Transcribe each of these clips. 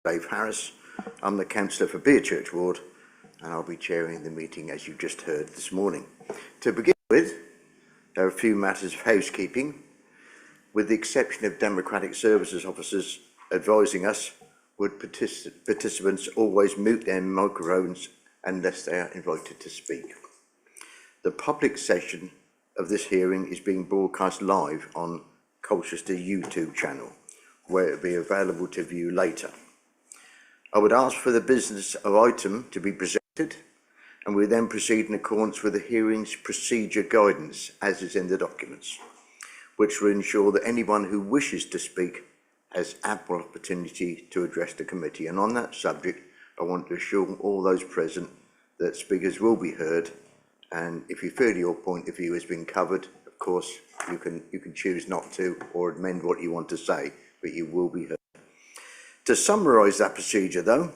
Dave Harris. I'm the councillor for Beerchurch Ward, and I'll be chairing the meeting as you just heard this morning. To begin with, there are a few matters of housekeeping. With the exception of Democratic Services officers advising us, would participants always mute their microphones unless they are invited to speak. The public session of this hearing is being broadcast live on Colchester YouTube channel, where it will be available to view later. I would ask for the business of item to be presented, and we then proceed in accordance with the hearing's procedure guidance as is in the documents, which will ensure that anyone who wishes to speak has ample opportunity to address the committee. And on that subject, I want to assure all those present that speakers will be heard, and if you feel your point of view has been covered, of course you can choose not to or amend what you want to say, but you will be heard. To summarise that procedure though,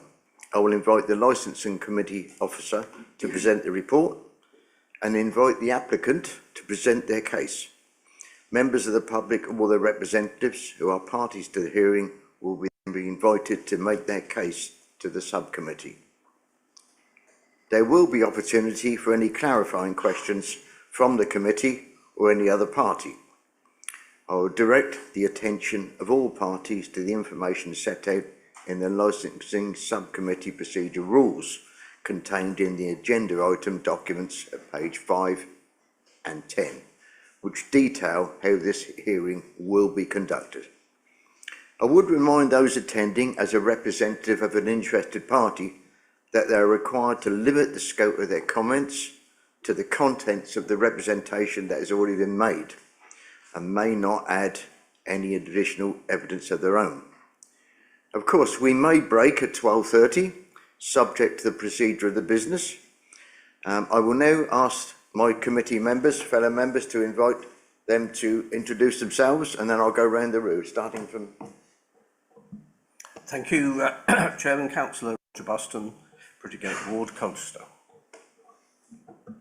I will invite the licensing committee officer to present the report and invite the applicant to present their case. Members of the public or their representatives who are parties to the hearing will be invited to make their case to the subcommittee. There will be opportunity for any clarifying questions from the committee or any other party. I will direct the attention of all parties to the information set out in the licensing subcommittee procedure rules contained in the agenda item documents at page 5 and 10, which detail how this hearing will be conducted. I would remind those attending as a representative of an interested party that they are required to limit the scope of their comments to the contents of the representation that has already been made and may not add any additional evidence of their own. Of course, we may break at 12:30, subject to the procedure of the business. I will now ask my committee members, fellow members, to invite them to introduce themselves, and then I'll go round the room, starting from... Thank you, Chairman, Councillor Roger Buston, Bridgegate Ward, Colchester.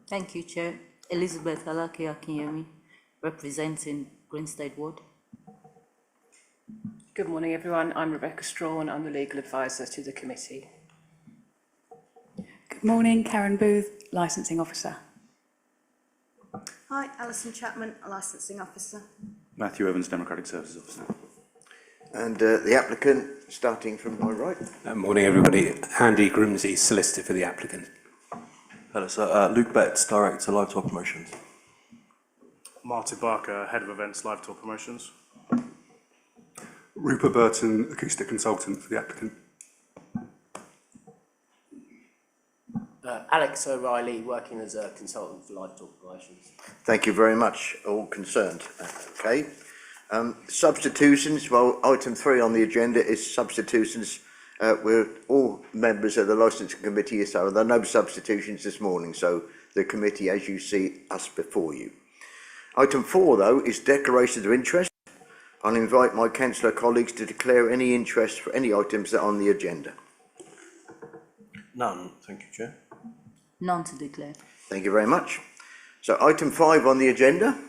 Thank you, Chair. Elizabeth Alaki Akinyemi, representing Greenstead Ward. Good morning, everyone. I'm Rebecca Strawn. I'm the legal advisor to the committee. Good morning, Karen Booth, licensing officer. Hi, Alison Chapman, a licensing officer. Matthew Evans, Democratic Services Officer. And the applicant, starting from my right. Morning, everybody. Andy Grimsey, solicitor for the applicant. Hello, sir. Luke Betts, Director, Live Tour Promotions. Martin Barker, Head of Events, Live Tour Promotions. Rupert Burton, Acoustic Consultant for the applicant. Alex O'Reilly, working as a consultant for Live Tour Promotions. Thank you very much, all concerned. Okay. Substitutions, well, item 3 on the agenda is substitutions. We're all members of the licensing committee, so there are no substitutions this morning, so the committee, as you see, us before you. Item 4, though, is declarations of interest. I'll invite my councillor colleagues to declare any interest for any items that are on the agenda. None, thank you, Chair. None to declare. Thank you very much. So item 5 on the agenda,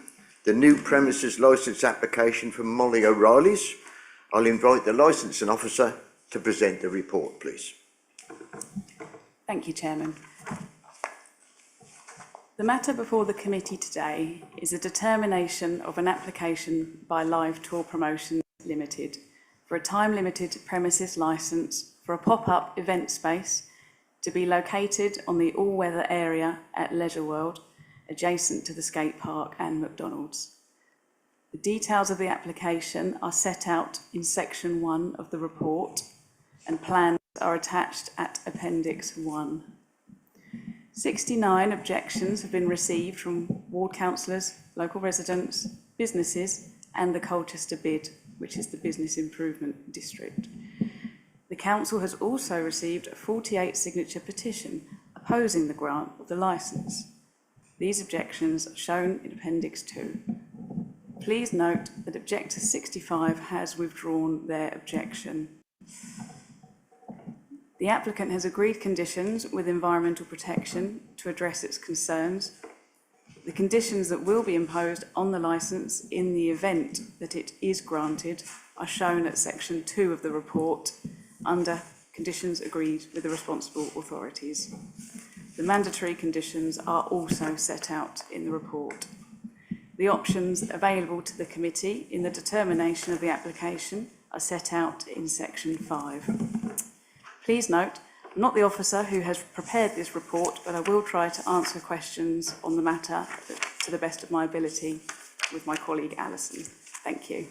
the new premises licence application from Molly O'Reilly's. I'll invite the licensing officer to present the report, please. Thank you, Chairman. The matter before the committee today is a determination of an application by Live Tour Promotions Limited for a time-limited premises licence for a pop-up event space to be located on the all-weather area at Leisure World, adjacent to the skate park and McDonald's. The details of the application are set out in section 1 of the report, and plans are attached at Appendix 1. 69 objections have been received from ward councillors, local residents, businesses, and the Colchester BID, which is the Business Improvement District. The council has also received a 48 signature petition opposing the grant of the licence. These objections are shown in Appendix 2. Please note that Objector 65 has withdrawn their objection. The applicant has agreed conditions with Environmental Protection to address its concerns. The conditions that will be imposed on the licence in the event that it is granted are shown at section 2 of the report under conditions agreed with the responsible authorities. The mandatory conditions are also set out in the report. The options available to the committee in the determination of the application are set out in section 5. Please note, I'm not the officer who has prepared this report, but I will try to answer questions on the matter to the best of my ability with my colleague Alison. Thank you.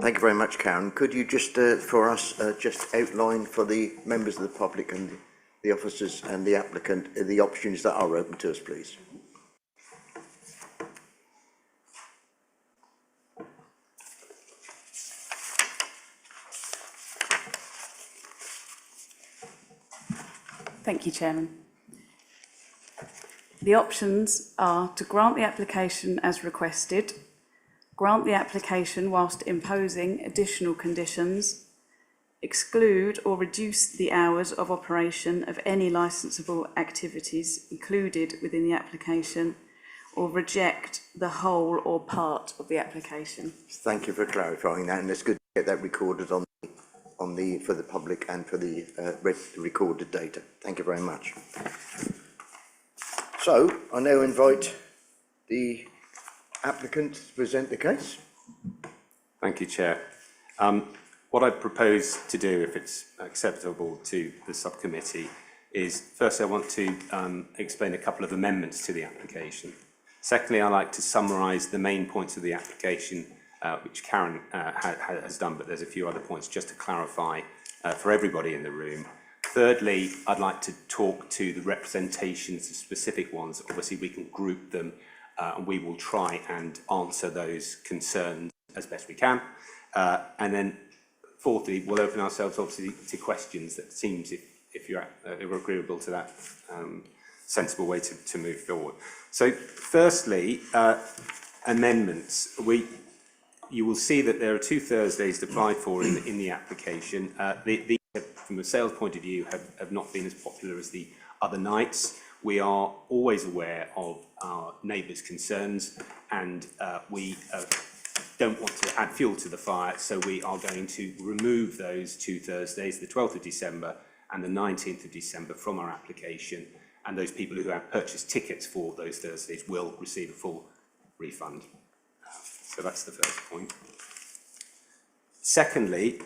Thank you very much, Karen. Could you just, for us, just outline for the members of the public and the officers and the applicant the options that are open to us, please? Thank you, Chairman. The options are to grant the application as requested, grant the application whilst imposing additional conditions, exclude or reduce the hours of operation of any licensable activities included within the application, or reject the whole or part of the application. Thank you for clarifying that, and it's good to get that recorded on the for the public and for the recorded data. Thank you very much. So I now invite the applicant to present the case. Thank you, Chair. What I propose to do, if it's acceptable to the subcommittee, is firstly I want to explain a couple of amendments to the application. Secondly, I'd like to summarise the main points of the application, which Karen has done, but there's a few other points just to clarify for everybody in the room. Thirdly, I'd like to talk to the representations, the specific ones. Obviously, we can group them and we will try and answer those concerns as best we can. And then fourthly, we'll open ourselves obviously to questions that seems, if you're agreeable to that, sensible way to move forward. So firstly, amendments. You will see that there are 2 Thursdays to apply for in the application. These, from a sales point of view, have not been as popular as the other nights. We are always aware of our neighbours' concerns, and we don't want to add fuel to the fire, so we are going to remove those 2 Thursdays, the 12th of December and the 19th of December, from our application, and those people who have purchased tickets for those Thursdays will receive a full refund. So that's the first point. Secondly,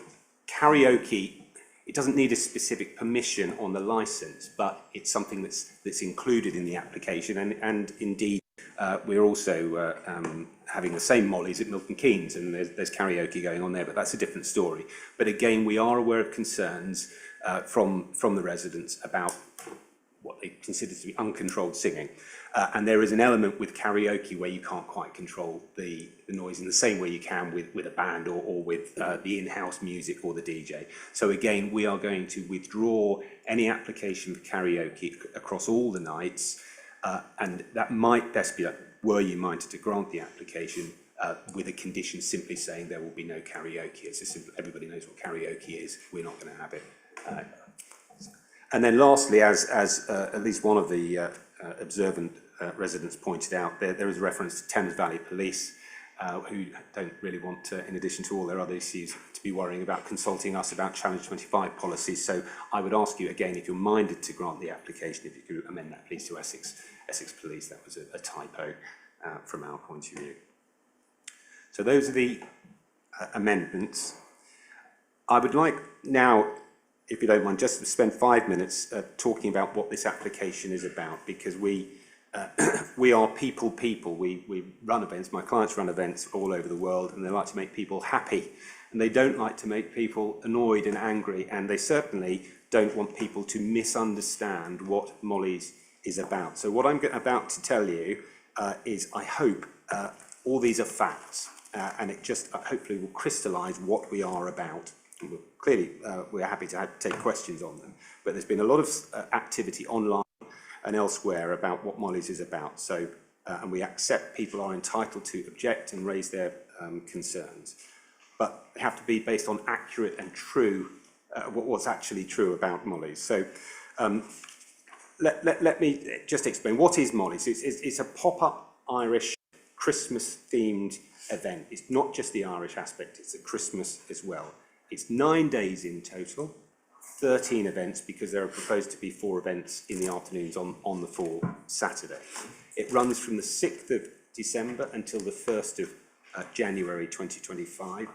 karaoke, it doesn't need a specific permission on the licence, but it's something that's included in the application, and indeed we're also having the same Mollies at Milton Keynes, and there's karaoke going on there, but that's a different story. But again, we are aware of concerns from the residents about what they consider to be uncontrolled singing. And there is an element with karaoke where you can't quite control the noise in the same way you can with a band or with the in-house music or the DJ. So again, we are going to withdraw any application for karaoke across all the nights, and that might best be, were you minded to grant the application with a condition simply saying there will be no karaoke. It's a simple, everybody knows what karaoke is, we're not going to have it. And then lastly, as at least one of the observant residents pointed out, there is a reference to Thames Valley Police, who don't really want, in addition to all their other issues, to be worrying about consulting us about Challenge 25 policies. So I would ask you again, if you're minded to grant the application, if you could amend that please to Essex Police. That was a typo from our point of view. So those are the amendments. I would like now, if you don't mind, just to spend 5 minutes talking about what this application is about, because we are people. We run events, my clients run events all over the world, and they like to make people happy, and they don't like to make people annoyed and angry, and they certainly don't want people to misunderstand what Molly's is about. So what I'm about to tell you is, I hope, all these are facts, and it just hopefully will crystallise what we are about. Clearly, we're happy to take questions on them, but there's been a lot of activity online and elsewhere about what Molly's is about. So, and we accept people are entitled to object and raise their concerns, but they have to be based on accurate and true, what's actually true about Molly's. So, let me just explain what is Molly's. It's a pop-up Irish Christmas-themed event. It's not just the Irish aspect, it's at Christmas as well. It's 9 days in total, 13 events, because there are proposed to be 4 events in the afternoons on the 4 Saturdays. It runs from the 6th of December until the 1st of January 2025,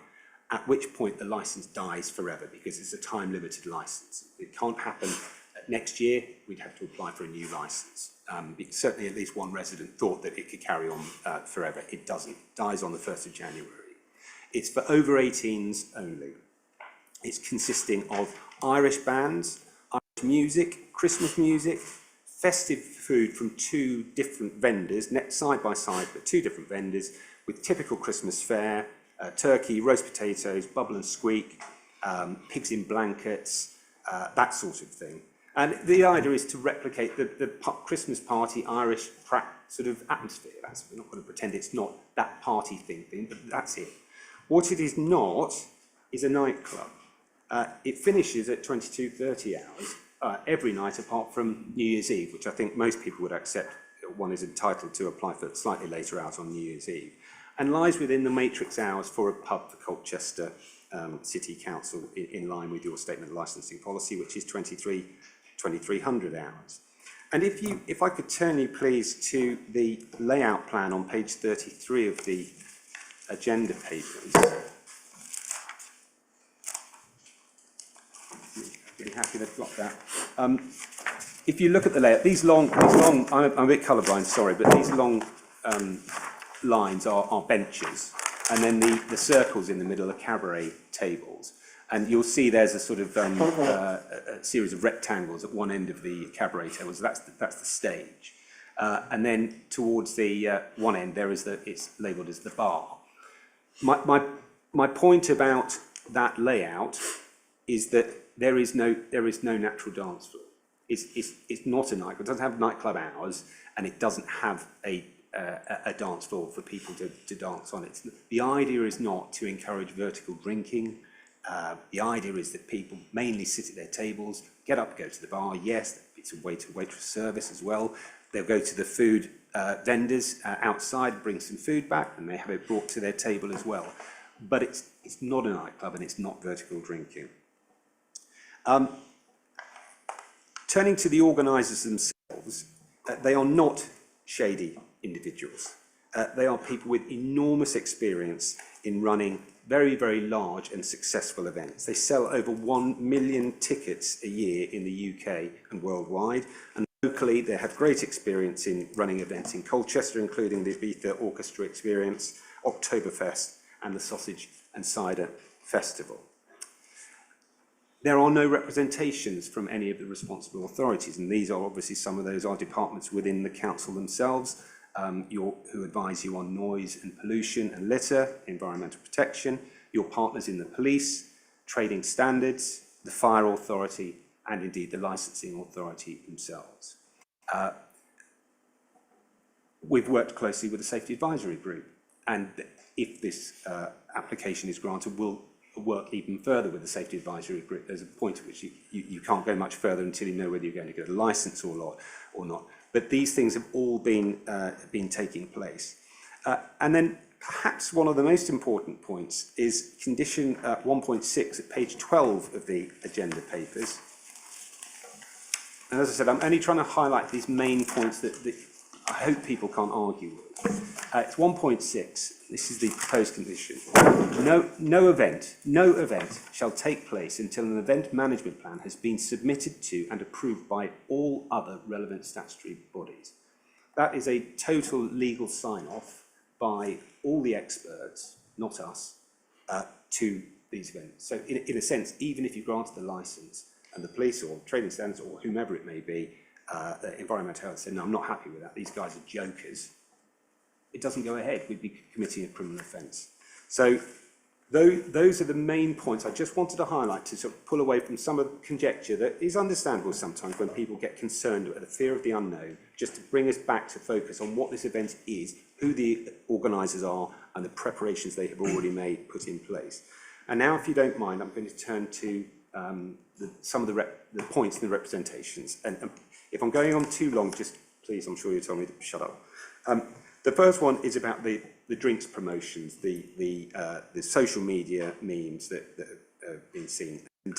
at which point the licence dies forever, because it's a time-limited licence. It can't happen next year. We'd have to apply for a new licence. Certainly at least one resident thought that it could carry on forever. It doesn't. It dies on the 1st of January. It's for over 18s only. It's consisting of Irish bands, Irish music, Christmas music, festive food from 2 different vendors, side by side, but 2 different vendors, with typical Christmas fare, turkey, roast potatoes, bubble and squeak, pigs in blankets, that sort of thing. And the idea is to replicate the Christmas party Irish sort of atmosphere. We're not going to pretend it's not that party thing, but that's it. What it is not is a nightclub. It finishes at 22:30 hours every night, apart from New Year's Eve, which I think most people would accept. One is entitled to apply for slightly later out on New Year's Eve, and lies within the matrix hours for a pub for Colchester City Council, in line with your statement of licensing policy, which is 2300 hours. And if I could turn you please to the layout plan on page 33 of the agenda papers. Really happy they've got that. If you look at the layout, these long, I'm a bit colourblind, sorry, but these long lines are benches, and then the circles in the middle are cabaret tables. And you'll see there's a sort of a series of rectangles at one end of the cabaret tables. That's the stage, and then towards the one end there is it's labelled as the bar. My point about that layout is that there is no natural dance floor. It's not a nightclub. It doesn't have nightclub hours, and it doesn't have a dance floor for people to dance on. The idea is not to encourage vertical drinking. The idea is that people mainly sit at their tables, get up, go to the bar. Yes, it's a waitress service as well. They'll go to the food vendors outside, bring some food back, and they have it brought to their table as well. But it's not a nightclub, and it's not vertical drinking. Turning to the organisers themselves, they are not shady individuals. They are people with enormous experience in running very, very large and successful events. They sell over 1 million tickets a year in the UK and worldwide, and locally they have great experience in running events in Colchester, including the Ibiza Orchestra Experience, Oktoberfest and the Sausage and Cider Festival. There are no representations from any of the responsible authorities, and these are obviously some of those are departments within the council themselves, who advise you on noise and pollution and litter, environmental protection, your partners in the police, trading standards, the fire authority, and indeed the licensing authority themselves. We've worked closely with the Safety Advisory Group, and if this application is granted, we'll work even further with the Safety Advisory Group. There's a point at which you can't go much further until you know whether you're going to get a licence or not. But these things have all been taking place. And then perhaps one of the most important points is condition 1.6 at page 12 of the agenda papers. And as I said, I'm only trying to highlight these main points that I hope people can't argue with. It's 1.6. This is the proposed condition. No event shall take place until an event management plan has been submitted to and approved by all other relevant statutory bodies. That is a total legal sign-off by all the experts, not us, to these events. So in a sense, even if you granted the licence and the police or trading standards or whomever it may be, environmental health said, no, I'm not happy with that, these guys are jokers, it doesn't go ahead, we'd be committing a criminal offence. So those are the main points I just wanted to highlight to sort of pull away from some of the conjecture that is understandable sometimes when people get concerned at the fear of the unknown, just to bring us back to focus on what this event is, who the organisers are, and the preparations they have already put in place. And now, if you don't mind, I'm going to turn to some of the points in the representations. And if I'm going on too long, just please, I'm sure you'll tell me to shut up. The first one is about the drinks promotions, the social media memes that have been seen. And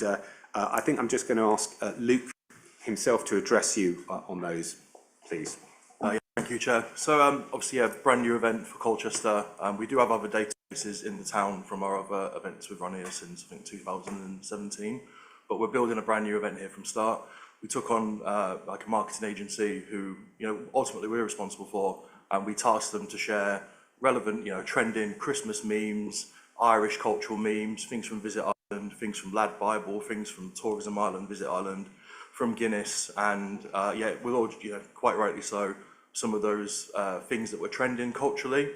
I think I'm just going to ask Luke himself to address you on those, please. Thank you, Chair. So obviously, yeah, brand new event for Colchester. We do have other databases in the town from our other events we've run here since, I think, 2017. But we're building a brand new event here from start. We took on like a marketing agency who, ultimately we're responsible for, and we tasked them to share relevant, trending Christmas memes, Irish cultural memes, things from Visit Ireland, things from Lad Bible, things from Tourism Ireland, Visit Ireland, from Guinness, and with all, quite rightly so, some of those things that were trending culturally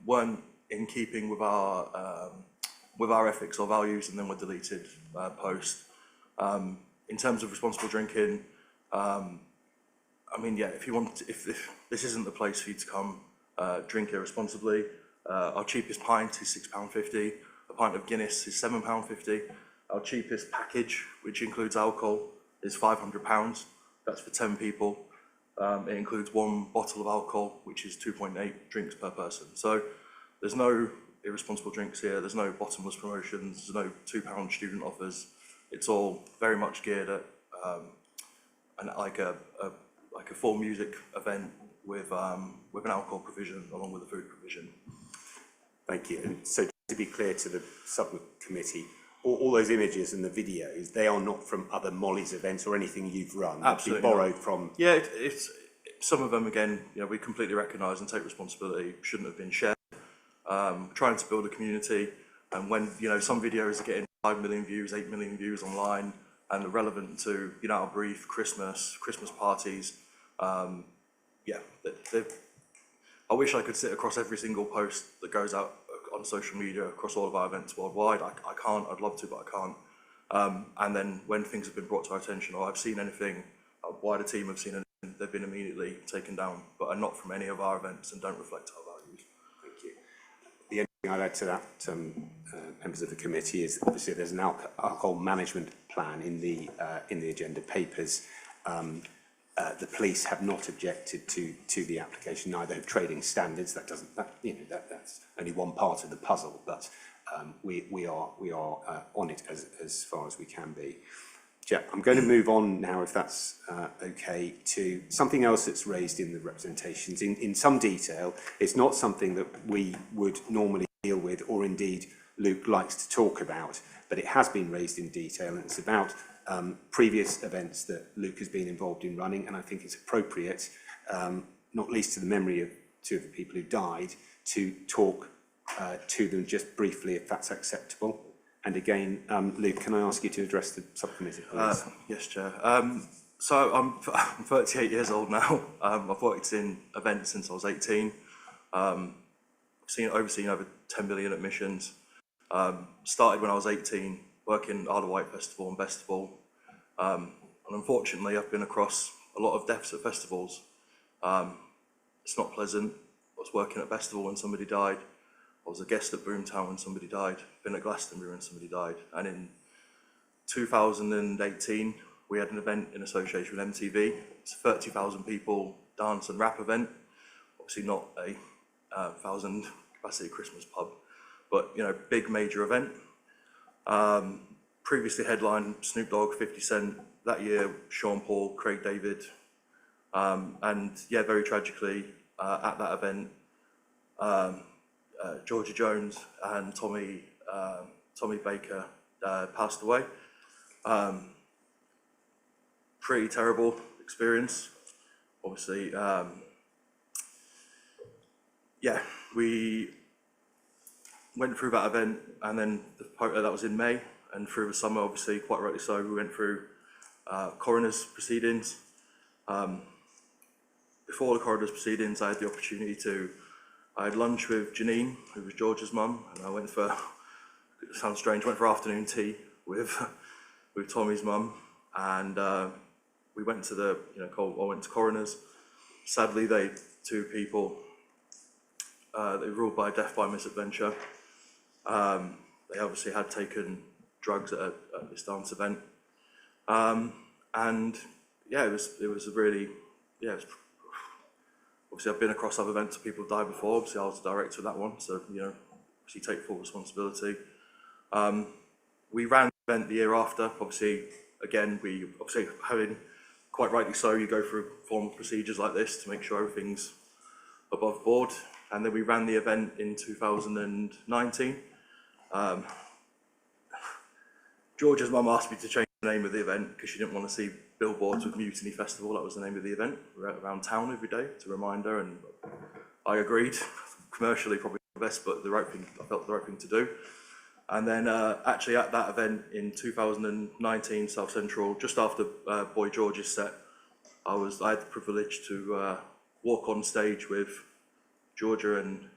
weren't in keeping with our ethics or values, and then were deleted post. In terms of responsible drinking, if this isn't the place for you to come drink irresponsibly, our cheapest pint is £6.50. A pint of Guinness is £7.50. Our cheapest package, which includes alcohol, is £500. That's for 10 people. It includes one bottle of alcohol, which is 2.8 drinks per person. So there's no irresponsible drinks here. There's no bottomless promotions. There's no £2 student offers. It's all very much geared at like a full music event with an alcohol provision along with a food provision. Thank you. And so to be clear to the subcommittee, all those images and the videos, they are not from other Molly's events or anything you've run. Absolutely They've been borrowed from. Yeah, it's some of them, again, we completely recognise and take responsibility, shouldn't have been shared. Trying to build a community, and when some videos are getting 5 million views, 8 million views online, and are relevant to our brief, Christmas parties. I wish I could sit across every single post that goes out on social media across all of our events worldwide. I can't. I'd love to, but I can't. And then when things have been brought to our attention, or I've seen anything, our wider team have seen anything, they've been immediately taken down, but are not from any of our events and don't reflect our values. Thank you. The only thing I'd add to that, members of the committee, is obviously there's an alcohol management plan in the agenda papers. The police have not objected to the application, neither have trading standards. That's only one part of the puzzle, but we are on it as far as we can be. Jeff, I'm going to move on now, if that's okay, to something else that's raised in the representations in some detail. It's not something that we would normally deal with, or indeed Luke likes to talk about, but it has been raised in detail, and it's about previous events that Luke has been involved in running, and I think it's appropriate, not least to the memory of two of the people who died, to talk to them just briefly, if that's acceptable. And again, Luke, can I ask you to address the subcommittee, please? Yes, Chair. So I'm 38 years old now. I've worked in events since I was 18. I've overseen over 10 million admissions. Started when I was 18, working Isle of Wight Festival and Festival. And unfortunately, I've been across a lot of deaths at festivals. It's not pleasant. I was working at Festival when somebody died. I was a guest at Boomtown when somebody died. Been at Glastonbury when somebody died. And in 2018, we had an event in association with MTV. It's a 30,000 people dance and rap event. Obviously not a 1,000 capacity Christmas pub, but big major event. Previously headlined Snoop Dogg, 50 Cent. That year, Sean Paul, Craig David. And very tragically, at that event, Georgia Jones and Tommy Baker passed away. Pretty terrible experience. Obviously, we went through that event, and then that was in May, and through the summer, obviously, quite rightly so, we went through coroner's proceedings. Before the coroner's proceedings, I had the opportunity I had lunch with Janine, who was George's mum, and I went for, it sounds strange, went for afternoon tea with Tommy's mum, and we went to I went to coroner's. Sadly, two people, they were ruled by death by misadventure. They obviously had taken drugs at this dance event, and it was a really, it was obviously I've been across other events where people have died before. Obviously I was the director of that one, so obviously take full responsibility. We ran the event the year after. Obviously, again, having, quite rightly so, you go through formal procedures like this to make sure everything's above board. And then we ran the event in 2019. George's mum asked me to change the name of the event because she didn't want to see billboards with Mutiny Festival. That was the name of the event. We're out around town every day to remind her, and I agreed. Commercially, probably the best, but I felt the right thing to do. And then actually at that event in 2019, South Central, just after Boy George's set, I had the privilege to walk on stage with Georgia and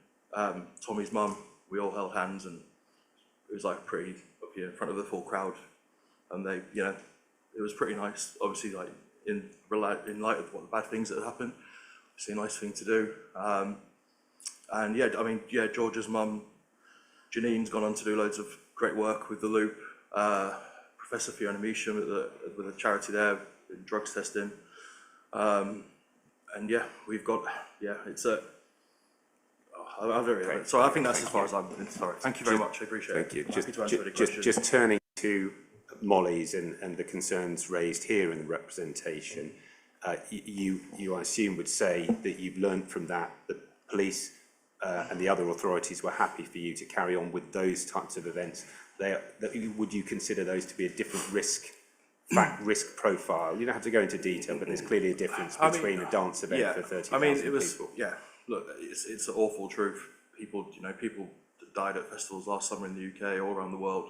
Tommy's mum. We all held hands, and it was like pretty up here in front of the full crowd, and they, it was pretty nice. Obviously, like in light of what the bad things that had happened, it's a nice thing to do. And yeah, Georgia's mum, Janine's gone on to do loads of great work with the Loop. Professor Fiona Measham with a charity there in drugs testing. And yeah, we've got, it's a. So I think that's as far as I'm. Sorry. Thank you very much. I appreciate it. Thank you. Happy to answer any questions. Just turning to Molly's and the concerns raised here in the representation, you I assume would say that you've learned from that the police and the other authorities were happy for you to carry on with those types of events. Would you consider those to be a different risk profile? You don't have to go into detail, but there's clearly a difference between a dance event for 30,000 people. Yeah. Look, it's an awful truth. People that died at festivals last summer in the UK, all around the world.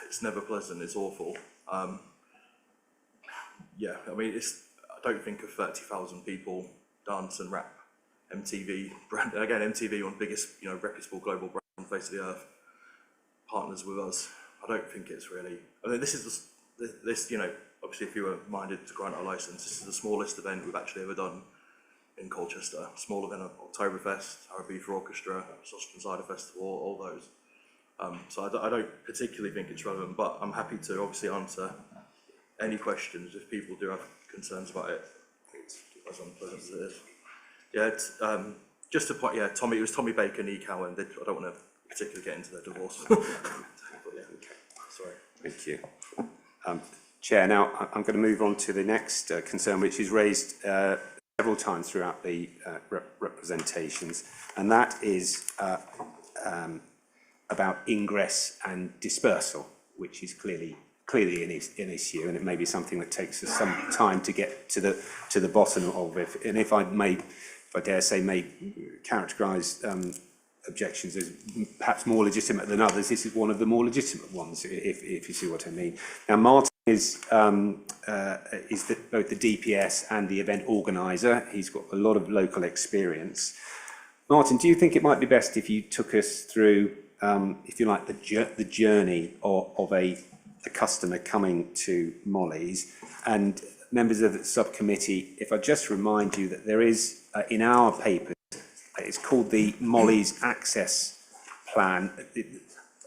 It's never pleasant. It's awful. I don't think of 30,000 people dance and rap. MTV brand again. MTV, one of the biggest, reputable global brand on the face of the earth, partners with us. I don't think it's really. I mean, this is obviously, if you were minded to grant a license, this is the smallest event we've actually ever done in Colchester. Small event of Oktoberfest, Arabica Orchestra, Sausage and Cider Festival, all those. So I don't particularly think it's relevant, but I'm happy to obviously answer any questions if people do have concerns about it. As unpleasant as it is. Yeah, it's, just to point, Tommy, it was Tommy Baker, Nick Cowan. I don't want to particularly get into their divorce. But yeah, sorry. Thank you. Chair, now I'm going to move on to the next concern, which is raised several times throughout the representations, and that is about ingress and dispersal, which is clearly an issue, and it may be something that takes us some time to get to the bottom of it. And if I dare say, may characterise objections as perhaps more legitimate than others, this is one of the more legitimate ones, if you see what I mean. Now, Martin is both the DPS and the event organiser. He's got a lot of local experience. Martin, do you think it might be best if you took us through, if you like, the journey of a customer coming to Molly's? And members of the subcommittee, if I just remind you that there is, in our papers, it's called the Molly's Access Plan.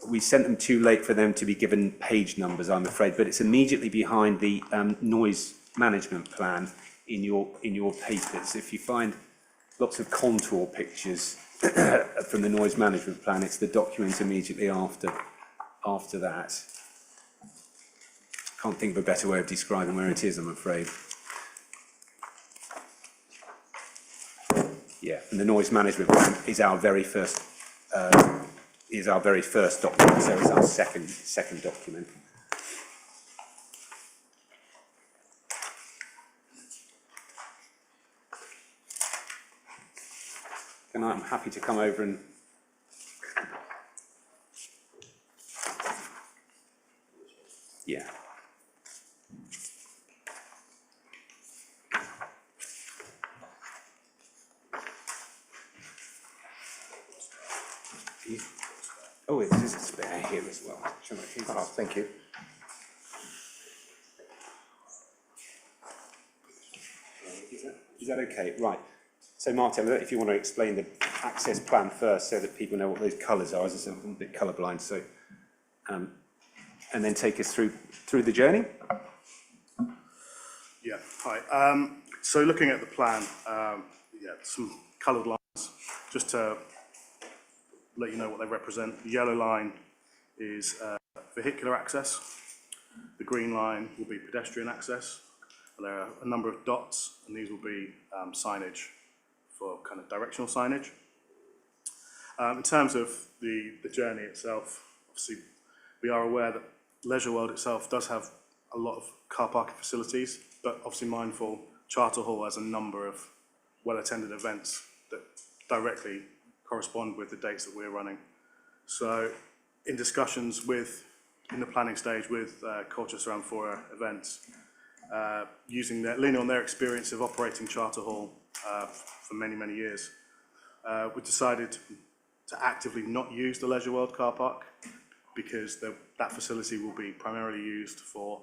We sent them too late for them to be given page numbers, I'm afraid, but it's immediately behind the noise management plan in your papers. If you find lots of contour pictures from the noise management plan, it's the document immediately after that. Can't think of a better way of describing where it is, I'm afraid. Yeah, and the noise management plan is our very first document, so it's our second document. And I'm happy to come over and yeah. Oh, it is a spare here as well. Shall I keep it? Oh, thank you. Is that okay? Right. So, Martin, if you want to explain the access plan first so that people know what those colours are, as I'm a bit colourblind, so, and then take us through the journey. Yeah, hi. So looking at the plan, some coloured lines, just to let you know what they represent. The yellow line is vehicular access. The green line will be pedestrian access. And there are a number of dots, and these will be signage for kind of directional signage. In terms of the journey itself, obviously we are aware that Leisure World itself does have a lot of car parking facilities, but obviously mindful Charter Hall has a number of well-attended events that directly correspond with the dates that we're running. So in discussions in the planning stage with Colchester Amphora Events, leaning on their experience of operating Charter Hall for many, many years, we decided to actively not use the Leisure World car park because that facility will be primarily used for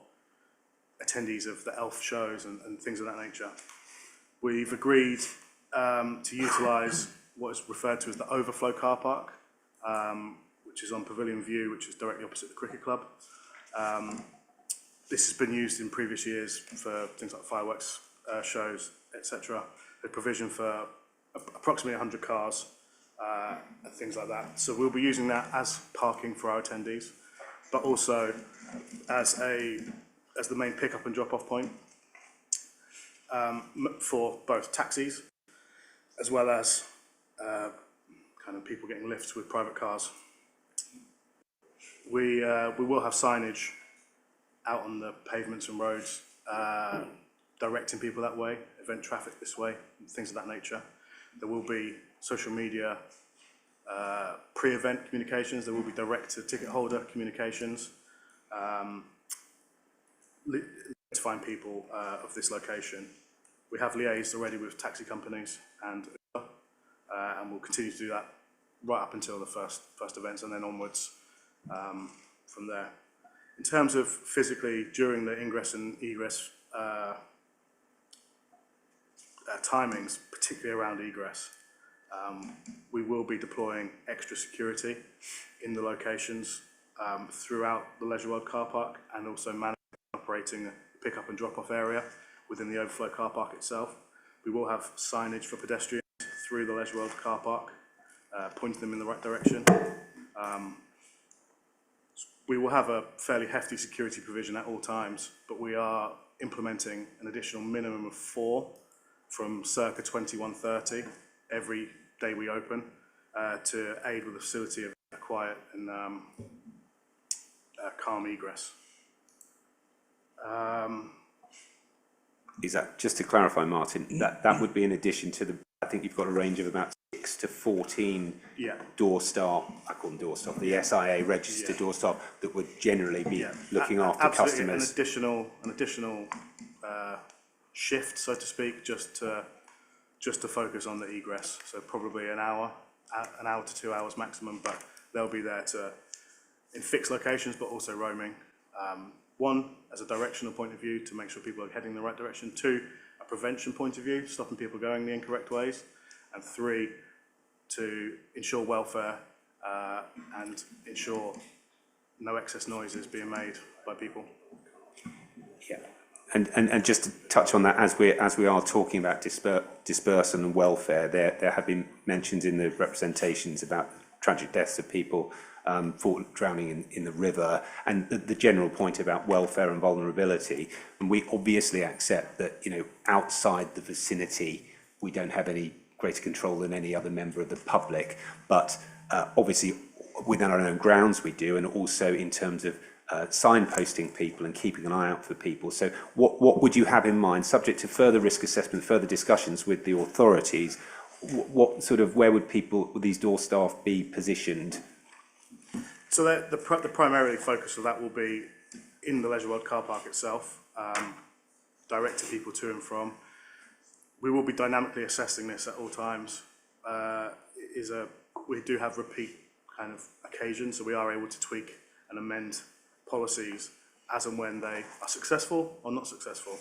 attendees of the elf shows and things of that nature. We've agreed to utilise what is referred to as the overflow car park, which is on Pavilion View, which is directly opposite the cricket club. This has been used in previous years for things like fireworks shows, etc. The provision for approximately 100 cars and things like that. So we'll be using that as parking for our attendees, but also as the main pick-up and drop-off point for both taxis as well as kind of people getting lifts with private cars. We will have signage out on the pavements and roads directing people that way, event traffic this way, things of that nature. There will be social media pre-event communications. There will be direct to ticket holder communications, notifying people of this location. We have liaised already with taxi companies and we'll continue to do that right up until the first events and then onwards from there. In terms of physically during the ingress and egress timings, particularly around egress, we will be deploying extra security in the locations throughout the Leisure World car park and also managing and operating the pick-up and drop-off area within the overflow car park itself. We will have signage for pedestrians through the Leisure World car park, pointing them in the right direction. We will have a fairly hefty security provision at all times, but we are implementing an additional minimum of 4 from circa 21:30 every day we open to aid with the facility of a quiet and calm egress. Is that, just to clarify, Martin, that would be in addition to the, I think you've got a range of about 6 to 14 door staff, I call them door staff, the SIA registered door staff that would generally be looking after customers. An additional shift, so to speak, just to focus on the egress. So probably an hour to 2 hours maximum, but they'll be there in fixed locations, but also roaming. 1, as a directional point of view, to make sure people are heading in the right direction. 2, a prevention point of view, stopping people going the incorrect ways. And 3, to ensure welfare and ensure no excess noise is being made by people. Yeah, and just to touch on that, as we are talking about dispersal and welfare, there have been mentions in the representations about tragic deaths of people drowning in the river, and the general point about welfare and vulnerability. And we obviously accept that, you know, outside the vicinity, we don't have any greater control than any other member of the public, but obviously within our own grounds we do, and also in terms of signposting people and keeping an eye out for people. So what would you have in mind, subject to further risk assessment, further discussions with the authorities, what sort of, where would these door staff be positioned? So the primary focus of that will be in the Leisure World car park itself, direct to people to and from. We will be dynamically assessing this at all times. We do have repeat kind of occasions, so we are able to tweak and amend policies as and when they are successful or not successful.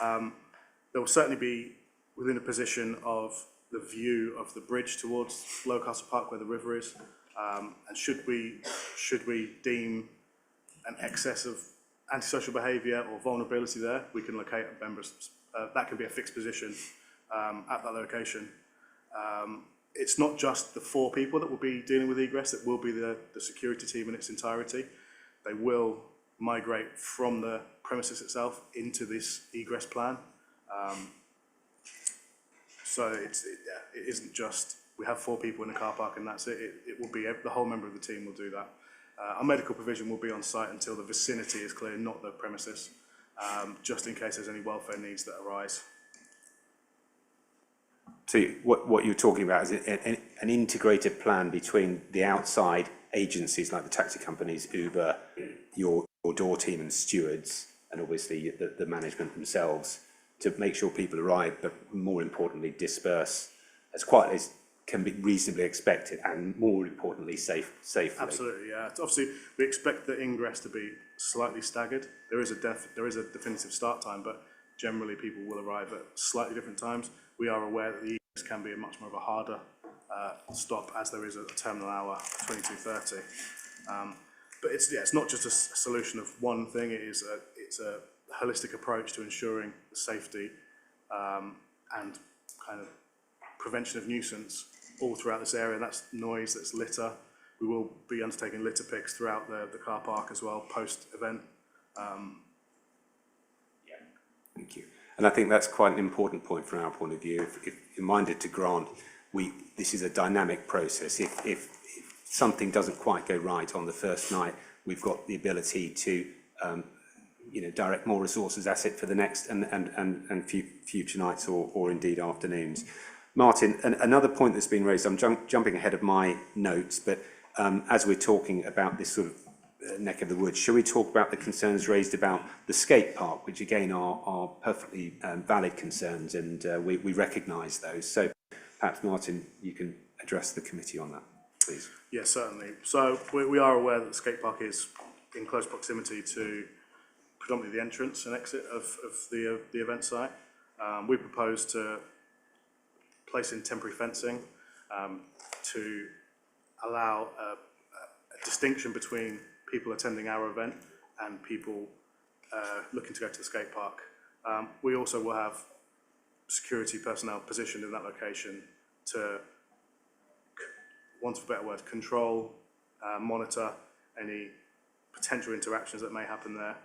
There will certainly be within a position of the view of the bridge towards Lower Castle Park where the river is, and should we deem an excess of antisocial behaviour or vulnerability there, we can locate members. That can be a fixed position at that location. It's not just the 4 people that will be dealing with egress, it will be the security team in its entirety. They will migrate from the premises itself into this egress plan. So it isn't just, we have 4 people in the car park and that's it. It will be, the whole member of the team will do that. Our medical provision will be on site until the vicinity is clear, not the premises, just in case there's any welfare needs that arise. So what you're talking about is an integrated plan between the outside agencies like the taxi companies, Uber, your door team and stewards, and obviously the management themselves, to make sure people arrive, but more importantly disperse as quietly as can be reasonably expected, and more importantly safely. Absolutely, yeah. Obviously, we expect the ingress to be slightly staggered. There is a definitive start time, but generally people will arrive at slightly different times. We are aware that the egress can be a much more of a harder stop, as there is a terminal hour 22:30. But it's not just a solution of one thing. It's a holistic approach to ensuring the safety and kind of prevention of nuisance all throughout this area. That's noise, that's litter. We will be undertaking litter picks throughout the car park as well, post-event. Thank you. And I think that's quite an important point from our point of view. If you're minded to grant, this is a dynamic process. If something doesn't quite go right on the first night, we've got the ability to direct more resources at it for the next and future nights or indeed afternoons. Martin, another point that's been raised, I'm jumping ahead of my notes, but as we're talking about this sort of neck of the woods, shall we talk about the concerns raised about the skate park, which again are perfectly valid concerns, and we recognise those. So perhaps, Martin, you can address the committee on that, please. Yes, certainly. So we are aware that the skate park is in close proximity to predominantly the entrance and exit of the event site. We propose to place in temporary fencing to allow a distinction between people attending our event and people looking to go to the skate park. We also will have security personnel positioned in that location to, want of a better word, control, monitor any potential interactions that may happen there.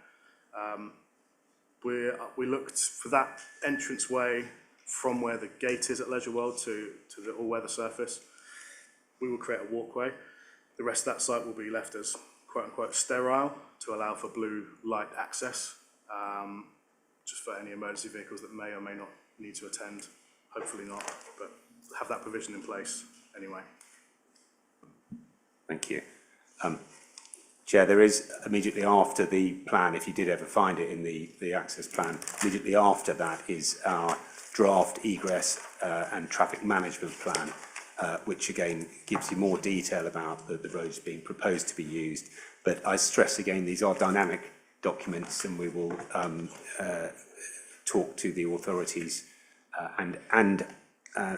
We looked for that entranceway from where the gate is at Leisure World to the all-weather surface. We will create a walkway. The rest of that site will be left as quote-unquote sterile to allow for blue light access, just for any emergency vehicles that may or may not need to attend. Hopefully not, but have that provision in place anyway. Thank you. Chair, there is immediately after the plan, if you did ever find it in the access plan, immediately after that is our draft egress and traffic management plan, which again gives you more detail about the roads being proposed to be used. But I stress again, these are dynamic documents, and we will talk to the authorities and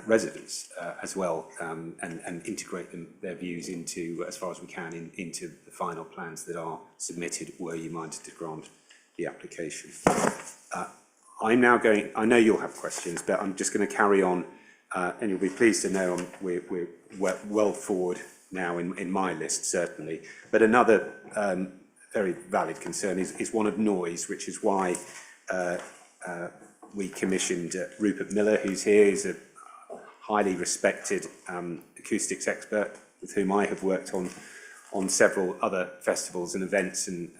residents as well, and integrate their views into, as far as we can, into the final plans that are submitted, were you minded to grant the application. I'm now going, I know you'll have questions, but I'm just going to carry on, and you'll be pleased to know we're well forward now in my list, certainly. But another very valid concern is one of noise, which is why we commissioned Rupert Miller, who's here. He's a highly respected acoustics expert with whom I have worked on several other festivals and events and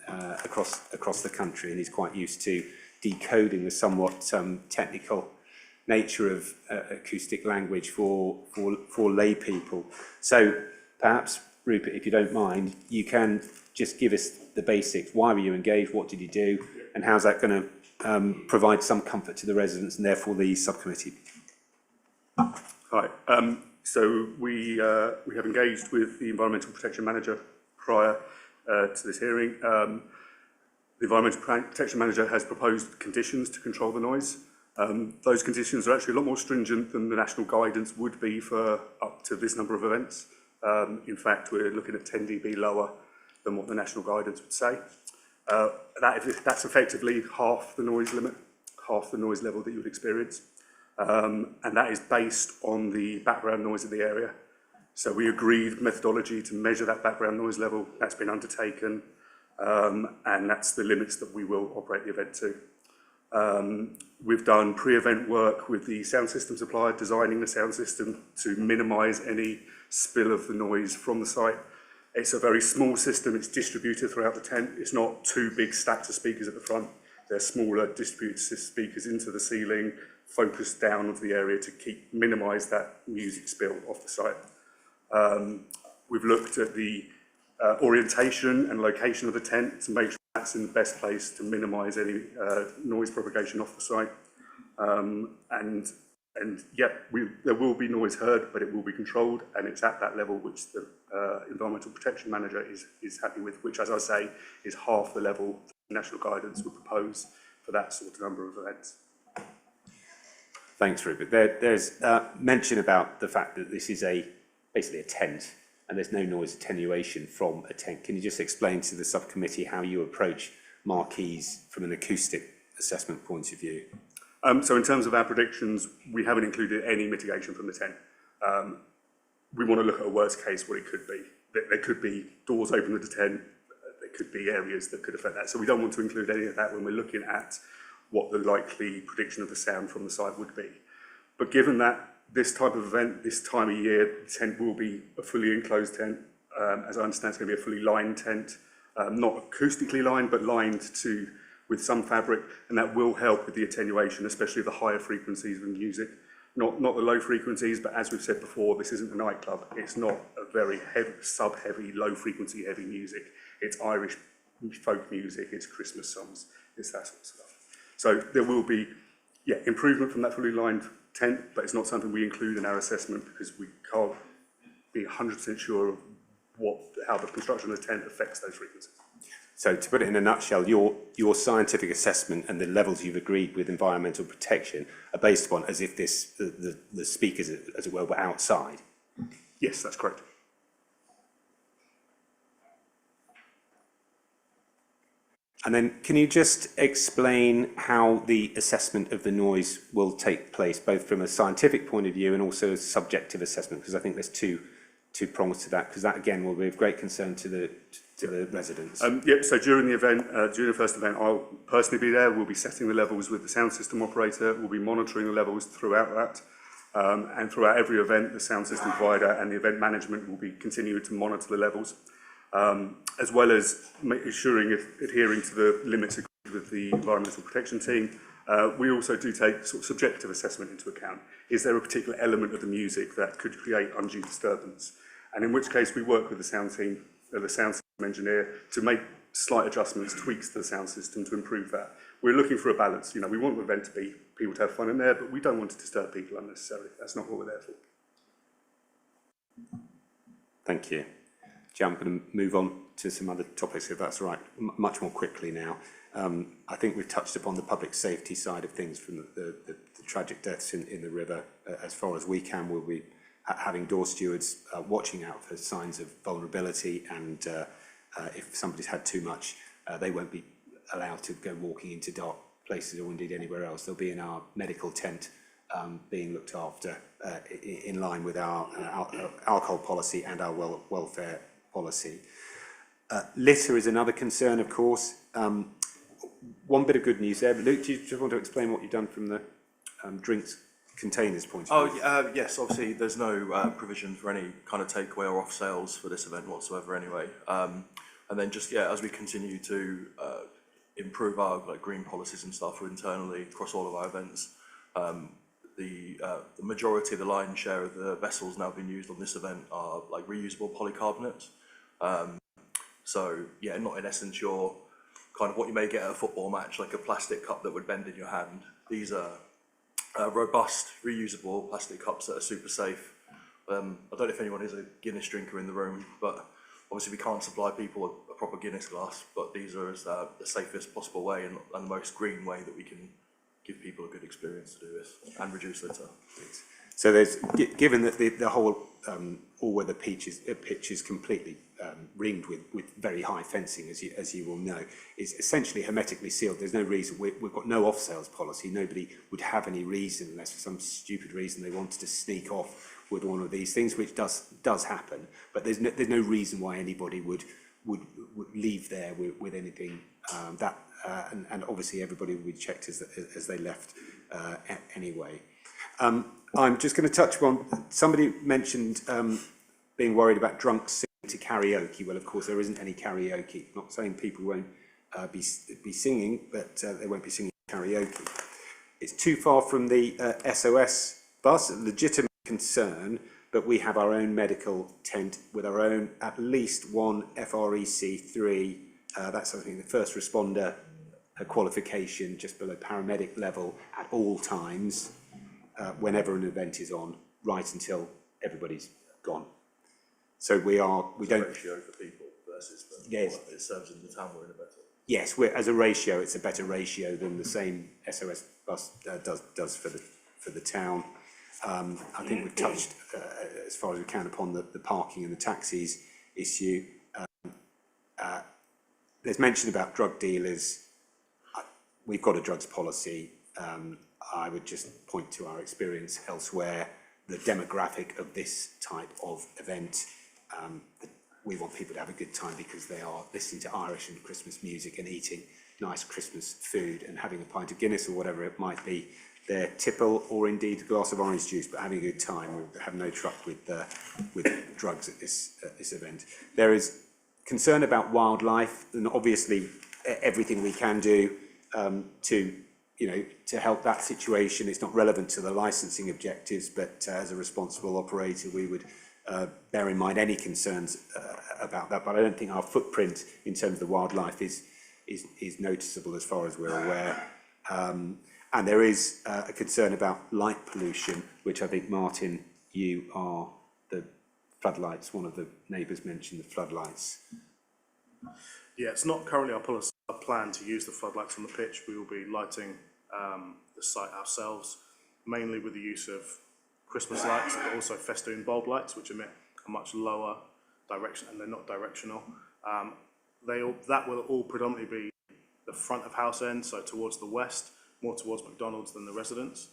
across the country, and he's quite used to decoding the somewhat technical nature of acoustic language for lay people. So perhaps, Rupert, if you don't mind, you can just give us the basics. Why were you engaged? What did you do? And how's that going to provide some comfort to the residents and therefore the subcommittee? Hi. So we have engaged with the Environmental Protection Manager prior to this hearing. The Environmental Protection Manager has proposed conditions to control the noise. Those conditions are actually a lot more stringent than the national guidance would be for up to this number of events. In fact, we're looking at 10 dB lower than what the national guidance would say. That's effectively half the noise limit, half the noise level that you would experience. and that is based on the background noise of the area. So we agreed methodology to measure that background noise level. That's been undertaken, and that's the limits that we will operate the event to. We've done pre-event work with the sound system supplier, designing the sound system to minimise any spill of the noise from the site. It's a very small system, it's distributed throughout the tent. It's not two big stacks of speakers at the front. They're smaller distributed speakers into the ceiling, focused down onto the area to minimise that music spill off the site. We've looked at the orientation and location of the tent to make sure that's in the best place to minimise any noise propagation off the site. And yep, there will be noise heard, but it will be controlled, and it's at that level which the Environmental Protection Manager is happy with, which, as I say, is half the level the national guidance would propose for that sort of number of events. Thanks, Rupert. There's mention about the fact that this is basically a tent, and there's no noise attenuation from a tent. Can you just explain to the subcommittee how you approach marquees from an acoustic assessment point of view? So in terms of our predictions, we haven't included any mitigation from the tent. We want to look at a worst case, what it could be. There could be doors open to the tent, there could be areas that could affect that. So we don't want to include any of that when we're looking at what the likely prediction of the sound from the site would be. But given that this type of event, this time of year, the tent will be a fully enclosed tent. As I understand, it's going to be a fully lined tent, not acoustically lined, but lined with some fabric, and that will help with the attenuation, especially the higher frequencies of music. Not the low frequencies, but as we've said before, this isn't a nightclub. It's not a very heavy, sub-heavy, low-frequency heavy music. It's Irish folk music, it's Christmas songs, it's that sort of stuff. So there will be, improvement from that fully lined tent, but it's not something we include in our assessment because we can't be 100% sure of how the construction of the tent affects those frequencies. So to put it in a nutshell, your scientific assessment and the levels you've agreed with environmental protection are based upon as if the speakers, as it were outside. Yes, that's correct. And then can you just explain how the assessment of the noise will take place, both from a scientific point of view and also a subjective assessment? Because I think there's two prongs to that, because that again will be of great concern to the residents. So during the event, during the first event, I'll personally be there. We'll be setting the levels with the sound system operator. We'll be monitoring the levels throughout that. And throughout every event, the sound system provider and the event management will be continuing to monitor the levels, as well as adhering to the limits agreed with the environmental protection team. We also do take sort of subjective assessment into account. Is there a particular element of the music that could create undue disturbance? And in which case we work with the sound team, the sound system engineer, to make slight adjustments, tweaks to the sound system to improve that. We're looking for a balance. You know, we want the event to be people to have fun in there, but we don't want to disturb people unnecessarily. That's not what we're there for. Thank you. Jim, I'm going to move on to some other topics, if that's all right, much more quickly now. I think we've touched upon the public safety side of things from the tragic deaths in the river. As far as we can, we'll be having door stewards watching out for signs of vulnerability, and if somebody's had too much, they won't be allowed to go walking into dark places or indeed anywhere else. They'll be in our medical tent being looked after in line with our alcohol policy and our welfare policy. Litter is another concern, of course. One bit of good news there, but Luke, do you just want to explain what you've done from the drinks containers point of view? Yes, obviously there's no provision for any kind of takeaway or off sales for this event whatsoever anyway. And then just, as we continue to improve our green policies and stuff internally across all of our events, the majority of the lion's share of the vessels now being used on this event are like reusable polycarbonates. So not in essence your kind of what you may get at a football match, like a plastic cup that would bend in your hand. These are robust, reusable plastic cups that are super safe. I don't know if anyone is a Guinness drinker in the room, but obviously we can't supply people a proper Guinness glass, but these are the safest possible way and the most green way that we can give people a good experience to do this and reduce litter. So there's, given that the whole or whether pitch is completely ringed with very high fencing, as you will know, is essentially hermetically sealed. There's no reason, we've got no off-sales policy. Nobody would have any reason, unless for some stupid reason they wanted to sneak off with one of these things, which does happen. But there's no reason why anybody would leave there with anything and obviously everybody will be checked as they left anyway. I'm just going to touch on, somebody mentioned being worried about drunks singing to karaoke. Well, of course, there isn't any karaoke. Not saying people won't be singing, but they won't be singing karaoke. It's too far from the SOS bus, a legitimate concern, but we have our own medical tent with our own at least one FREC 3, that's something the first responder qualification just below paramedic level at all times, whenever an event is on, right until everybody's gone. So we don't... ratio for people versus yes. What it serves in the town, we're in a better... Yes, as a ratio, it's a better ratio than the same SOS bus does for the town. I think we've touched, as far as we can, upon the parking and the taxis issue. There's mention about drug dealers. We've got a drugs policy. I would just point to our experience elsewhere, the demographic of this type of event. We want people to have a good time because they are listening to Irish and Christmas music and eating nice Christmas food and having a pint of Guinness or whatever it might be, their tipple or indeed a glass of orange juice, but having a good time. We have no truck with drugs at this event. There is concern about wildlife, and obviously everything we can do to help that situation. It's not relevant to the licensing objectives, but as a responsible operator, we would bear in mind any concerns about that. But I don't think our footprint in terms of the wildlife is noticeable as far as we're aware. And there is a concern about light pollution, which I think, Martin, you are the floodlights. One of the neighbours mentioned the floodlights. Yeah, it's not currently our policy, our plan to use the floodlights on the pitch. We will be lighting the site ourselves, mainly with the use of Christmas lights, but also festoon bulb lights, which emit a much lower direction, and they're not directional. That will all predominantly be the front of house end, so towards the west, more towards McDonald's than the residents,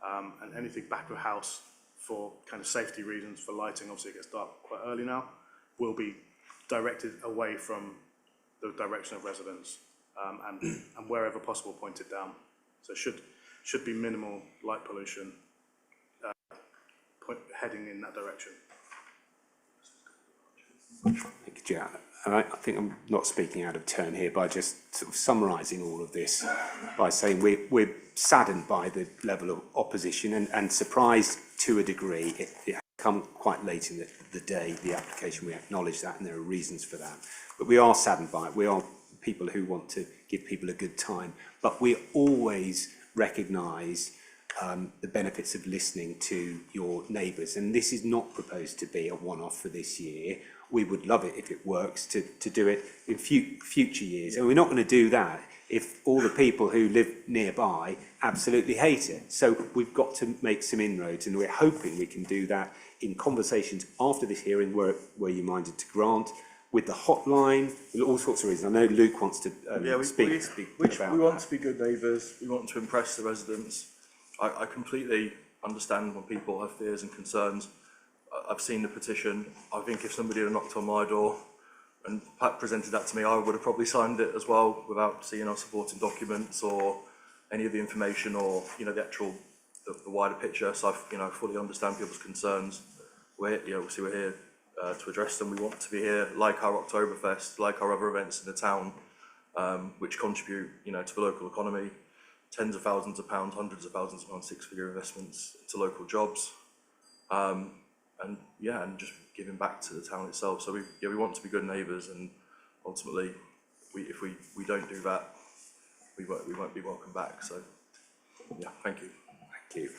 and anything back of house for kind of safety reasons, for lighting, obviously it gets dark quite early now, will be directed away from the direction of residents, and wherever possible pointed down. So should be minimal light pollution heading in that direction. Thank you, Jack. I think I'm not speaking out of turn here by just sort of summarising all of this by saying we're saddened by the level of opposition and surprised to a degree. It come quite late in the day, the application. We acknowledge that, and there are reasons for that. But we are saddened by it. We are people who want to give people a good time, but we always recognise the benefits of listening to your neighbours. And this is not proposed to be a one-off for this year. We would love it if it works to do it in future years. And we're not going to do that if all the people who live nearby absolutely hate it. So we've got to make some inroads, and we're hoping we can do that in conversations after this hearing where you're minded to grant, with the hotline, with all sorts of reasons. I know Luke wants to speak about we want to be good neighbours. We want to impress the residents. I completely understand when people have fears and concerns. I've seen the petition. I think if somebody had knocked on my door and Pat presented that to me, I would have probably signed it as well without seeing our supporting documents or any of the information or the wider picture. So I fully understand people's concerns. We're here to address them. We want to be here, like our Oktoberfest, like our other events in the town, which contribute to the local economy. Tens of thousands of pounds, hundreds of thousands of pounds, six-figure investments into local jobs. And just giving back to the town itself. So we want to be good neighbours, and ultimately, if we don't do that, we won't be welcome back. So, yeah, thank you. Thank you.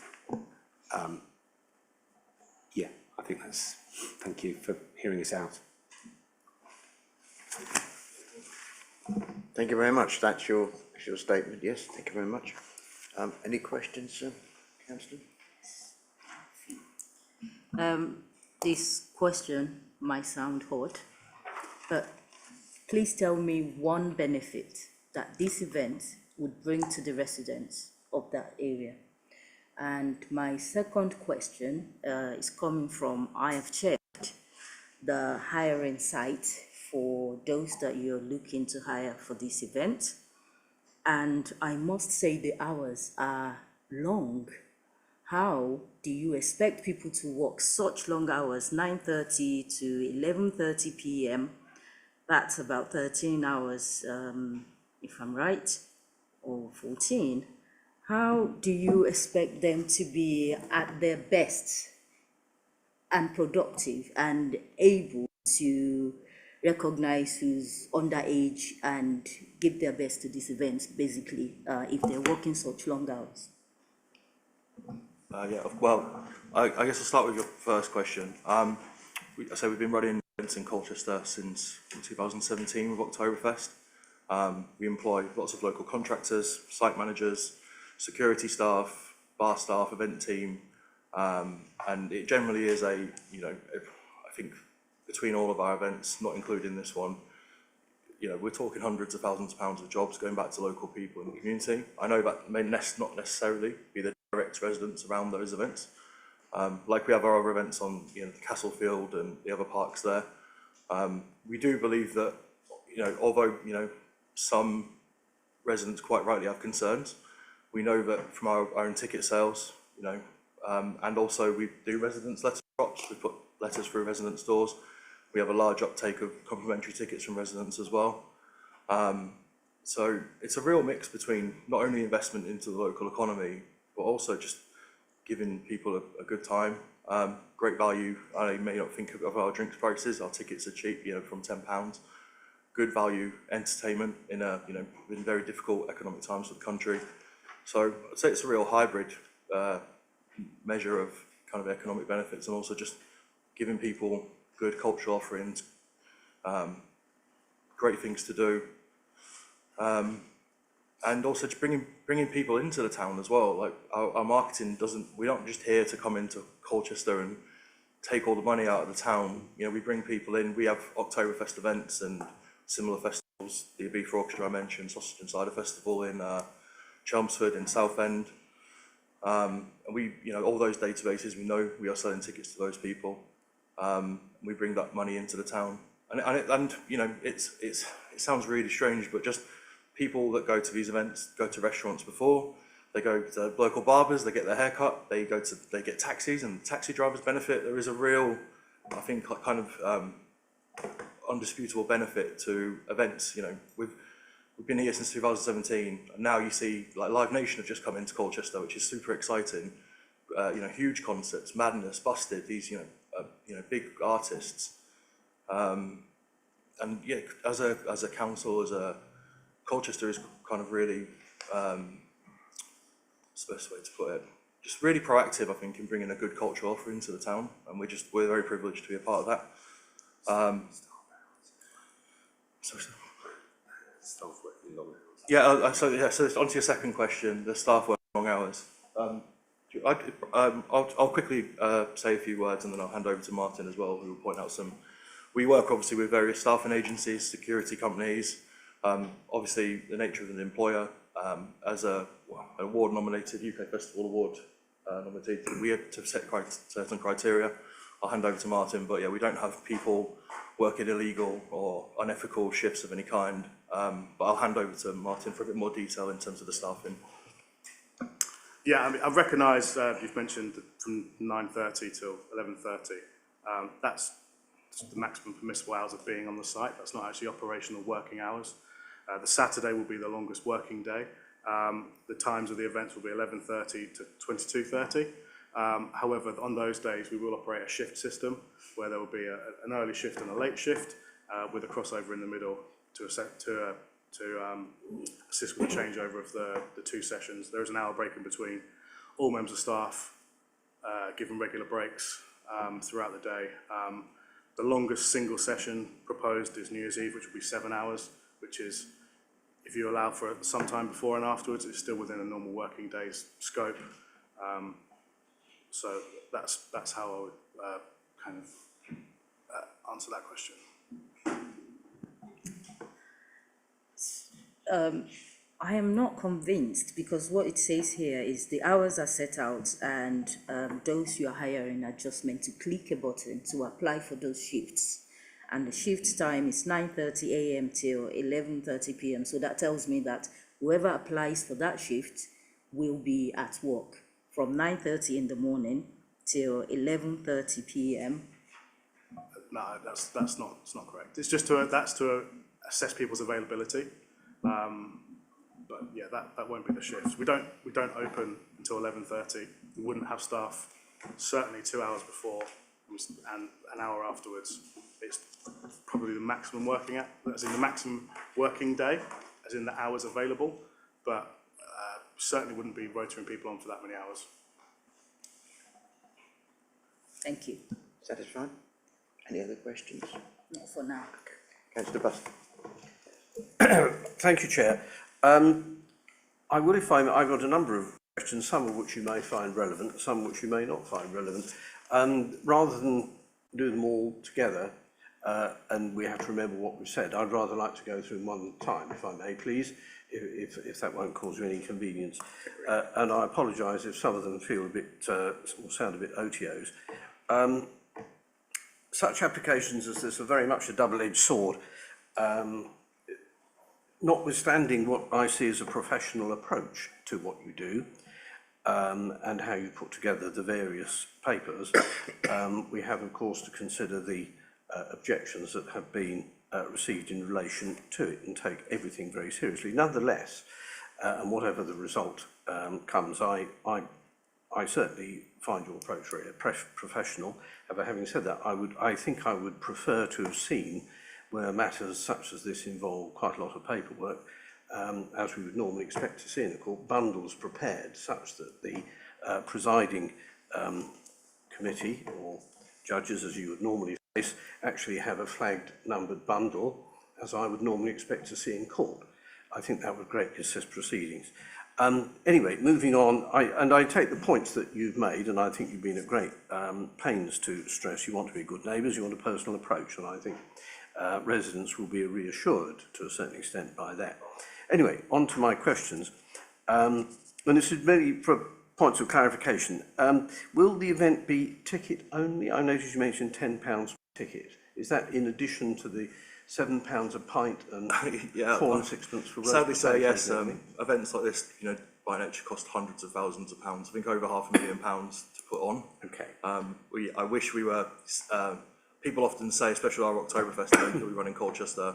I think that's. Thank you for hearing us out. Thank you very much. That's your statement. Yes, thank you very much. Any questions, Councillor? this question might sound odd, but please tell me one benefit that this event would bring to the residents of that area. And my second question is coming from, I have checked the hiring site for those that you're looking to hire for this event. And I must say the hours are long. How do you expect people to work such long hours, 9:30 to 11:30 p.m.? That's about 13 hours, if I'm right, or 14. How do you expect them to be at their best and productive and able to recognize who's underage and give their best to this event, basically, if they're working such long hours? Yeah, well, I guess I'll start with your first question. We've been running events in Colchester since 2017 with Oktoberfest. We employ lots of local contractors, site managers, security staff, bar staff, event team, and it generally is I think between all of our events, not including this one, we're talking hundreds of thousands of pounds of jobs going back to local people in the community. I know that may not necessarily be the direct residents around those events. Like we have our other events on the Castlefield and the other parks there. We do believe that, although, some residents quite rightly have concerns, we know that from our own ticket sales, and also we do residents letter drops. We put letters through residents' doors. We have a large uptake of complimentary tickets from residents as well. So it's a real mix between not only investment into the local economy, but also just giving people a good time. Great value. I may not think of our drinks prices. Our tickets are cheap, from £10. Good value entertainment in in very difficult economic times for the country. So I'd say it's a real hybrid measure of kind of economic benefits and also just giving people good cultural offerings, great things to do, and also just bringing people into the town as well. Like our marketing we're not just here to come into Colchester and take all the money out of the town. We bring people in. We have Oktoberfest events and similar festivals. The Ibiza Orchestra I mentioned, Sausage and Cider Festival in Chelmsford in Southend. And we, all those databases, we know we are selling tickets to those people. We bring that money into the town, and it sounds really strange, but just people that go to these events go to restaurants before, they go to local barbers, they get their hair cut, they get taxis, and taxi drivers benefit. There is a real, I think, kind of undisputable benefit to events. We've been here since 2017, and now you see like Live Nation have just come into Colchester, which is super exciting. Huge concerts, Madness, Busted, these big artists, and yeah, as a council, Colchester is kind of really, what's the best way to put it? Just really proactive, I think, in bringing a good cultural offering to the town, and we're very privileged to be a part of that. Staff working long hours. Yeah, so on to your second question, the staff working long hours. I'll quickly say a few words and then I'll hand over to Martin as well, who will point out some. We work obviously with various staffing agencies, security companies, obviously the nature of an employer, as an award-nominated, UK Festival Award nominated, we have to set certain criteria. I'll hand over to Martin, but yeah, we don't have people working illegal or unethical shifts of any kind. But I'll hand over to Martin for a bit more detail in terms of the staffing. Yeah, I mean, I recognise you've mentioned from 9:30 till 11:30. That's the maximum permissible hours of being on the site. That's not actually operational working hours. The Saturday will be the longest working day. The times of the events will be 11:30 to 22:30. However, on those days, we will operate a shift system where there will be an early shift and a late shift with a crossover in the middle to assist with the changeover of the two sessions. There is an hour break in between. All members of staff given regular breaks throughout the day. The longest single session proposed is New Year's Eve, which will be 7 hours, which is, if you allow for some time before and afterwards, it's still within a normal working day's scope. So that's how I would kind of answer that question. I am not convinced, because what it says here is the hours are set out, and those you are hiring are just meant to click a button to apply for those shifts. And the shift time is 9:30 a.m. till 11:30 p.m. So that tells me that whoever applies for that shift will be at work from 9:30 in the morning till 11:30 p.m. No, that's not, it's not correct. It's just to assess people's availability. But yeah, that won't be the shifts. We don't open until 11:30. We wouldn't have staff certainly 2 hours before and an hour afterwards. It's probably the maximum working as in the maximum working day, as in the hours available. But certainly wouldn't be rotating people on for that many hours. Thank you. Satisfied? Any other questions? Not for now. Councillor Buston. Thank you, Chair. I will, if I've got a number of questions, some of which you may find relevant, some which you may not find relevant. Rather than do them all together, and we have to remember what we've said, I'd rather like to go through them one at a time, if I may, please, if that won't cause you any inconvenience. And I apologise if some of them feel a bit, or sound a bit OTOs. Such applications as this are very much a double-edged sword. Notwithstanding what I see as a professional approach to what you do, and how you put together the various papers, we have, of course, to consider the objections that have been received in relation to it and take everything very seriously. Nonetheless, and whatever the result comes, I certainly find your approach very professional. However, having said that, I think I would prefer to have seen where matters such as this involve quite a lot of paperwork, as we would normally expect to see in a court, bundles prepared such that the presiding committee or judges, as you would normally face, actually have a flagged numbered bundle, as I would normally expect to see in court. I think that would greatly assist proceedings. Anyway, moving on, I take the points that you've made, and I think you've been at great pains to stress you want to be good neighbours, you want a personal approach, and I think residents will be reassured to a certain extent by that. Anyway, on to my questions. And this is really for points of clarification. Will the event be ticket only? I noticed you mentioned £10 per ticket. Is that in addition to the £7 a pint and Yeah, 4 and 6pence for roast? Sadly say yes. Events like this, by nature, cost hundreds of thousands of pounds. I think over £500,000 to put on. Okay. I wish we were. People often say, especially our Oktoberfest event that we run in Colchester,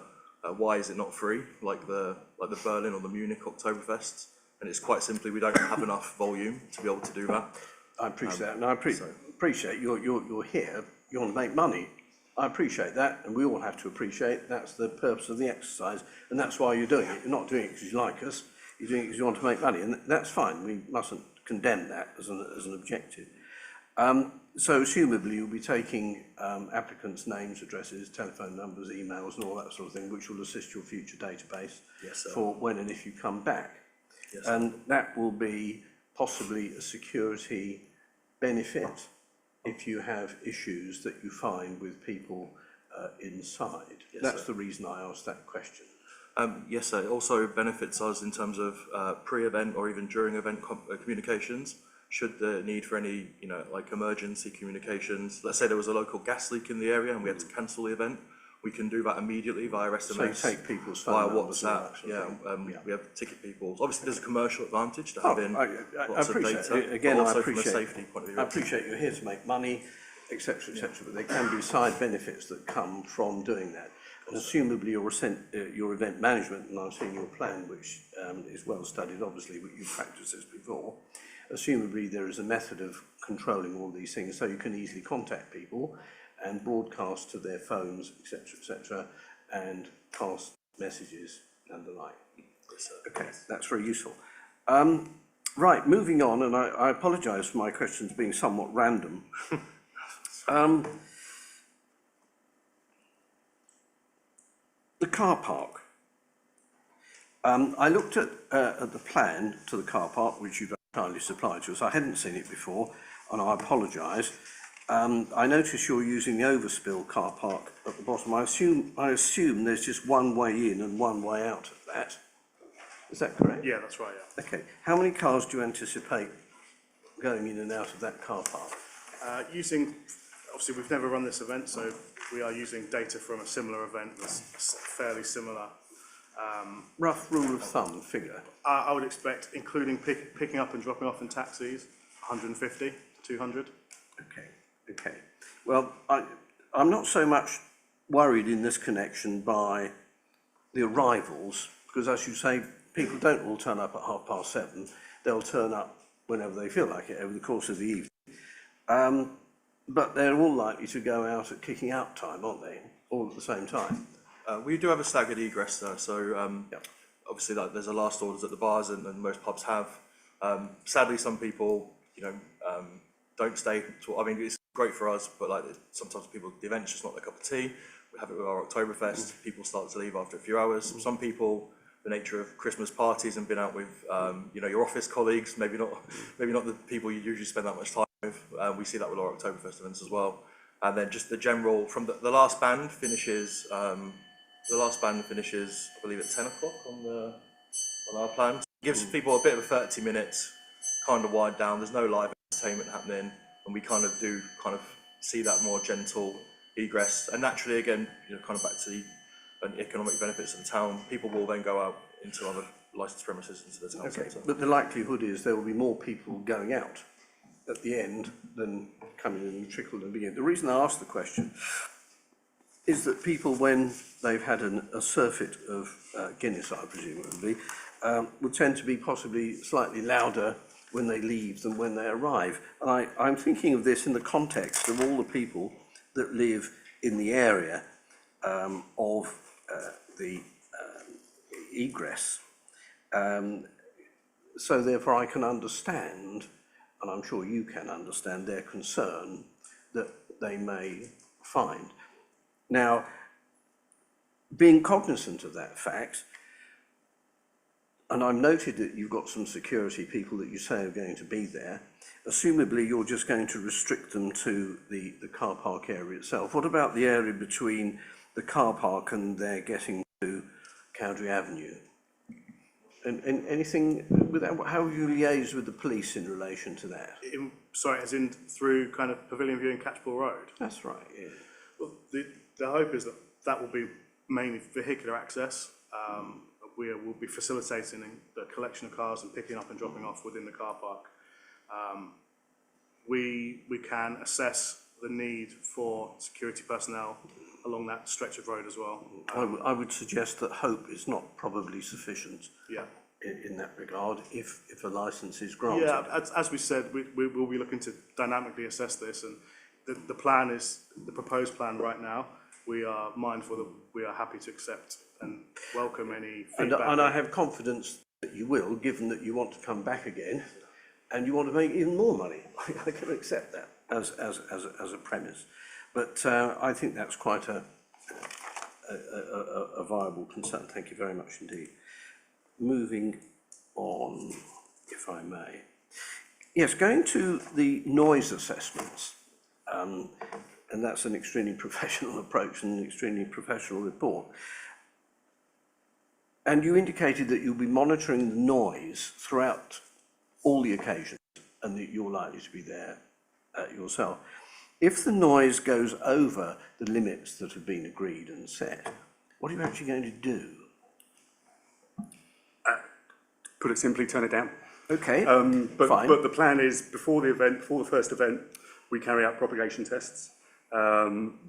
why is it not free, like the Berlin or the Munich Oktoberfests? And it's quite simply we don't have enough volume to be able to do that. I appreciate that, and I appreciate you're here. You want to make money. I appreciate that, and we all have to appreciate that's the purpose of the exercise, and that's why you're doing it. You're not doing it because you like us. You're doing it because you want to make money, and that's fine. We mustn't condemn that as an objective. So assumably you'll be taking applicants' names, addresses, telephone numbers, emails and all that sort of thing, which will assist your future database. Yes, sir. For when and if you come back. Yes, sir. And that will be possibly a security benefit if you have issues that you find with people inside. Yes, That's sir. the reason I asked that question. Yes, sir. It also benefits us in terms of pre-event or even during event communications. Should the need for any, like emergency communications, let's say there was a local gas leak in the area and we had to cancel the event, we can do that immediately via SMS. So you take people's phone via numbers and WhatsApp. that sort of thing. We have ticket people. Obviously, there's a commercial advantage to having I lots of appreciate data, it. Again, but I also appreciate, from a safety point of view. I appreciate you're here to make money, etc., but there can be side benefits that come from doing that. And assumably your event management, and I've seen your plan, which is well studied, obviously, but you've practiced this before, assumably there is a method of controlling all these things, so you can easily contact people and broadcast to their phones, etc., and pass messages and the like. Okay, that's very useful. Right, moving on, and I apologise for my questions being somewhat random. The car park. I looked at the plan to the car park, which you've kindly supplied to us. I hadn't seen it before, and I apologise. I notice you're using the overspill car park at the bottom. I assume there's just one way in and one way out of that. Is that correct? Yeah, that's right, yeah. Okay. How many cars do you anticipate going in and out of that car park? Obviously we've never run this event, so we are using data from a similar event that's fairly similar. Rough rule of thumb figure. I would expect, including picking up and dropping off in taxis, 150 to 200. Okay. Well, I'm not so much worried in this connection by the arrivals, because as you say, people don't all turn up at 7:30. They'll turn up whenever they feel like it over the course of the evening. But they're all likely to go out at kicking out time, aren't they? All at the same time. We do have a staggered egress though, so obviously there's a last orders at the bars and most pubs have. Sadly, some people, don't stay. I mean, it's great for us, but like sometimes the event's just not their cup of tea. We have it with our Oktoberfest. People start to leave after a few hours. Some people, the nature of Christmas parties and been out with, your office colleagues, maybe not the people you usually spend that much time with. We see that with our Oktoberfest events as well. And then just the general, from the last band finishes, I believe at 10 o'clock on our plan. So it gives people a bit of a 30 minutes, kind of wind down. There's no live entertainment happening, and we kind of see that more gentle egress. And naturally, again, kind of back to the economic benefits of the town, people will then go out into other licensed premises into the town centre. But the likelihood is there will be more people going out at the end than coming in and trickle at the beginning. The reason I ask the question is that people, when they've had a surfeit of Guinness, I presume it would be, would tend to be possibly slightly louder when they leave than when they arrive. And I'm thinking of this in the context of all the people that live in the area of the egress. So therefore I can understand, and I'm sure you can understand, their concern that they may find. Now, being cognizant of that fact, and I've noted that you've got some security people that you say are going to be there, assumably you're just going to restrict them to the car park area itself. What about the area between the car park and their getting to Cowdrey Avenue? And anything with that, how have you liaised with the police in relation to that? As in through kind of Pavilion View and Catchpole Road? That's right, yeah. Well, the hope is that will be mainly vehicular access. We will be facilitating the collection of cars and picking up and dropping off within the car park. We can assess the need for security personnel along that stretch of road as well. I would suggest that hope is not probably sufficient. Yeah. In that regard, if a licence is granted. Yeah, as we said, we will be looking to dynamically assess this, and the plan is the proposed plan right now. We are mindful that we are happy to accept and welcome any feedback. And I have confidence that you will, given that you want to come back again, and you want to make even more money. I can accept that as a premise, but I think that's quite a viable concern. Thank you very much indeed. Moving on, if I may. Yes, going to the noise assessments, and that's an extremely professional approach and an extremely professional report. And you indicated that you'll be monitoring the noise throughout all the occasions and that you're likely to be there yourself. If the noise goes over the limits that have been agreed and set, what are you actually going to do? Put it simply, turn it down. Okay, fine. But the plan is, before the first event, we carry out propagation tests,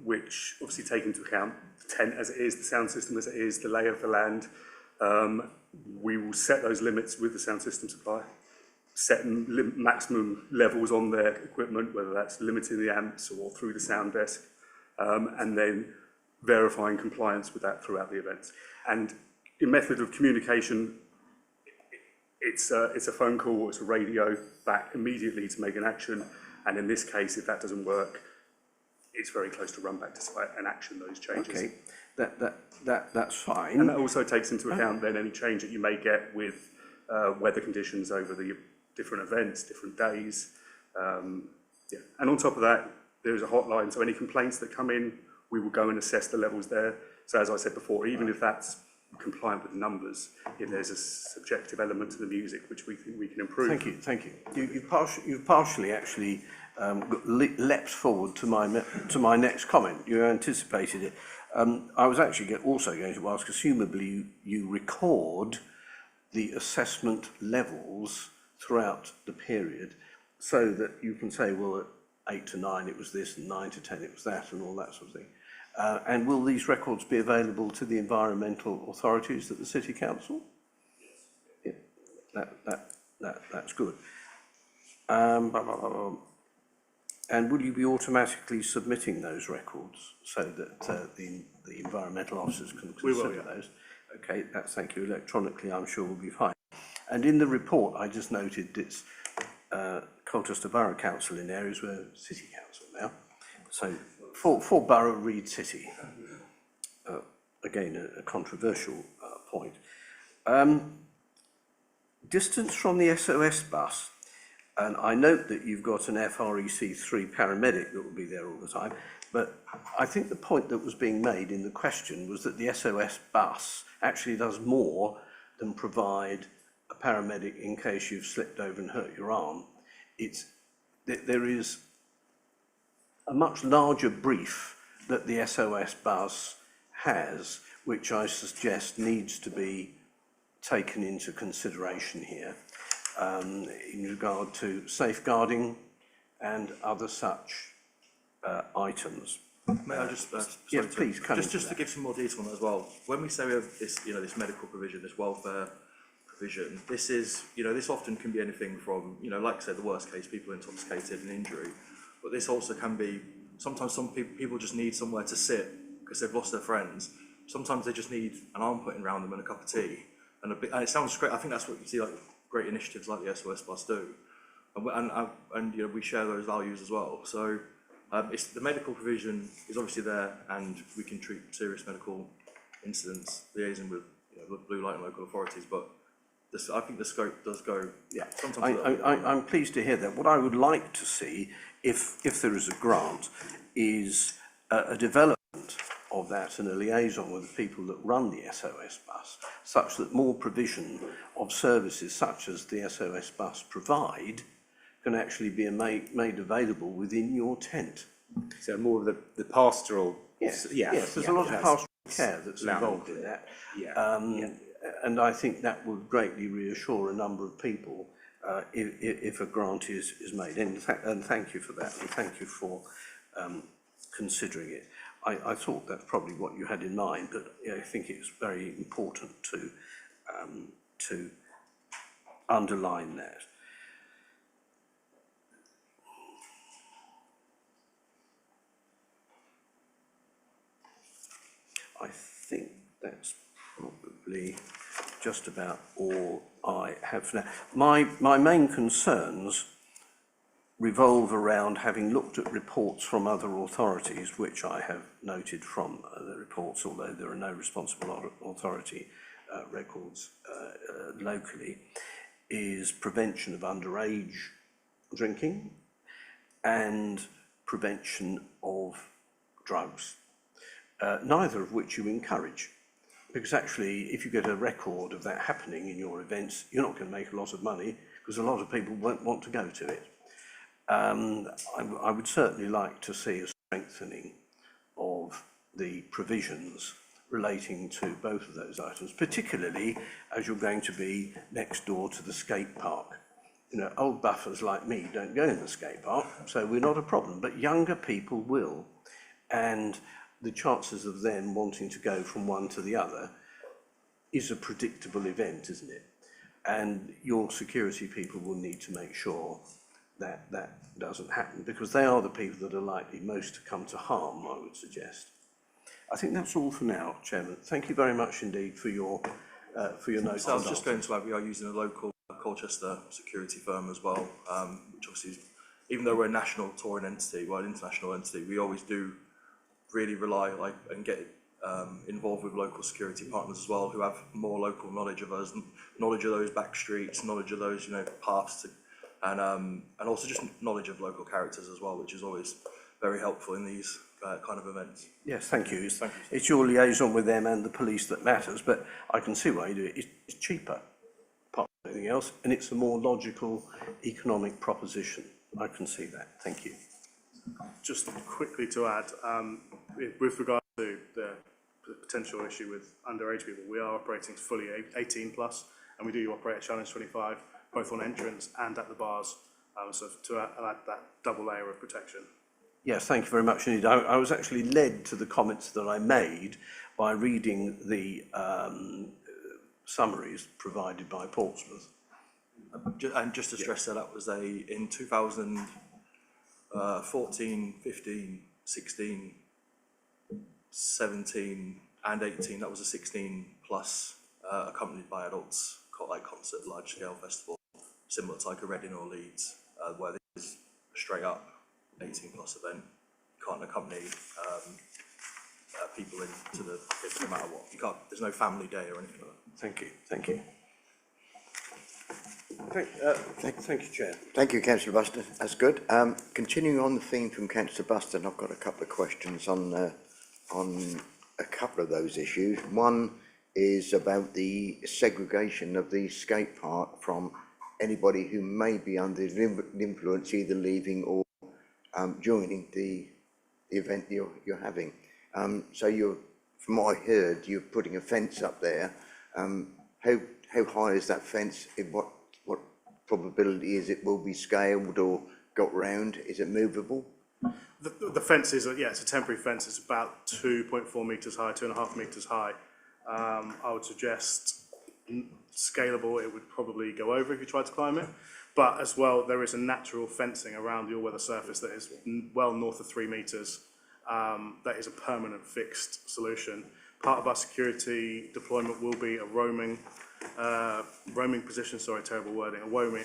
which obviously take into account the tent as it is, the sound system as it is, the lay of the land. We will set those limits with the sound system supplier, set maximum levels on their equipment, whether that's limiting the amps or through the sound desk, and then verifying compliance with that throughout the events. And in method of communication, it's a phone call or it's a radio back immediately to make an action. And in this case, if that doesn't work, it's very close to run back to site and action those changes. Okay, that's fine. And that also takes into account then any change that you may get with weather conditions over the different events, different days. And on top of that, there is a hotline, so any complaints that come in, we will go and assess the levels there. So as I said before, even if that's compliant with numbers, if there's a subjective element to the music which we think we can improve. Thank you. You've partially actually leapt forward to my next comment. You anticipated it. I was actually also going to ask, assumably you record the assessment levels throughout the period so that you can say, well, at 8 to 9 it was this, and 9 to 10 it was that, and all that sort of thing. And will these records be available to the environmental authorities at the City Council? Yes. Yeah, that's good. And will you be automatically submitting those records so that the environmental officers can consider those? Okay, thank you. Electronically, I'm sure will be fine. And in the report, I just noted it's Colchester Borough Council in areas where City Council now. So for Borough Reed City, again a controversial point. Distance from the SOS bus, and I note that you've got an FREC3 paramedic that will be there all the time, but I think the point that was being made in the question was that the SOS bus actually does more than provide a paramedic in case you've slipped over and hurt your arm. There is a much larger brief that the SOS bus has, which I suggest needs to be taken into consideration here in regard to safeguarding and other such items. May I just, yes, please, just to give some more detail on that as well. When we say we have this, this medical provision, this welfare provision, this is, this often can be anything from, like I said, the worst case, people intoxicated and injury, but this also can be, sometimes some people just need somewhere to sit because they've lost their friends. Sometimes they just need an arm put in around them and a cup of tea. And it sounds great. I think that's what you see, like great initiatives like the SOS Bus do. And we share those values as well. So it's the medical provision is obviously there, and we can treat serious medical incidents, liaising with with blue light and local authorities. But I think the scope does go. Yeah, I'm pleased to hear that. What I would like to see, if there is a grant, is a development of that and a liaison with the people that run the SOS bus, such that more provision of services such as the SOS bus provide can actually be made available within your tent. So more of the pastoral. Yes, there's a lot of pastoral care that's involved in that. And I think that would greatly reassure a number of people if a grant is made. And thank you for that, and thank you for considering it. I thought that's probably what you had in mind, but I think it's very important to underline that. I think that's probably just about all I have for now. My main concerns revolve around having looked at reports from other authorities, which I have noted from the reports, although there are no responsible authority records locally, is prevention of underage drinking and prevention of drugs, neither of which you encourage. Because actually, if you get a record of that happening in your events, you're not going to make a lot of money because a lot of people won't want to go to it. I would certainly like to see a strengthening of the provisions relating to both of those items, particularly as you're going to be next door to the skate park. Old buffers like me don't go in the skate park, so we're not a problem, but younger people will. And the chances of them wanting to go from one to the other is a predictable event, isn't it? And your security people will need to make sure that that doesn't happen, because they are the people that are likely most to come to harm, I would suggest. I think that's all for now, Chairman. Thank you very much indeed for your notes. So I was just going to add, we are using a local Colchester security firm as well, which obviously is, even though we're a national touring entity, well, an international entity, we always do really rely and get involved with local security partners as well, who have more local knowledge of us, knowledge of those back streets, knowledge of those paths, and also just knowledge of local characters as well, which is always very helpful in these kind of events. Yes, thank you. It's your liaison with them and the police that matters, but I can see why you do it. It's cheaper, apart from anything else, and it's a more logical economic proposition. I can see that. Thank you. Just quickly to add, with regard to the potential issue with underage people, we are operating fully 18 plus, and we do operate a Challenge 25, both on entrance and at the bars, so to add that double layer of protection. Yes, thank you very much indeed. I was actually led to the comments that I made by reading the summaries provided by Portsmouth. And just to stress that was in 2014, 15, 16, 17 and 18, that was a 16 plus accompanied by adults, like concert, large scale festival, similar to like a Reading or Leeds, where this is a straight up 18 plus event. You can't accompany people into the, no matter what. You can't, there's no family day or anything like that. Thank you, thank you. Thank you, Chair. Thank you, Councillor Buston. That's good. Continuing on the theme from Councillor Buston, I've got a couple of questions on a couple of those issues. One is about the segregation of the skate park from anybody who may be under the influence, either leaving or joining the event you're having. So you're, from what I heard, you're putting a fence up there. How high is that fence? What probability is it will be scaled or got round? Is it movable? The fence is, it's a temporary fence. It's about 2.4 metres high, 2.5 metres high. I would suggest scalable, it would probably go over if you tried to climb it. But as well, there is a natural fencing around the all-weather surface that is well north of 3 metres. That is a permanent fixed solution. Part of our security deployment will be a roaming position, sorry, terrible wording, a roaming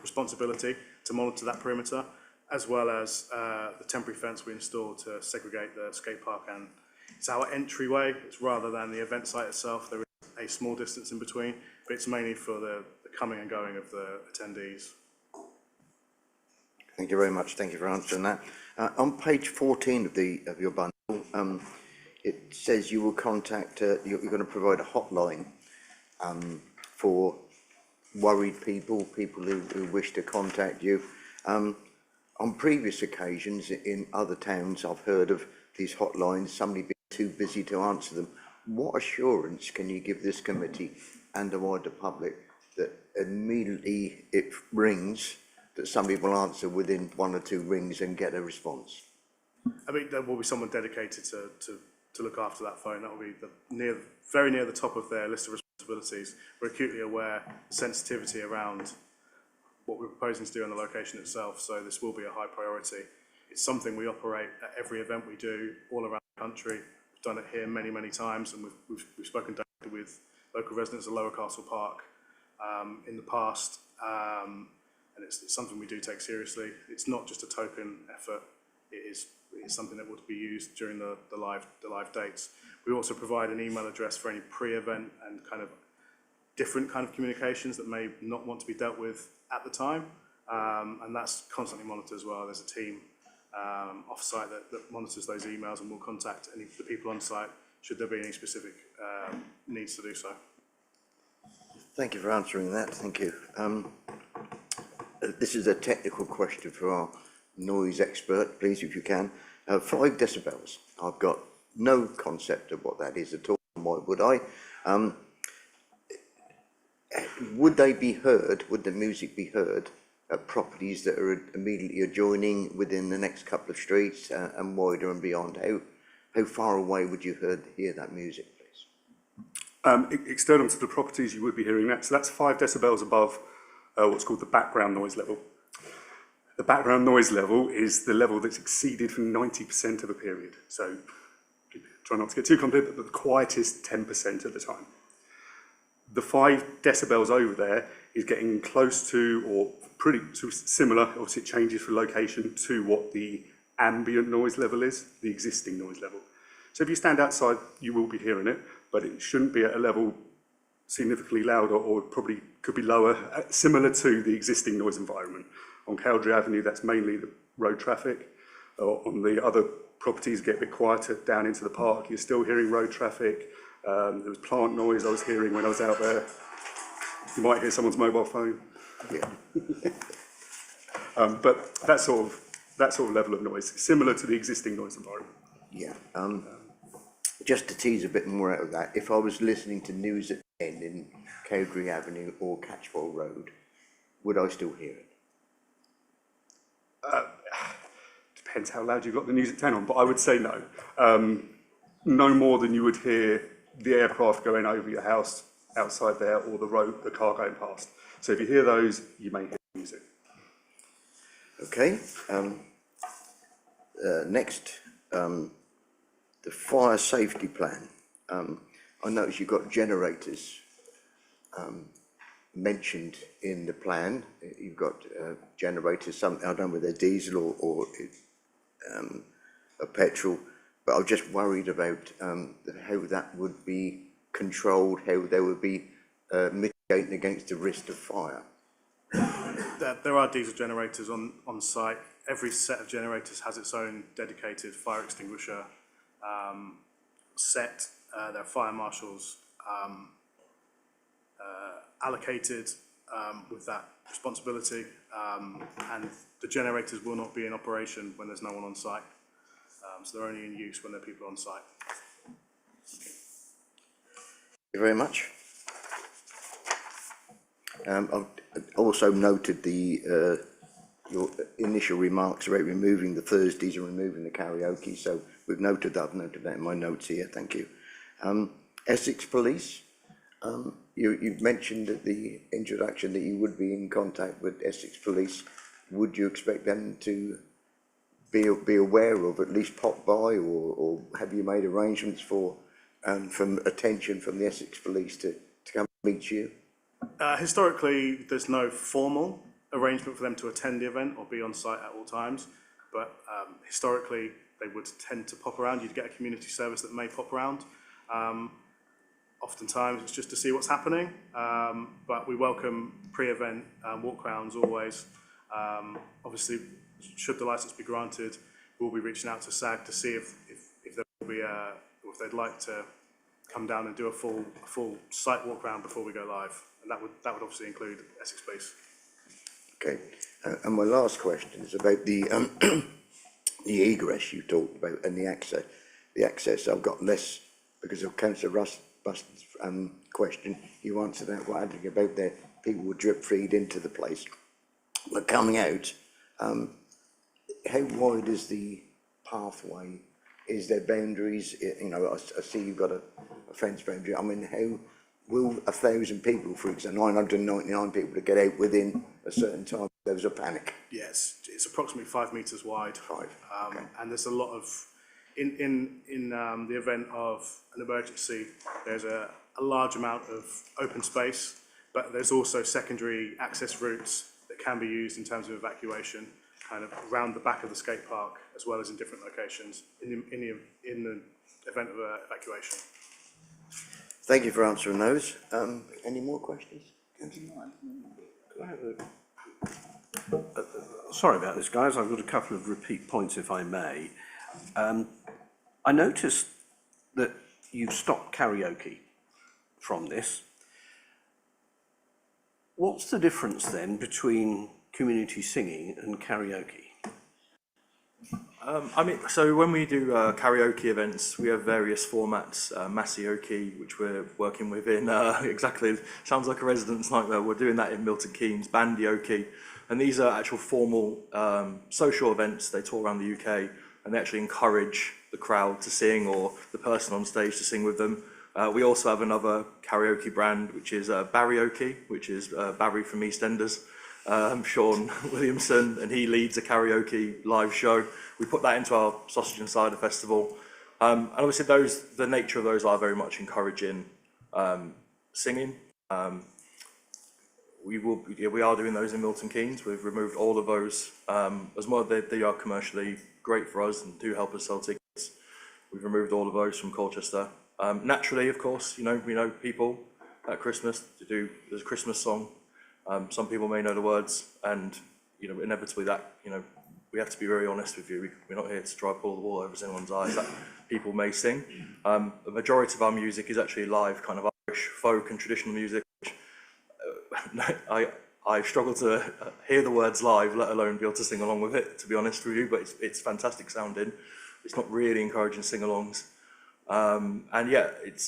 responsibility to monitor that perimeter, as well as the temporary fence we installed to segregate the skate park. And it's our entryway. It's rather than the event site itself. There is a small distance in between, but it's mainly for the coming and going of the attendees. Thank you very much. Thank you for answering that. On page 14 of your bundle, it says you will contact, you're going to provide a hotline for worried people who wish to contact you. On previous occasions in other towns, I've heard of these hotlines, somebody being too busy to answer them. What assurance can you give this committee and the wider public that immediately it rings, that somebody will answer within 1 or 2 rings and get a response? I mean, there will be someone dedicated to look after that phone. That will be very near the top of their list of responsibilities. We're acutely aware of sensitivity around what we're proposing to do on the location itself, so this will be a high priority. It's something we operate at every event we do all around the country. We've done it here many, many times, and we've spoken directly with local residents of Lower Castle Park in the past, and it's something we do take seriously. It's not just a token effort. It's something that would be used during the live dates. We also provide an email address for any pre-event and kind of different kind of communications that may not want to be dealt with at the time, and that's constantly monitored as well. There's a team off-site that monitors those emails and will contact any of the people on site should there be any specific needs to do so. Thank you for answering that. Thank you. This is a technical question for our noise expert, please, if you can. 5 decibels. I've got no concept of what that is at all. Why would I? Would they be heard? Would the music be heard at properties that are immediately adjoining within the next couple of streets and wider and beyond? How far away would you hear that music, please? External to the properties, you would be hearing that. So that's 5 decibels above what's called the background noise level. The background noise level is the level that's exceeded for 90% of a period. So try not to get too complicated, but the quietest 10% of the time. The 5 decibels over there is getting close to, or pretty similar, obviously it changes for location, to what the ambient noise level is, the existing noise level. So if you stand outside, you will be hearing it, but it shouldn't be at a level significantly louder, or probably could be lower, similar to the existing noise environment. On Cowdrey Avenue, that's mainly the road traffic. On the other properties, get a bit quieter down into the park. You're still hearing road traffic. There was plant noise I was hearing when I was out there. You might hear someone's mobile phone. Yeah. But that sort of level of noise, similar to the existing noise environment. Yeah. Just to tease a bit more out of that, if I was listening to news at 10 in Cowdrey Avenue or Catchpole Road, would I still hear it? Depends how loud you've got the news at 10 on, but I would say no. No more than you would hear the aircraft going over your house outside there, or the car going past. So if you hear those, you may hear music. Okay. Next, the fire safety plan. I noticed you've got generators mentioned in the plan. You've got generators, some, I don't know whether they're diesel or a petrol, but I'm just worried about how that would be controlled, how they would be mitigating against the risk of fire. There are diesel generators on site. Every set of generators has its own dedicated fire extinguisher set. There are fire marshals allocated with that responsibility, and the generators will not be in operation when there's no one on site. So they're only in use when there are people on site. Thank you very much. I've also noted your initial remarks about removing the Thursdays and removing the karaoke, so we've noted that. I've noted that in my notes here, thank you. Essex Police, you mentioned at the introduction that you would be in contact with Essex Police. Would you expect them to be aware of, at least pop by, or have you made arrangements for from attention from the Essex Police to come meet you? Historically, there's no formal arrangement for them to attend the event or be on site at all times, but historically they would tend to pop around. You'd get a community service that may pop around. Oftentimes it's just to see what's happening, but we welcome pre-event walk rounds always. Obviously, should the licence be granted, we'll be reaching out to SAG to see if there will be if they'd like to come down and do a full site walk round before we go live, and that would obviously include Essex Police. Okay, and my last question is about the the egress you talked about and the access. The access, I've got less because of Councillor Buston's question. You answered that what I think about the people would drip feed into the place, but coming out, how wide is the pathway? Is there boundaries? You know, I see you've got a fence boundary. I mean, how will 1,000 people, for example, 999 people to get out within a certain time? There was a panic. Yes, it's approximately 5 metres wide. Okay. And there's a lot of, in the event of an emergency, there's a large amount of open space, but there's also secondary access routes that can be used in terms of evacuation, kind of around the back of the skate park, as well as in different locations in the event of evacuation. Thank you for answering those. Any more questions? Sorry about this, guys. I've got a couple of repeat points, if I may. I noticed that you've stopped karaoke from this. What's the difference then between community singing and karaoke? I mean, so when we do karaoke events, we have various formats. Masioke, which we're working with in exactly, sounds like a resident's nightmare. We're doing that in Milton Keynes, Bandioke, and these are actual formal social events. They tour around the UK, and they actually encourage the crowd to sing or the person on stage to sing with them. We also have another karaoke brand, which is Barrioke, which is Barry from EastEnders. Sean Williamson, and he leads a karaoke live show. We put that into our Sausage and Cider Festival, and obviously the nature of those are very much encouraging singing. We are doing those in Milton Keynes. We've removed all of those as well. They are commercially great for us and do help us sell tickets. We've removed all of those from Colchester. Naturally, of course, we know people at Christmas there's a Christmas song. Some people may know the words, and you know, inevitably that, you know, we have to be very honest with you. We're not here to try to pull the wool over anyone's eyes that people may sing. The majority of our music is actually live, kind of Irish folk and traditional music. Which, I struggle to hear the words live, let alone be able to sing along with it, to be honest with you, but it's fantastic sounding. It's not really encouraging sing-alongs. And yeah, it's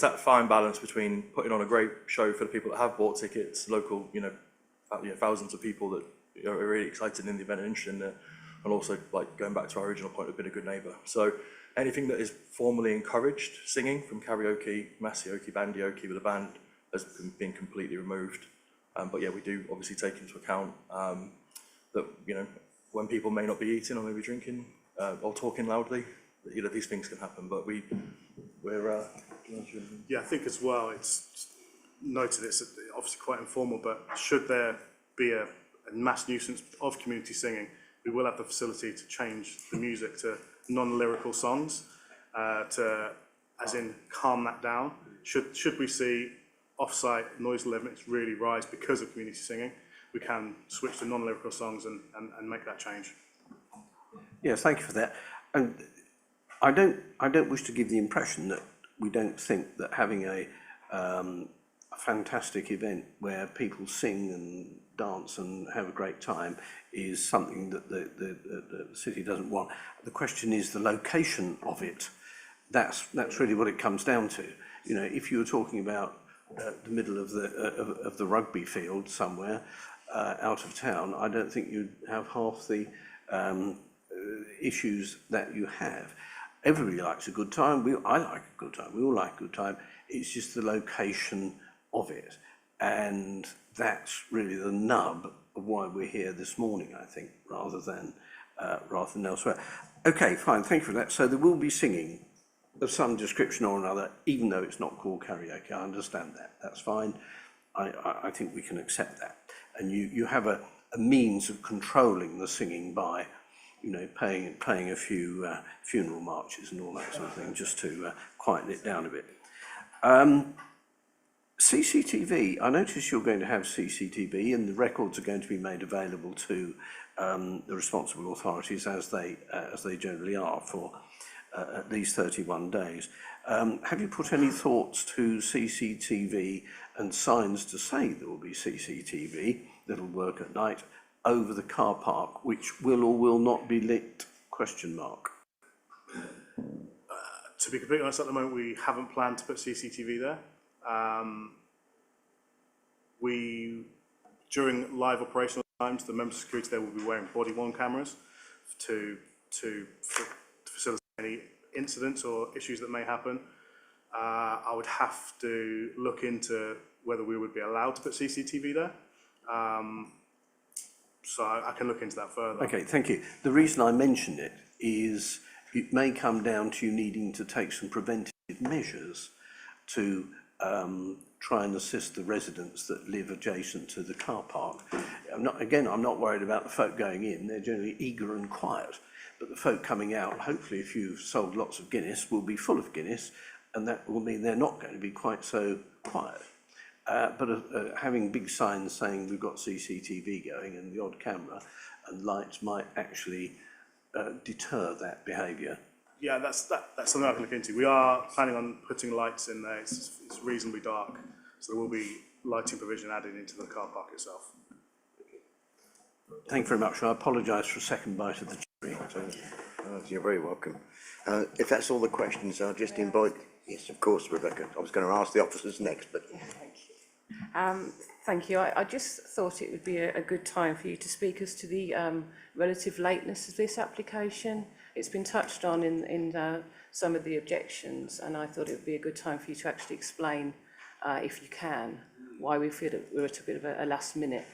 that fine balance between putting on a great show for the people that have bought tickets, local, thousands of people that are really excited in the event and interested in it, and also, like, going back to our original point of being a good neighbour. So anything that is formally encouraged singing, from karaoke, masioke, bandioke with a band, has been completely removed. But yeah, we do obviously take into account that, you know, when people may not be eating or maybe drinking or talking loudly, you know, these things can happen. But we're Yeah, I think as well, it's noted it's obviously quite informal, but should there be a mass nuisance of community singing, we will have the facility to change the music to non-lyrical songs, as in calm that down. Should we see off-site noise limits really rise because of community singing, we can switch to non-lyrical songs and make that change. Yes, thank you for that. And I don't wish to give the impression that we don't think that having a fantastic event where people sing and dance and have a great time is something that the city doesn't want. The question is the location of it. That's really what it comes down to. You know, if you were talking about the middle of the rugby field somewhere out of town, I don't think you'd have half the issues that you have. Everybody likes a good time. I like a good time. We all like a good time. It's just the location of it, and that's really the nub of why we're here this morning, I think, rather than elsewhere. Okay, fine. Thank you for that. So there will be singing of some description or another, even though it's not called karaoke. I understand that. That's fine. I think we can accept that. And you have a means of controlling the singing by, you know, playing a few funeral marches and all that sort of thing, just to quieten it down a bit. CCTV, I notice you're going to have CCTV, and the records are going to be made available to the responsible authorities as they generally are for at least 31 days. Have you put any thoughts to CCTV and signs to say there will be CCTV that'll work at night over the car park, which will or will not be lit? ? To be completely honest, at the moment we haven't planned to put CCTV there. During live operational times, the members of security there will be wearing body-worn cameras to facilitate any incidents or issues that may happen. I would have to look into whether we would be allowed to put CCTV there. So I can look into that further. Okay, thank you. The reason I mention it is it may come down to you needing to take some preventative measures to try and assist the residents that live adjacent to the car park. I'm not worried about the folk going in. They're generally eager and quiet. But the folk coming out, hopefully if you've sold lots of Guinness, will be full of Guinness, and that will mean they're not going to be quite so quiet. But having big signs saying we've got CCTV going and the odd camera and lights might actually deter that behaviour. Yeah, that's something I can look into. We are planning on putting lights in there. It's reasonably dark, so there will be lighting provision added into the car park itself. Thank you very much. I apologise for a second bite of the cherry. You're very welcome. If that's all the questions, I'll just invite... Yes, of course, Rebecca. I was going to ask the officers next, but... Thank you. I just thought it would be a good time for you to speak as to the relative lateness of this application. It's been touched on in some of the objections, and I thought it would be a good time for you to actually explain, if you can, why we feel that we're at a bit of a last minute.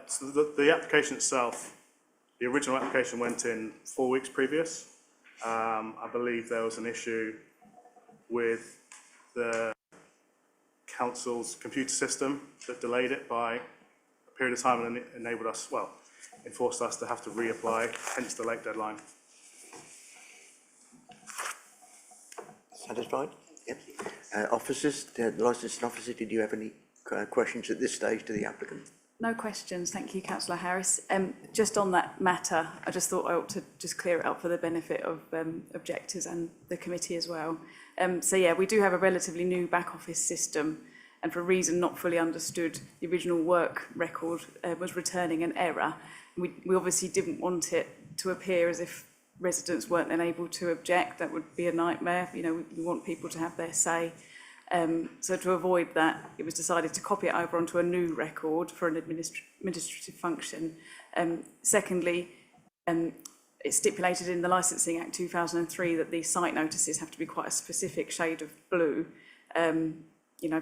So the application itself, the original application went in 4 weeks previous. I believe there was an issue with the council's computer system that delayed it by a period of time and enabled us, well, enforced us to have to reapply, hence the late deadline. Satisfied? Yep. Officers, the licensing officer, did you have any questions at this stage to the applicant? No questions, thank you, Councillor Harris. Just on that matter, I just thought I ought to just clear it up for the benefit of objectors and the committee as well. So yeah, we do have a relatively new back office system, and for a reason not fully understood, the original work record was returning an error. We obviously didn't want it to appear as if residents weren't then able to object. That would be a nightmare. You know, we want people to have their say. So to avoid that, it was decided to copy it over onto a new record for an administrative function. Secondly, it's stipulated in the Licensing Act 2003 that the site notices have to be quite a specific shade of blue. You know,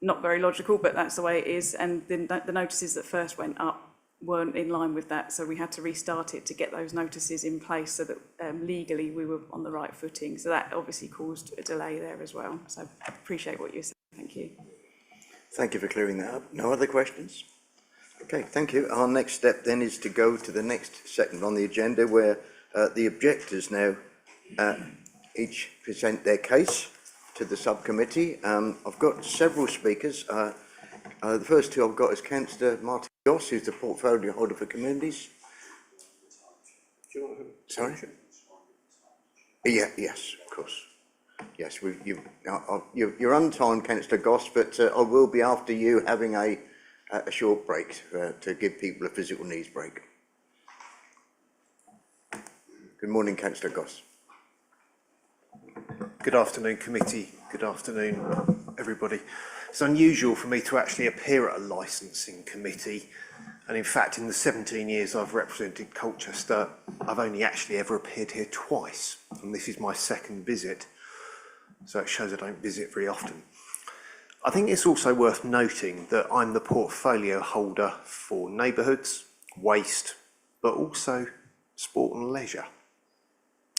not very logical, but that's the way it is. And the notices that first went up weren't in line with that, so we had to restart it to get those notices in place so that legally we were on the right footing. So that obviously caused a delay there as well. So I appreciate what you said. Thank you. Thank you for clearing that up. No other questions? Okay, thank you. Our next step then is to go to the next segment on the agenda where the objectors now each present their case to the subcommittee. I've got several speakers. The first two I've got is Councillor Martin Goss, who's the portfolio holder for communities. Sorry? Yeah, yes, of course. Yes, you're on time, Councillor Goss, but I will be after you having a short break to give people a physical needs break. Good morning, Councillor Goss. Good afternoon, committee. Good afternoon, everybody. It's unusual for me to actually appear at a licensing committee, and in fact in the 17 years I've represented Colchester, I've only actually ever appeared here twice, and this is my second visit, so it shows I don't visit very often. I think it's also worth noting that I'm the portfolio holder for neighbourhoods, waste, but also sport and leisure.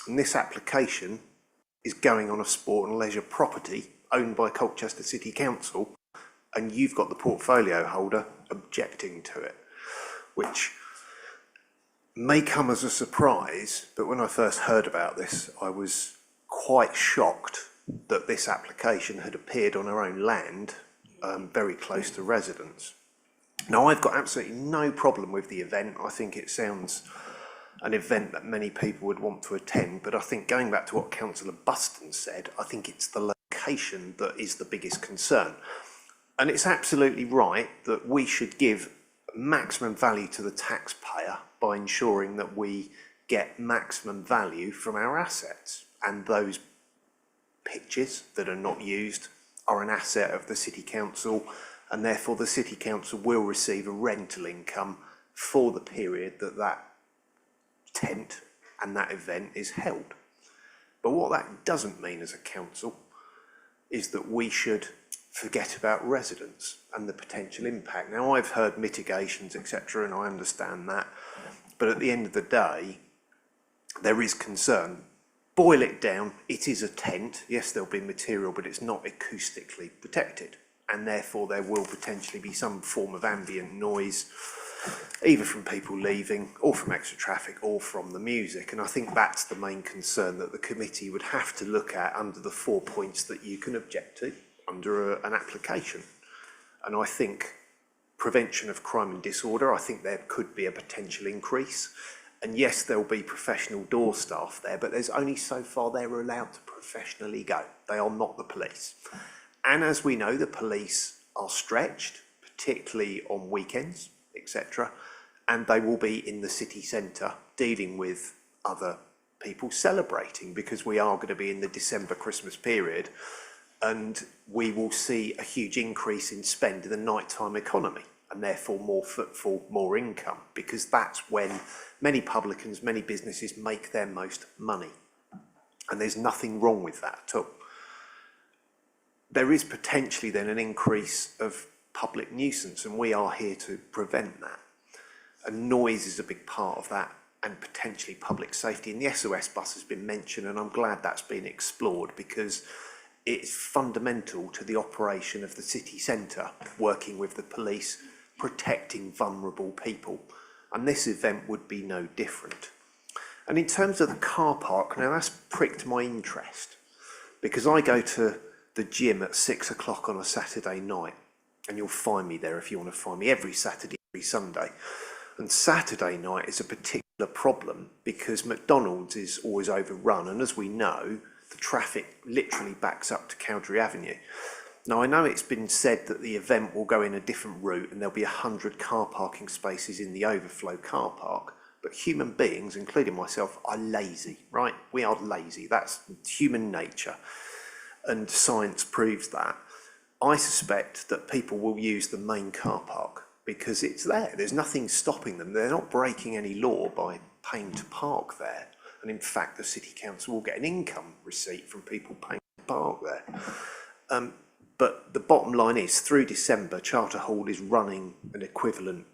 And this application is going on a sport and leisure property owned by Colchester City Council, and you've got the portfolio holder objecting to it, which may come as a surprise, but when I first heard about this, I was quite shocked that this application had appeared on our own land, very close to residents. Now, I've got absolutely no problem with the event. I think it sounds an event that many people would want to attend, but I think going back to what Councillor Buston said, I think it's the location that is the biggest concern. And it's absolutely right that we should give maximum value to the taxpayer by ensuring that we get maximum value from our assets, and those pitches that are not used are an asset of the City Council, and therefore the City Council will receive a rental income for the period that that tent and that event is held. But what that doesn't mean as a council is that we should forget about residents and the potential impact. Now, I've heard mitigations, etc., and I understand that, but at the end of the day, there is concern. Boil it down, it is a tent. Yes, there'll be material, but it's not acoustically protected, and therefore there will potentially be some form of ambient noise, either from people leaving or from extra traffic or from the music. And I think that's the main concern that the committee would have to look at under the 4 points that you can object to under an application. And I think prevention of crime and disorder, I think there could be a potential increase. And yes, there'll be professional door staff there, but there's only so far they're allowed to professionally go. They are not the police. And as we know, the police are stretched, particularly on weekends, etc., and they will be in the city centre dealing with other people celebrating, because we are going to be in the December Christmas period, and we will see a huge increase in spend in the nighttime economy, and therefore more footfall, more income, because that's when many publicans, many businesses make their most money, and there's nothing wrong with that at all. There is potentially then an increase of public nuisance, and we are here to prevent that. And noise is a big part of that, and potentially public safety. And the SOS bus has been mentioned, and I'm glad that's been explored, because it's fundamental to the operation of the city centre, working with the police, protecting vulnerable people. And this event would be no different. And in terms of the car park, now that's pricked my interest, because I go to the gym at 6 o'clock on a Saturday night, and you'll find me there if you want to find me every Saturday, every Sunday. And Saturday night is a particular problem because McDonald's is always overrun, and as we know, the traffic literally backs up to Cowdray Avenue. Now, I know it's been said that the event will go in a different route and there'll be 100 car parking spaces in the overflow car park, but human beings, including myself, are lazy, right? We are lazy. That's human nature, and science proves that. I suspect that people will use the main car park because it's there. There's nothing stopping them. They're not breaking any law by paying to park there. And in fact, the City Council will get an income receipt from people paying to park there. But the bottom line is, through December, Charter Hall is running an equivalent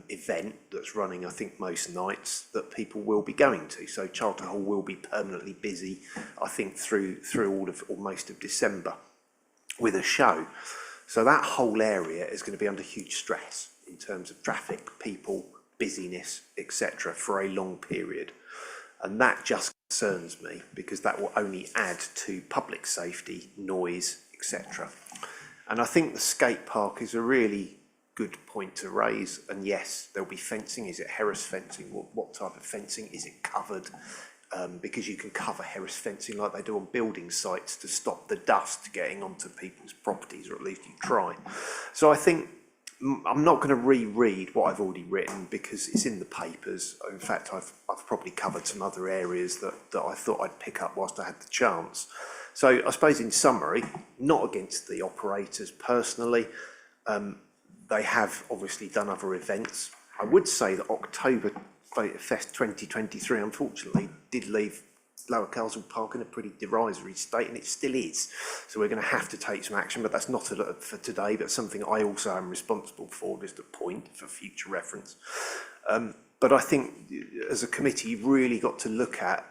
event that's running, I think, most nights that people will be going to. So Charter Hall will be permanently busy, I think, through all of or most of December with a show. So that whole area is going to be under huge stress in terms of traffic, people, busyness, etc. for a long period. And that just concerns me because that will only add to public safety, noise, etc. And I think the skate park is a really good point to raise. And yes, there'll be fencing. Is it Heras fencing? What type of fencing? Is it covered? Because you can cover Heras fencing like they do on building sites to stop the dust getting onto people's properties, or at least you try. So I think I'm not going to reread what I've already written because it's in the papers. In fact, I've probably covered some other areas that I thought I'd pick up whilst I had the chance. So I suppose in summary, not against the operators personally. They have obviously done other events. I would say that October Fest 2023, unfortunately, did leave Lower Castle Park in a pretty derisory state, and it still is. So we're going to have to take some action, but that's not for today, but something I also am responsible for, just a point for future reference. But I think as a committee, you've really got to look at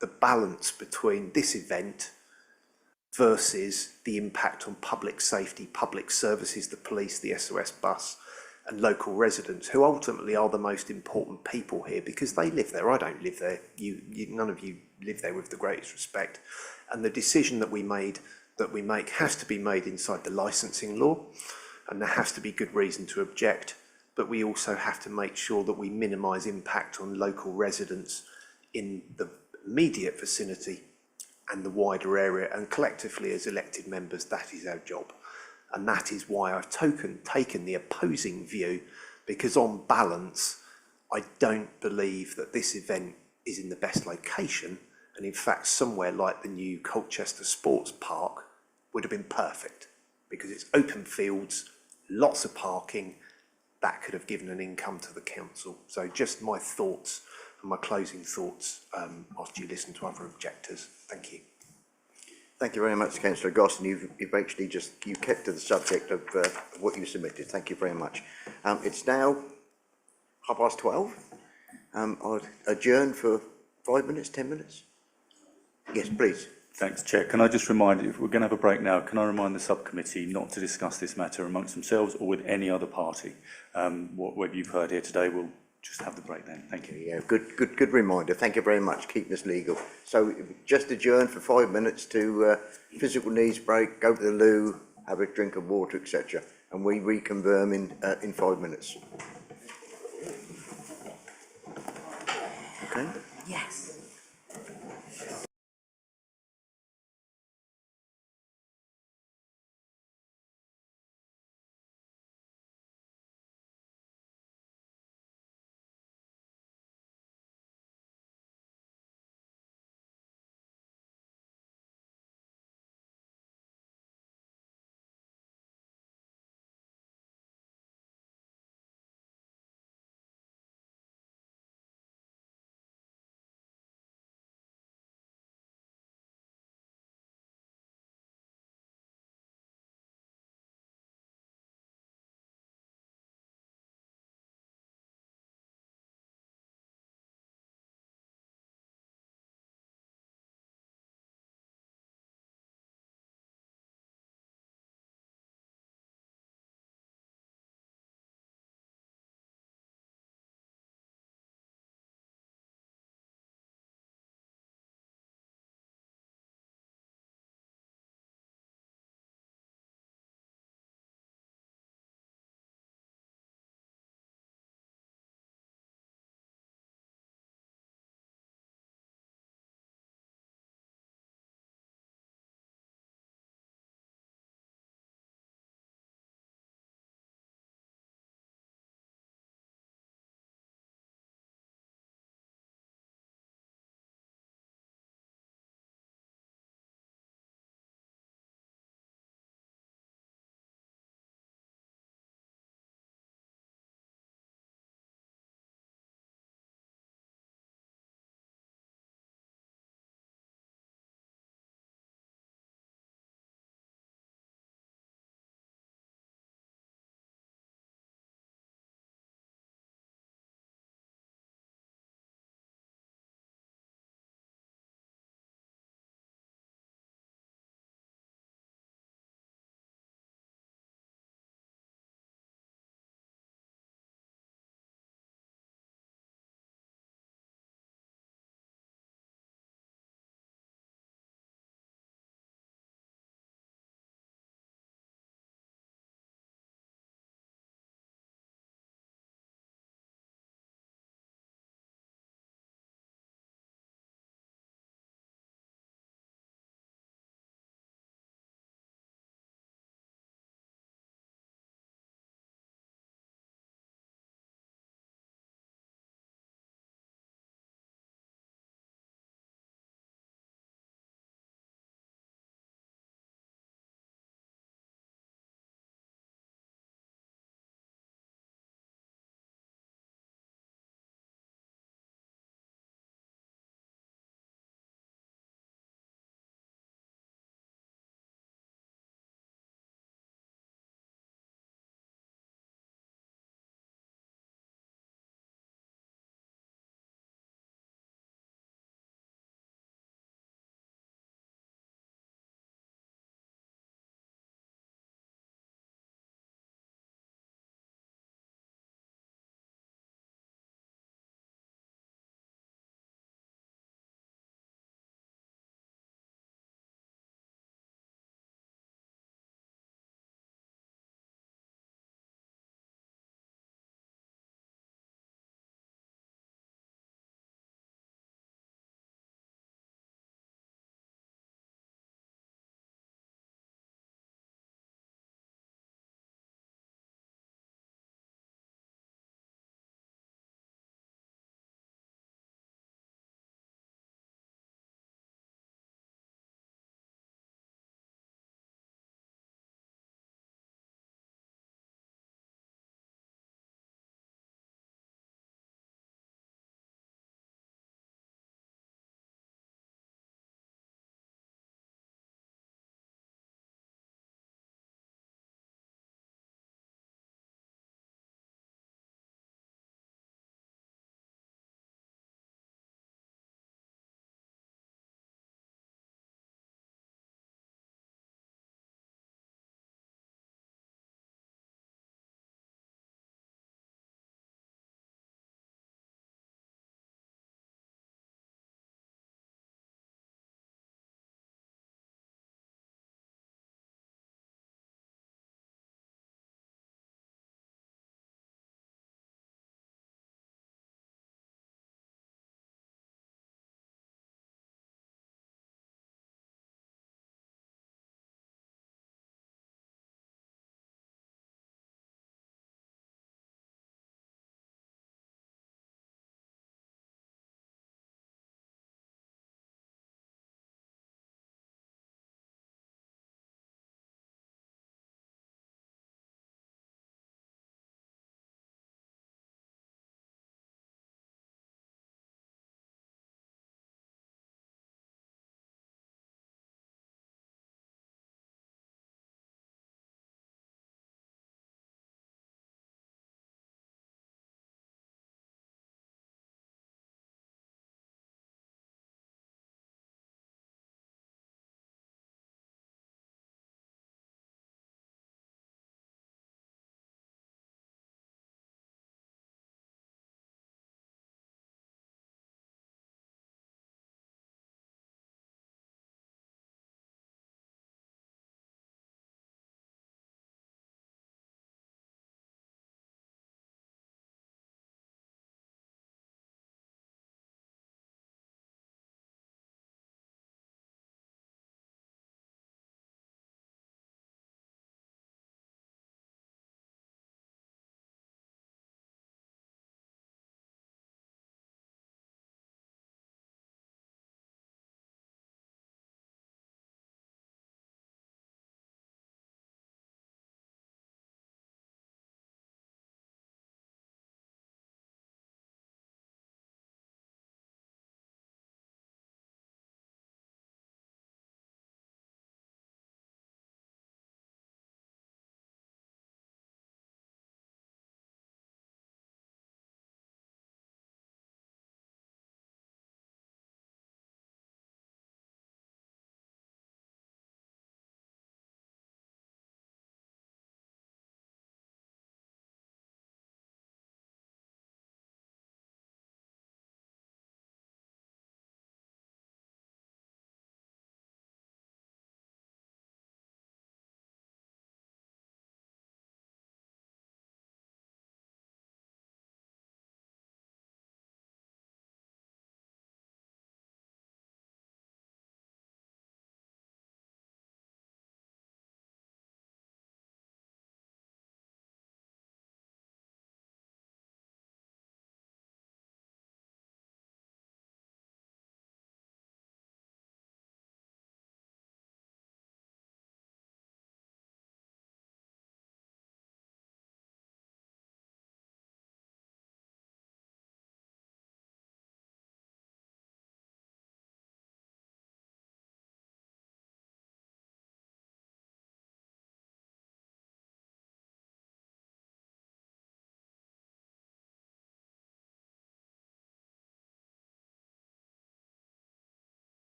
the balance between this event versus the impact on public safety, public services, the police, the SOS bus, and local residents, who ultimately are the most important people here because they live there. I don't live there. None of you live there, with the greatest respect. And the decision that we make has to be made inside the licensing law, and there has to be good reason to object. But we also have to make sure that we minimise impact on local residents in the immediate vicinity and the wider area. And collectively, as elected members, that is our job. And that is why I've taken the opposing view, because on balance, I don't believe that this event is in the best location. And in fact, somewhere like the new Colchester Sports Park would have been perfect because it's open fields, lots of parking. That could have given an income to the council. So just my thoughts and my closing thoughts after you listen to other objectors. Thank you. Thank you very much, Councillor Goss, and you've actually you kept to the subject of what you submitted. Thank you very much. It's now 12:30. I'll adjourn for 5 minutes, 10 minutes. Yes, please. Thanks, Chair. Can I just remind you, if we're going to have a break now, can I remind the subcommittee not to discuss this matter amongst themselves or with any other party? What you've heard here today, we'll just have the break then. Thank you. Yeah, good reminder. Thank you very much. Keeping us legal. So just adjourn for 5 minutes to physical needs break, go to the loo, have a drink of water, etc. And we reconvene in 5 minutes. Okay. Yes.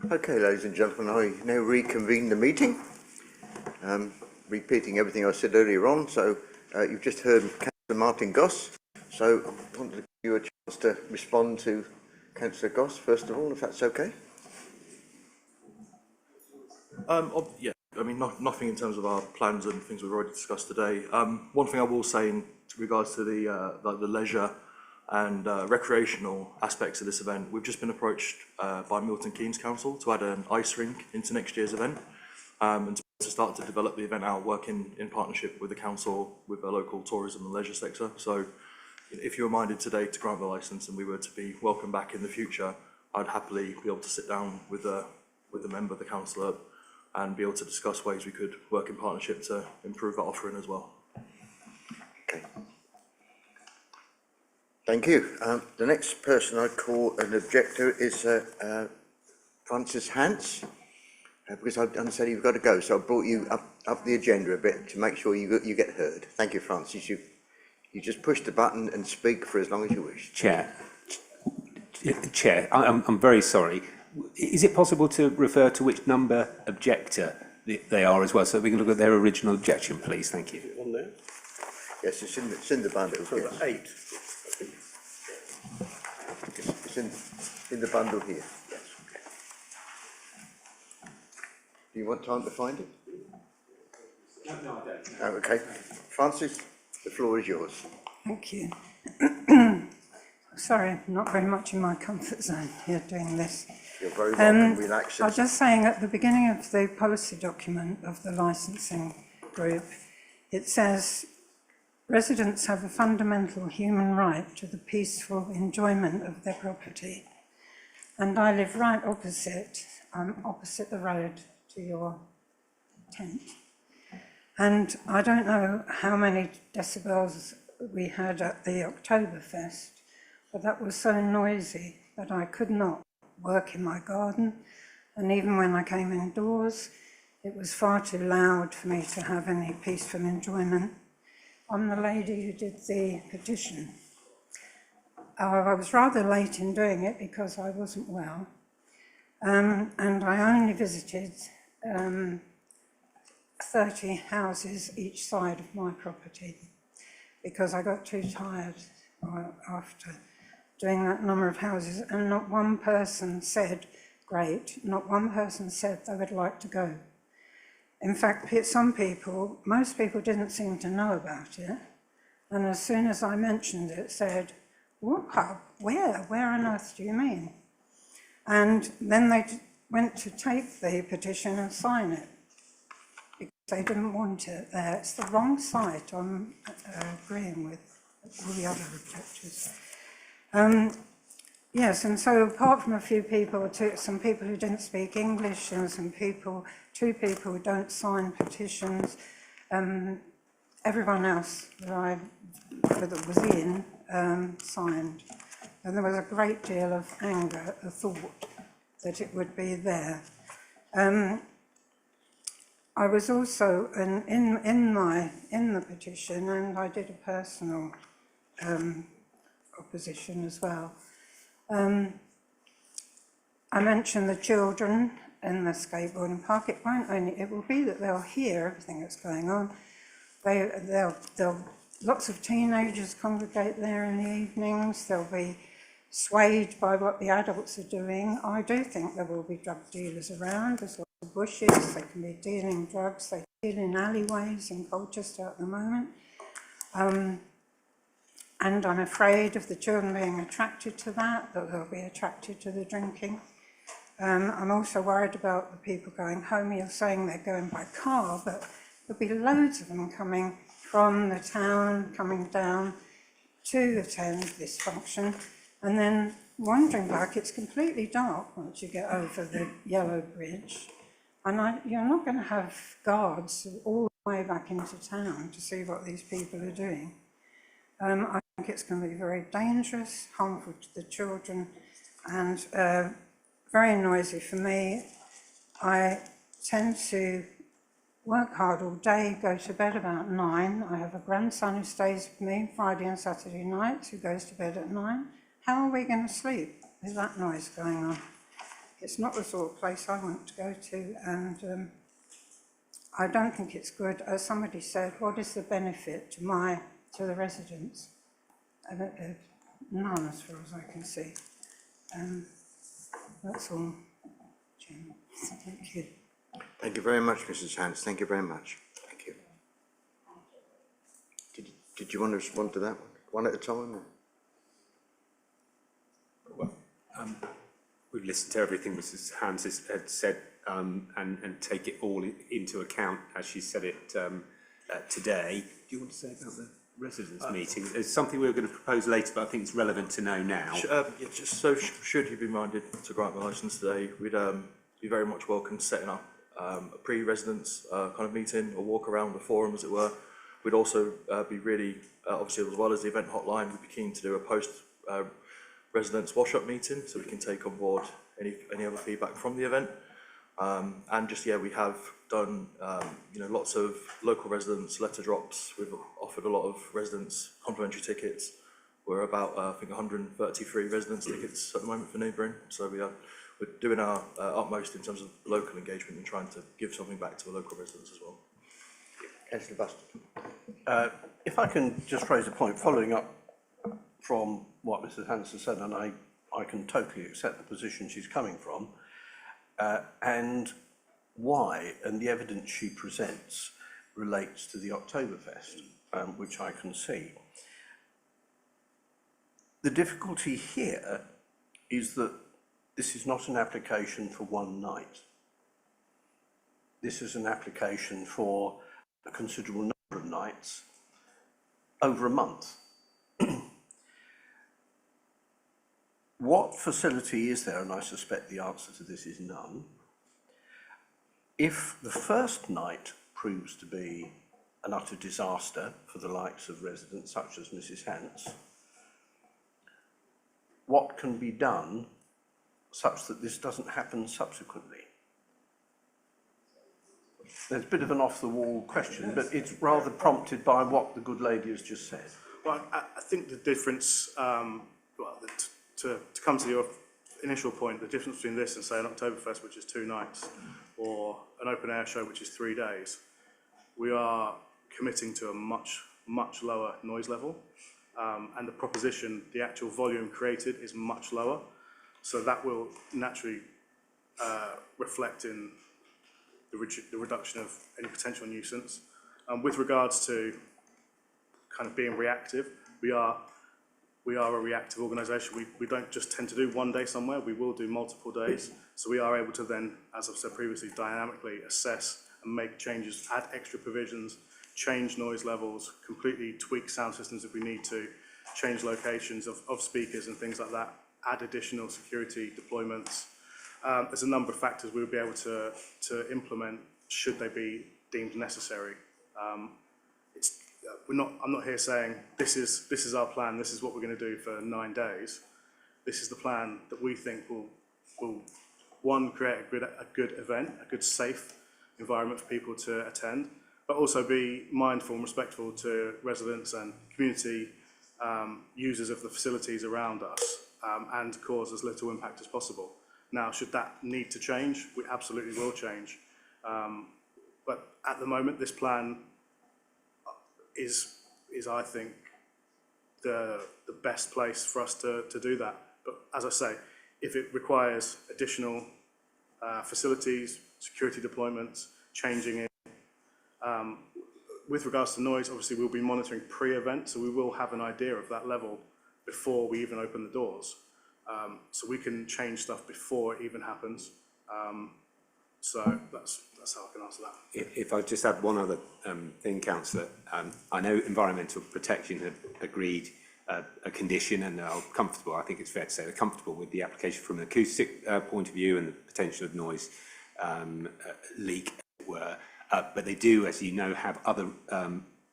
Okay, ladies and gentlemen, I now reconvene the meeting. Repeating everything I said earlier on, so you've just heard Councillor Martin Goss, so I want to give you a chance to respond to Councillor Goss, first of all, if that's okay. Yeah, I mean, nothing in terms of our plans and things we've already discussed today. One thing I will say in regards to the leisure and recreational aspects of this event, we've just been approached by Milton Keynes Council to add an ice rink into next year's event, and to start to develop the event out, working in partnership with the council, with the local tourism and leisure sector. So if you were minded today to grant the licence and we were to be welcome back in the future, I'd happily be able to sit down with a member of the council and be able to discuss ways we could work in partnership to improve that offering as well. Okay. Thank you. The next person I call an objector is Francis Hance, because I understand you've got to go, so I brought you up the agenda a bit to make sure you get heard. Thank you, Francis. You just push the button and speak for as long as you wish. Chair, I'm very sorry. Is it possible to refer to which number objector they are as well, so that we can look at their original objection, please? Thank you. On there? Yes, it's in the bundle. So Yes. 8. It's in the bundle here. Yes. Do you want time to find it? No, I don't. Oh, okay. Francis, the floor is yours. Thank you. Sorry, not very much in my comfort zone here doing this. You're very welcome. Relax. I was just saying at the beginning of the policy document of the licensing group, it says residents have a fundamental human right to the peaceful enjoyment of their property. And I live right opposite, opposite the road to your tent. And I don't know how many decibels we had at the Oktoberfest, but that was so noisy that I could not work in my garden. And even when I came indoors, it was far too loud for me to have any peaceful enjoyment. I'm the lady who did the petition. I was rather late in doing it because I wasn't well. And I only visited 30 houses each side of my property because I got too tired after doing that number of houses, and not one person said, great, not one person said they would like to go. In fact, most people didn't seem to know about it, and as soon as I mentioned it, said, what pub? Where on earth do you mean? And then they went to take the petition and sign it, because they didn't want it there. It's the wrong site, I'm agreeing with all the other objectors. Yes, and so apart from a few people, some people who didn't speak English and two people who don't sign petitions, everyone else that was in signed. And there was a great deal of anger at the thought that it would be there. I was also in the petition, and I did a personal opposition as well. I mentioned the children in the skateboarding park. It will be that they'll hear everything that's going on. Lots of teenagers congregate there in the evenings. They'll be swayed by what the adults are doing. I do think there will be drug dealers around. There's lots of bushes. They can be dealing drugs. They deal in alleyways in Colchester at the moment. And I'm afraid of the children being attracted to that they'll be attracted to the drinking. I'm also worried about the people going home. You're saying they're going by car, but there'll be loads of them coming from the town, coming down to attend this function, and then wandering back. It's completely dark once you get over the yellow bridge. And you're not going to have guards all the way back into town to see what these people are doing. I think it's going to be very dangerous, harmful to the children, and very noisy for me. I tend to work hard all day, go to bed about 9. I have a grandson who stays with me Friday and Saturday nights, who goes to bed at 9. How are we going to sleep with that noise going on? It's not the sort of place I want to go to, and I don't think it's good. As somebody said, what is the benefit to the residents? None, as far as I can see. That's all, Jim. Thank you. Thank you very much, Mrs. Hans. Thank you very much. Thank you. Did you want to respond to that one at a time? Or? Well, we've listened to everything Mrs. Hans had said and take it all into account as she said it today. Do you want to say about the residents' meeting? It's something we were going to propose later, but I think it's relevant to know now. Yeah, just so should you be minded to grant the licence today, we'd be very much welcome to setting up a pre-residence kind of meeting or walk around the forum, as it were. We'd also be really, obviously, as well as the event hotline, we'd be keen to do a post residents wash-up meeting, so we can take on board any other feedback from the event. And just, yeah, we have done, lots of local residents letter drops. We've offered a lot of residents complimentary tickets. We're about, I think, 133 residents tickets at the moment for neighbouring. So we're doing our utmost in terms of local engagement and trying to give something back to the local residents as well. Councillor Buston. If I can just raise a point following up from what Mrs. Hanson said, and I can totally accept the position she's coming from, and why, and the evidence she presents relates to the Oktoberfest, which I can see. The difficulty here is that this is not an application for one night. This is an application for a considerable number of nights over a month. What facility is there? And I suspect the answer to this is none. If the first night proves to be an utter disaster for the likes of residents such as Mrs. Hans, what can be done such that this doesn't happen subsequently? There's a bit of an off-the-wall question, but it's rather prompted by what the good lady has just said. Well, I think the difference, to come to your initial point, the difference between this and, say, an Oktoberfest, which is 2 nights, or an open-air show, which is 3 days, we are committing to a much, much lower noise level, and the proposition, the actual volume created, is much lower. So that will naturally reflect in the reduction of any potential nuisance. With regards to kind of being reactive, we are a reactive organisation. We don't just tend to do one day somewhere, we will do multiple days. So we are able to then, as I've said previously, dynamically assess and make changes, add extra provisions, change noise levels, completely tweak sound systems if we need to, change locations of speakers and things like that, add additional security deployments. There's a number of factors we'll be able to implement should they be deemed necessary. I'm not here saying this is our plan, this is what we're going to do for 9 days. This is the plan that we think will one, create a good event, a good safe environment for people to attend, but also be mindful and respectful to residents and community users of the facilities around us, and cause as little impact as possible. Now, should that need to change, we absolutely will change. But at the moment, this plan is I think, the best place for us to do that. But as I say, if it requires additional facilities, security deployments, changing it, with regards to noise, obviously we'll be monitoring pre-event, so we will have an idea of that level before we even open the doors. So we can change stuff before it even happens. So that's how I can answer that. If I just add one other thing, Councillor, I know Environmental Protection have agreed a condition and are comfortable, I think it's fair to say they're comfortable with the application from an acoustic point of view and the potential of noise leak, as it were. But they do, as you know, have other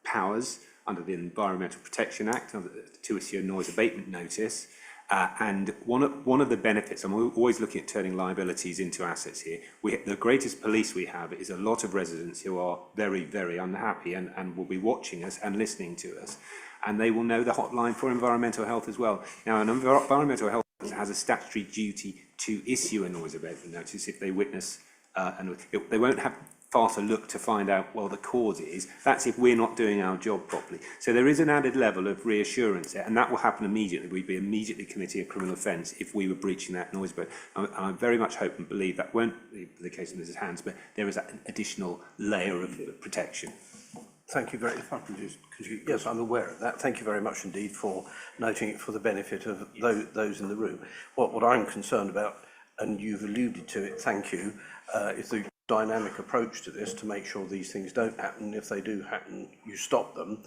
powers under the Environmental Protection Act to issue a noise abatement notice. And one of the benefits, I'm always looking at turning liabilities into assets here. The greatest police we have is a lot of residents who are very, very unhappy and will be watching us and listening to us. And they will know the hotline for environmental health as well. Now, an environmental health has a statutory duty to issue a noise abatement notice if they witness they won't have far to look to find out what the cause is. That's if we're not doing our job properly. So there is an added level of reassurance there, and that will happen immediately. We'd be immediately committing a criminal offence if we were breaching that noise abatement. I very much hope and believe that won't be the case in Mrs. Hands, but there is an additional layer of protection. Thank you very much. Yes, I'm aware of that. Thank you very much indeed for noting it for the benefit of those in the room. What I'm concerned about, and you've alluded to it, thank you, is the dynamic approach to this to make sure these things don't happen. If they do happen, you stop them.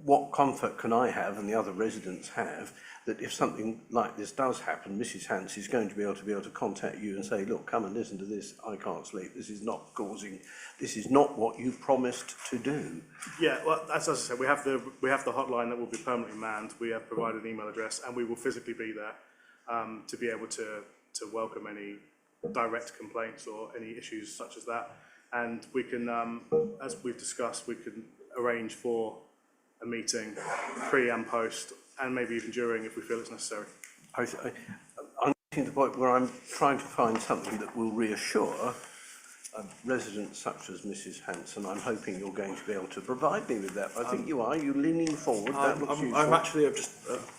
What comfort can I have, and the other residents have, that if something like this does happen, Mrs. Hans is going to be able to contact you and say, look, come and listen to this, I can't sleep, this is not what you promised to do. Yeah, well, as I said, we have the hotline that will be permanently manned. We have provided an email address, and we will physically be there to be able to welcome any direct complaints or any issues such as that. And we can, as we've discussed, we can arrange for a meeting pre and post, and maybe even during if we feel it's necessary. I'm getting to the point where I'm trying to find something that will reassure residents such as Mrs. Hanson. I'm hoping you're going to be able to provide me with that. I think you are. You're leaning forward. That looks useful. I'm actually just.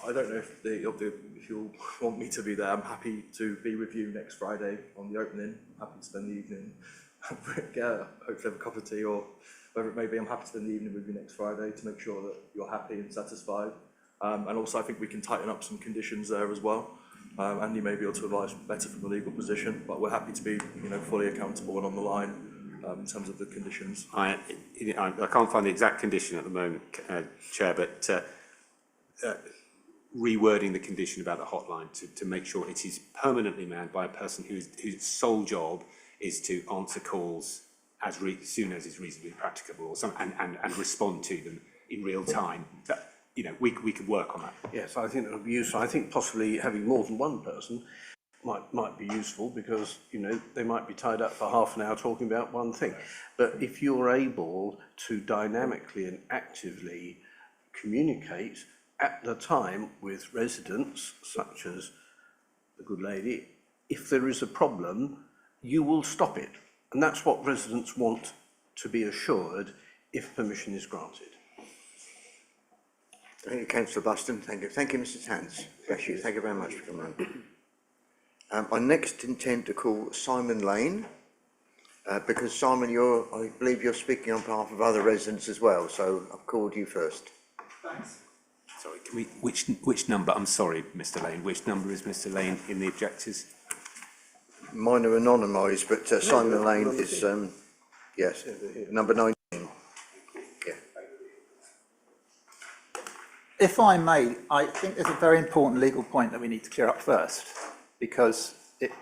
I don't know if you'll want me to be there. I'm happy to be with you next Friday on the opening. I'm happy to spend the evening. Hopefully have a cup of tea or whatever it may be. I'm happy to spend the evening with you next Friday to make sure that you're happy and satisfied. And also, I think we can tighten up some conditions there as well. And you may be able to advise better from a legal position, but we're happy to be, fully accountable and on the line in terms of the conditions. I can't find the exact condition at the moment, Chair, but rewording the condition about the hotline to make sure it is permanently manned by a person whose sole job is to answer calls as soon as is reasonably practicable, or and respond to them in real time. We could work on that. Yes, I think that would be useful. I think possibly having more than one person might be useful because, they might be tied up for half an hour talking about one thing. But if you're able to dynamically and actively communicate at the time with residents, such as the good lady, if there is a problem, you will stop it. And that's what residents want to be assured if permission is granted. Thank you, Councillor Buston. Thank you. Thank you, Mrs. Hans. Bless you. Thank you very much for coming on. I next intend to call Simon Lane, because Simon, I believe you're speaking on behalf of other residents as well, so I've called you first. Thanks. Sorry, can we, which number? I'm sorry, Mr. Lane. Which number is Mr. Lane in the objectives? Mine are anonymised, but Simon Lane is, yes, number 19. If I may, I think there's a very important legal point that we need to clear up first, because it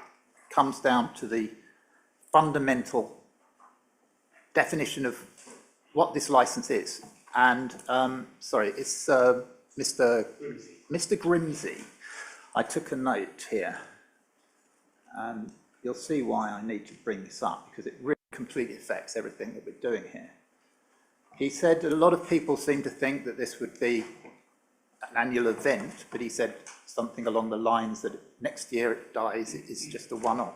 comes down to the fundamental definition of what this licence is. And, sorry, it's Mr. Grimsey. I took a note here, and you'll see why I need to bring this up, because it really completely affects everything that we're doing here. He said that a lot of people seem to think that this would be an annual event, but he said something along the lines that next year it dies, it's just a one-off.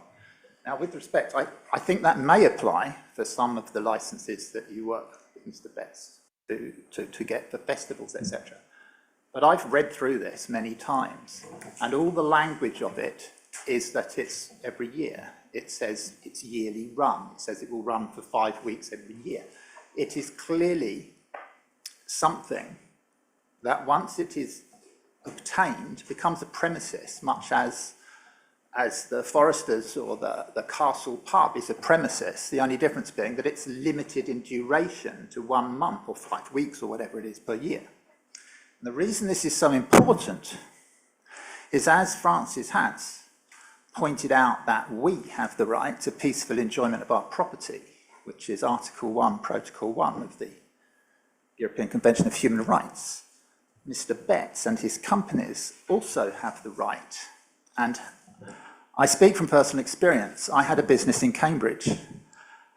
Now, with respect, I think that may apply for some of the licences that you work with Mr. Betts to get for festivals, etc. But I've read through this many times, and all the language of it is that it's every year. It says it's yearly run. It says it will run for 5 weeks every year. It is clearly something that once it is obtained becomes a premises, much as the Foresters or the Castle pub is a premises, the only difference being that it's limited in duration to 1 month or 5 weeks or whatever it is per year. And the reason this is so important is, as Francis has pointed out, that we have the right to peaceful enjoyment of our property, which is Article 1, Protocol 1 of the European Convention of Human Rights. Mr. Betts and his companies also have the right. And I speak from personal experience. I had a business in Cambridge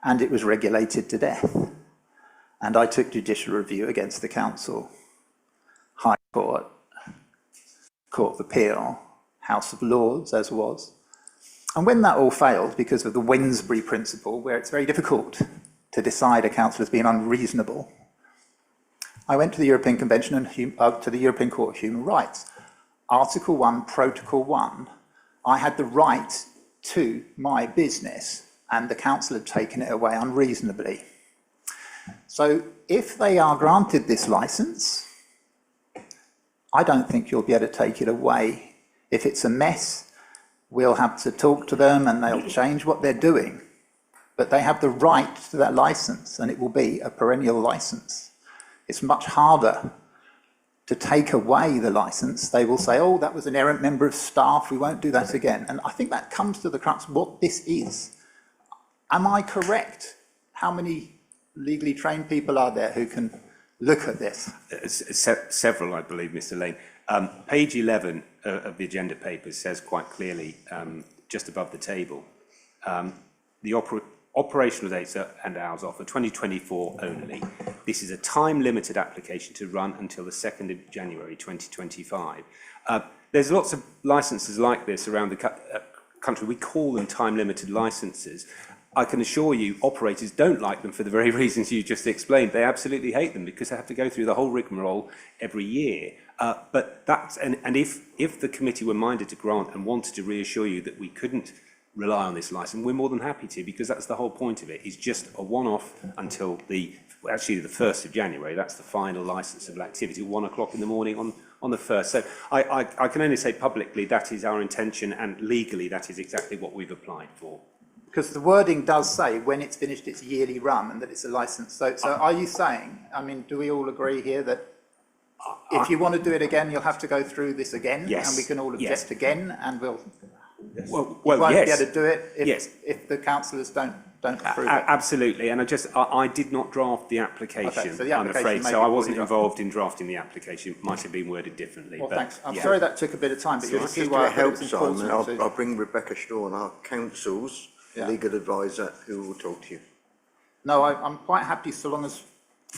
and it was regulated to death. And I took judicial review against the council, High Court, Court of Appeal, House of Lords, as was. And when that all failed, because of the Wednesbury principle, where it's very difficult to decide a council as being unreasonable, I went to the European Convention and to the European Court of Human Rights. Article 1, Protocol 1, I had the right to my business, and the council had taken it away unreasonably. So if they are granted this licence, I don't think you'll be able to take it away. If it's a mess, we'll have to talk to them and they'll change what they're doing. But they have the right to that licence, and it will be a perennial licence. It's much harder to take away the licence. They will say, oh, that was an errant member of staff, we won't do that again. And I think that comes to the crux of what this is. Am I correct? How many legally trained people are there who can look at this? Several, I believe, Mr. Lane. Page 11 of the agenda papers says quite clearly, just above the table, the operational dates and hours are for 2024 only. This is a time-limited application to run until the 2nd of January 2025. There's lots of licences like this around the country. We call them time-limited licences. I can assure you operators don't like them for the very reasons you just explained. They absolutely hate them because they have to go through the whole rigmarole every year. But that's, and if the committee were minded to grant and wanted to reassure you that we couldn't rely on this licence, we're more than happy to, because that's the whole point of it. It's just a one-off until actually the 1st of January. That's the final licensable activity, 1 o'clock in the morning on the 1st. So I can only say publicly that is our intention, and legally that is exactly what we've applied for. Because the wording does say when it's finished its yearly run and that it's a licence. So are you saying, I mean, do we all agree here that if you want to do it again, you'll have to go through this again? Yes. And we can all object again, and we'll Well, you won't yes. be able to do it if, Yes. if the councillors don't approve it. Absolutely, and I did not draft the application, Okay, so the I'm application afraid, may so be I wasn't poorly involved in drafting the application. It might have been worded differently. Well, but, thanks. I'm yeah. sorry that took a bit of time, but So you'll just see to why I help, thought it's Simon, important I'll to... bring Rebecca Strawn, our council's legal advisor, who will talk to you. No, I'm quite happy so long as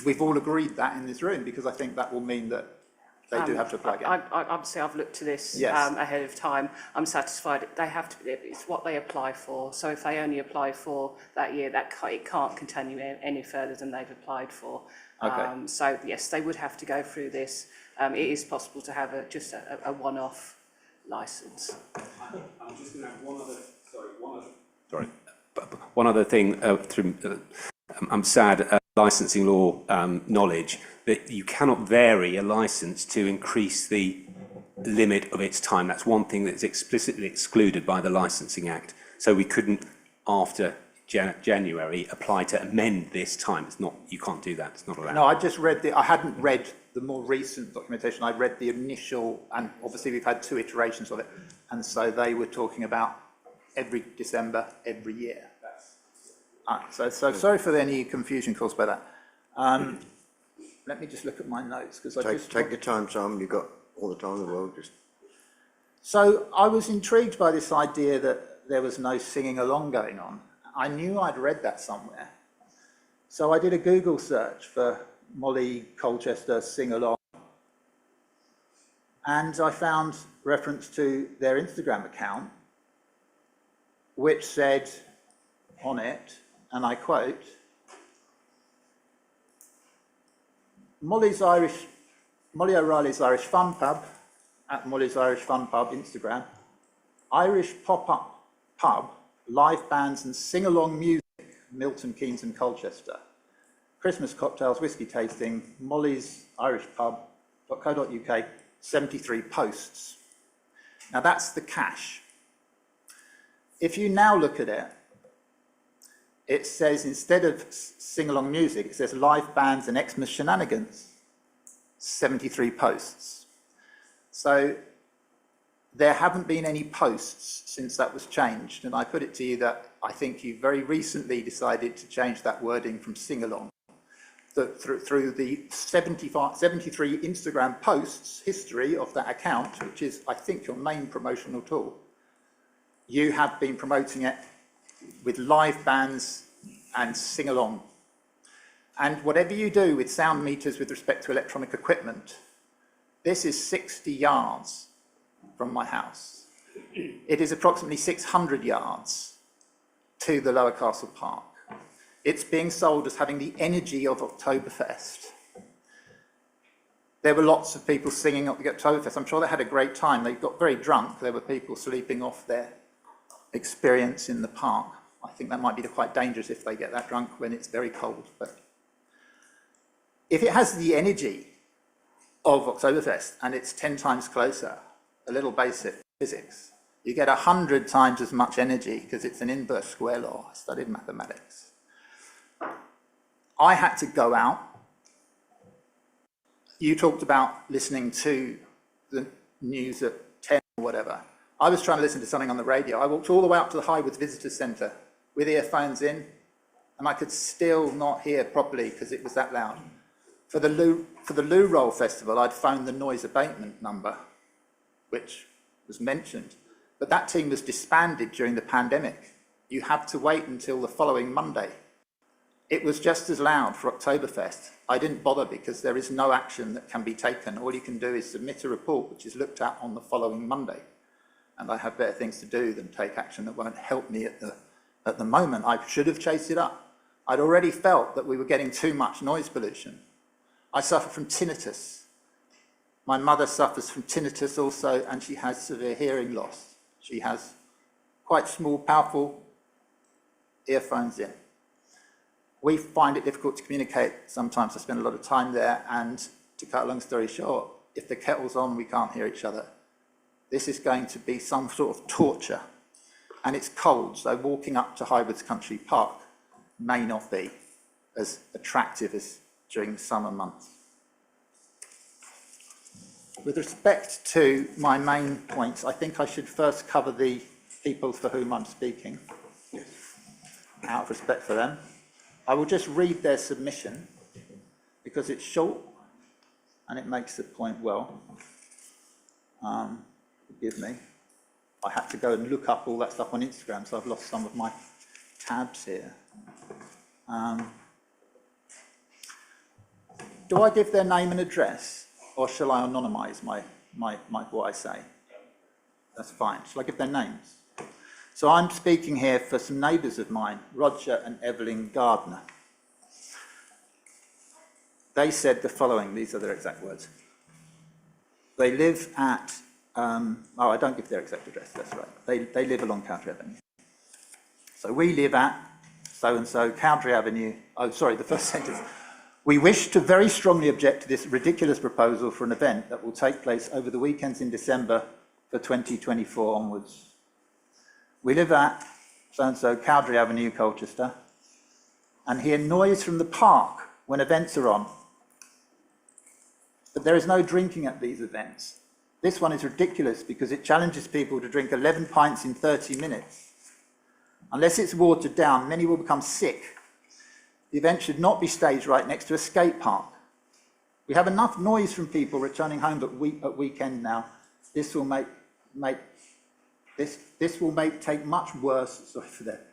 we've all agreed that in this room, because I think that will mean that they do have to apply again. Obviously, I've looked to this Yes. ahead of time. I'm satisfied. They have to. It's what they apply for. So if they only apply for that year, it can't continue any further than they've applied for. Okay. So yes, they would have to go through this. It is possible to have just a one-off licence. I'm just going to have one other thing. I'm sad, licensing law knowledge, that you cannot vary a licence to increase the limit of its time. That's one thing that's explicitly excluded by the Licensing Act. So we couldn't, after January, apply to amend this time. It's not, you can't do that, it's not allowed. No, I just read I hadn't read the more recent documentation. I read the initial, and obviously we've had 2 iterations of it, and so they were talking about every December, every year. So sorry for any confusion caused by that. Let me just look at my notes, because Take your time, Simon, you've got all the time in the world. So I was intrigued by this idea that there was no singing along going on. I knew I'd read that somewhere. So I did a Google search for Molly Colchester sing along, and I found reference to their Instagram account, which said on it, and I quote, Molly O'Reilly's Irish Fun Pub, at Molly's Irish Fun Pub, Instagram, Irish pop-up pub, live bands and sing-along music, Milton Keynes and Colchester, Christmas cocktails, whiskey tasting, Molly's Irish Pub.co.uk, 73 posts. Now that's the cache. If you now look at it, it says, instead of sing-along music, it says live bands and Xmas shenanigans, 73 posts. So there haven't been any posts since that was changed, and I put it to you that I think you very recently decided to change that wording from sing-along. Through the 73 Instagram posts history of that account, which is, I think, your main promotional tool, you have been promoting it with live bands and sing-along. And whatever you do with sound meters with respect to electronic equipment, this is 60 yards from my house. It is approximately 600 yards to the Lower Castle Park. It's being sold as having the energy of Oktoberfest. There were lots of people singing at the Oktoberfest. I'm sure they had a great time. They got very drunk. There were people sleeping off their experience in the park. I think that might be quite dangerous if they get that drunk when it's very cold. But if it has the energy of Oktoberfest and it's 10 times closer, a little basic physics, you get 100 times as much energy because it's an inverse square law. I studied mathematics. I had to go out. You talked about listening to the news at 10 or whatever. I was trying to listen to something on the radio. I walked all the way up to the Highwoods Visitor Centre with earphones in, and I could still not hear properly because it was that loud. For the Loo Roll Festival, I'd phoned the noise abatement number, which was mentioned, but that team was disbanded during the pandemic. You have to wait until the following Monday. It was just as loud for Oktoberfest. I didn't bother because there is no action that can be taken. All you can do is submit a report which is looked at on the following Monday. And I have better things to do than take action that won't help me at the moment. I should have chased it up. I'd already felt that we were getting too much noise pollution. I suffer from tinnitus. My mother suffers from tinnitus also, and she has severe hearing loss. She has quite small, powerful earphones in. We find it difficult to communicate. Sometimes I spend a lot of time there, and to cut a long story short, if the kettle's on, we can't hear each other. This is going to be some sort of torture. And it's cold, so walking up to Highwoods Country Park may not be as attractive as during the summer months. With respect to my main points, I think I should first cover the people for whom I'm speaking, out of respect for them. I will just read their submission because it's short and it makes the point well. Forgive me. I had to go and look up all that stuff on Instagram, so I've lost some of my tabs here. Do I give their name and address, or shall I anonymise what I say? That's fine. Shall I give their names? So I'm speaking here for some neighbours of mine, Roger and Evelyn Gardner. They said the following, these are their exact words. They live at, I don't give their exact address, that's right. They live along Cowdrey Avenue. So we live at so-and-so, Cowdrey Avenue, the first sentence. We wish to very strongly object to this ridiculous proposal for an event that will take place over the weekends in December for 2024 onwards. We live at so-and-so, Cowdrey Avenue, Colchester, and hear noise from the park when events are on. But there is no drinking at these events. This one is ridiculous because it challenges people to drink 11 pints in 30 minutes. Unless it's watered down, many will become sick. The event should not be staged right next to a skate park. We have enough noise from people returning home at weekend now. This will take much worse. Sorry for that.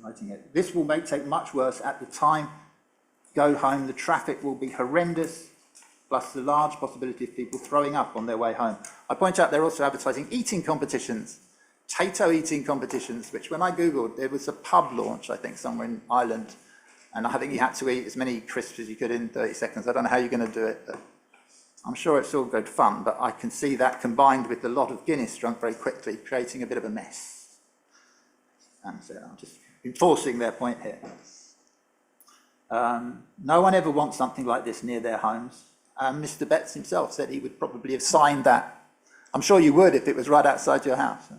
Writing it. This will take much worse at the time. Go home. The traffic will be horrendous, plus the large possibility of people throwing up on their way home. I point out they're also advertising eating competitions, potato eating competitions, which when I googled, there was a pub launch, I think, somewhere in Ireland, and I think you had to eat as many crisps as you could in 30 seconds. I don't know how you're going to do it, but I'm sure it's all good fun, but I can see that combined with a lot of Guinness drunk very quickly, creating a bit of a mess. And so I'm just enforcing their point here. No one ever wants something like this near their homes. Mr. Betts himself said he would probably have signed that. I'm sure you would if it was right outside your house.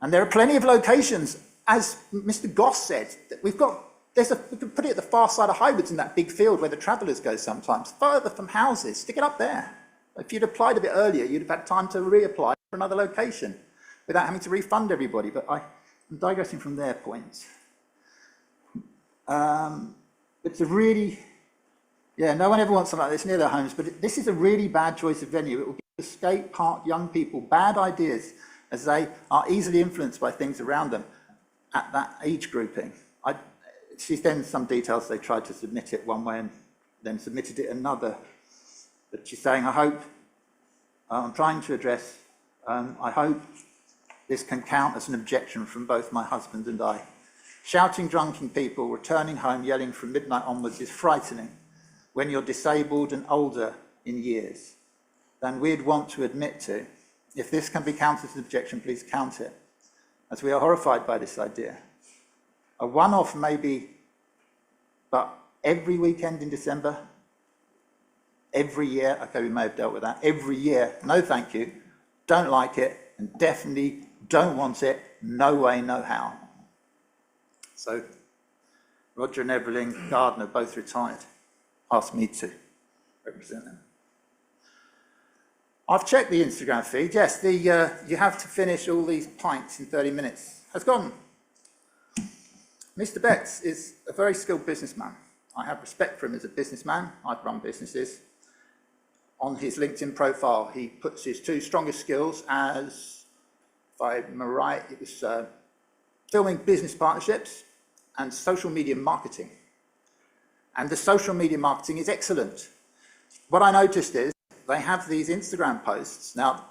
And there are plenty of locations, as Mr. Goss said, that we can put it at the far side of Highwoods in that big field where the travellers go sometimes, further from houses. Stick it up there. If you'd applied a bit earlier, you'd have had time to reapply for another location without having to refund everybody. But I'm digressing from their points. It's a really, no one ever wants something like this near their homes, but this is a really bad choice of venue. It will give the skate park young people bad ideas as they are easily influenced by things around them at that age grouping. She sends some details. They tried to submit it one way and then submitted it another. But she's saying, I hope I'm trying to address I hope this can count as an objection from both my husband and I. Shouting drunken people returning home yelling from midnight onwards is frightening when you're disabled and older in years than we'd want to admit to. If this can be counted as an objection, please count it, as we are horrified by this idea. A one-off maybe, but every weekend in December, every year, okay, we may have dealt with that, every year, no thank you, don't like it, and definitely don't want it, no way, no how. So, Roger and Evelyn Gardner, both retired, asked me to represent them. I've checked the Instagram feed, yes, you have to finish all these pints in 30 minutes. Has gone. Mr. Betts is a very skilled businessman. I have respect for him as a businessman. I've run businesses. On his LinkedIn profile, he puts his two strongest skills as, if I'm right, it was filming business partnerships and social media marketing. And the social media marketing is excellent. What I noticed is they have these Instagram posts. Now,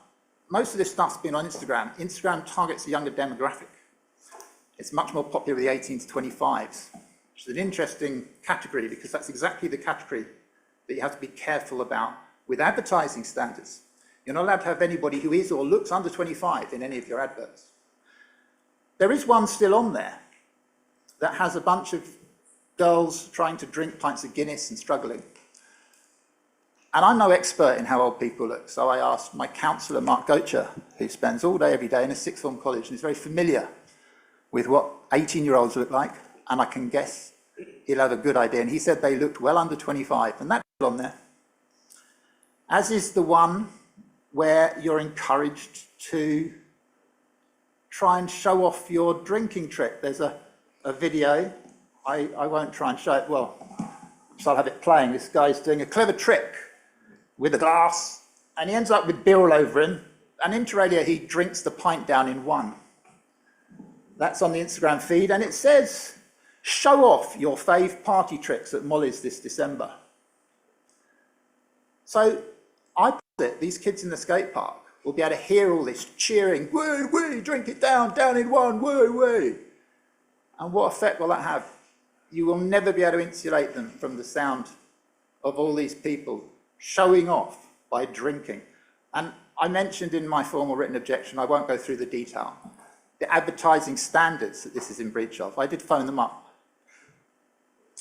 most of this stuff's been on Instagram. Instagram targets a younger demographic. It's much more popular with the 18 to 25s, which is an interesting category because that's exactly the category that you have to be careful about with advertising standards. You're not allowed to have anybody who is or looks under 25 in any of your adverts. There is one still on there that has a bunch of girls trying to drink pints of Guinness and struggling. And I'm no expert in how old people look, so I asked my counsellor, Mark Gocher, who spends all day, every day in a sixth form college and is very familiar with what 18-year-olds look like, and I can guess he'll have a good idea. And he said they looked well under 25, and that's on there. As is the one where you're encouraged to try and show off your drinking trick. There's a video, I won't try and show it, well, so I'll have it playing. This guy's doing a clever trick with a glass, and he ends up with beer all over him, and inter alia he drinks the pint down in one. That's on the Instagram feed, and it says, show off your fave party tricks at Molly's this December. So I posit these kids in the skate park will be able to hear all this cheering, woo, woo, drink it down, down in one, woo, woo. And what effect will that have? You will never be able to insulate them from the sound of all these people showing off by drinking. And I mentioned in my formal written objection, I won't go through the detail, the advertising standards that this is in breach of. I did phone them up.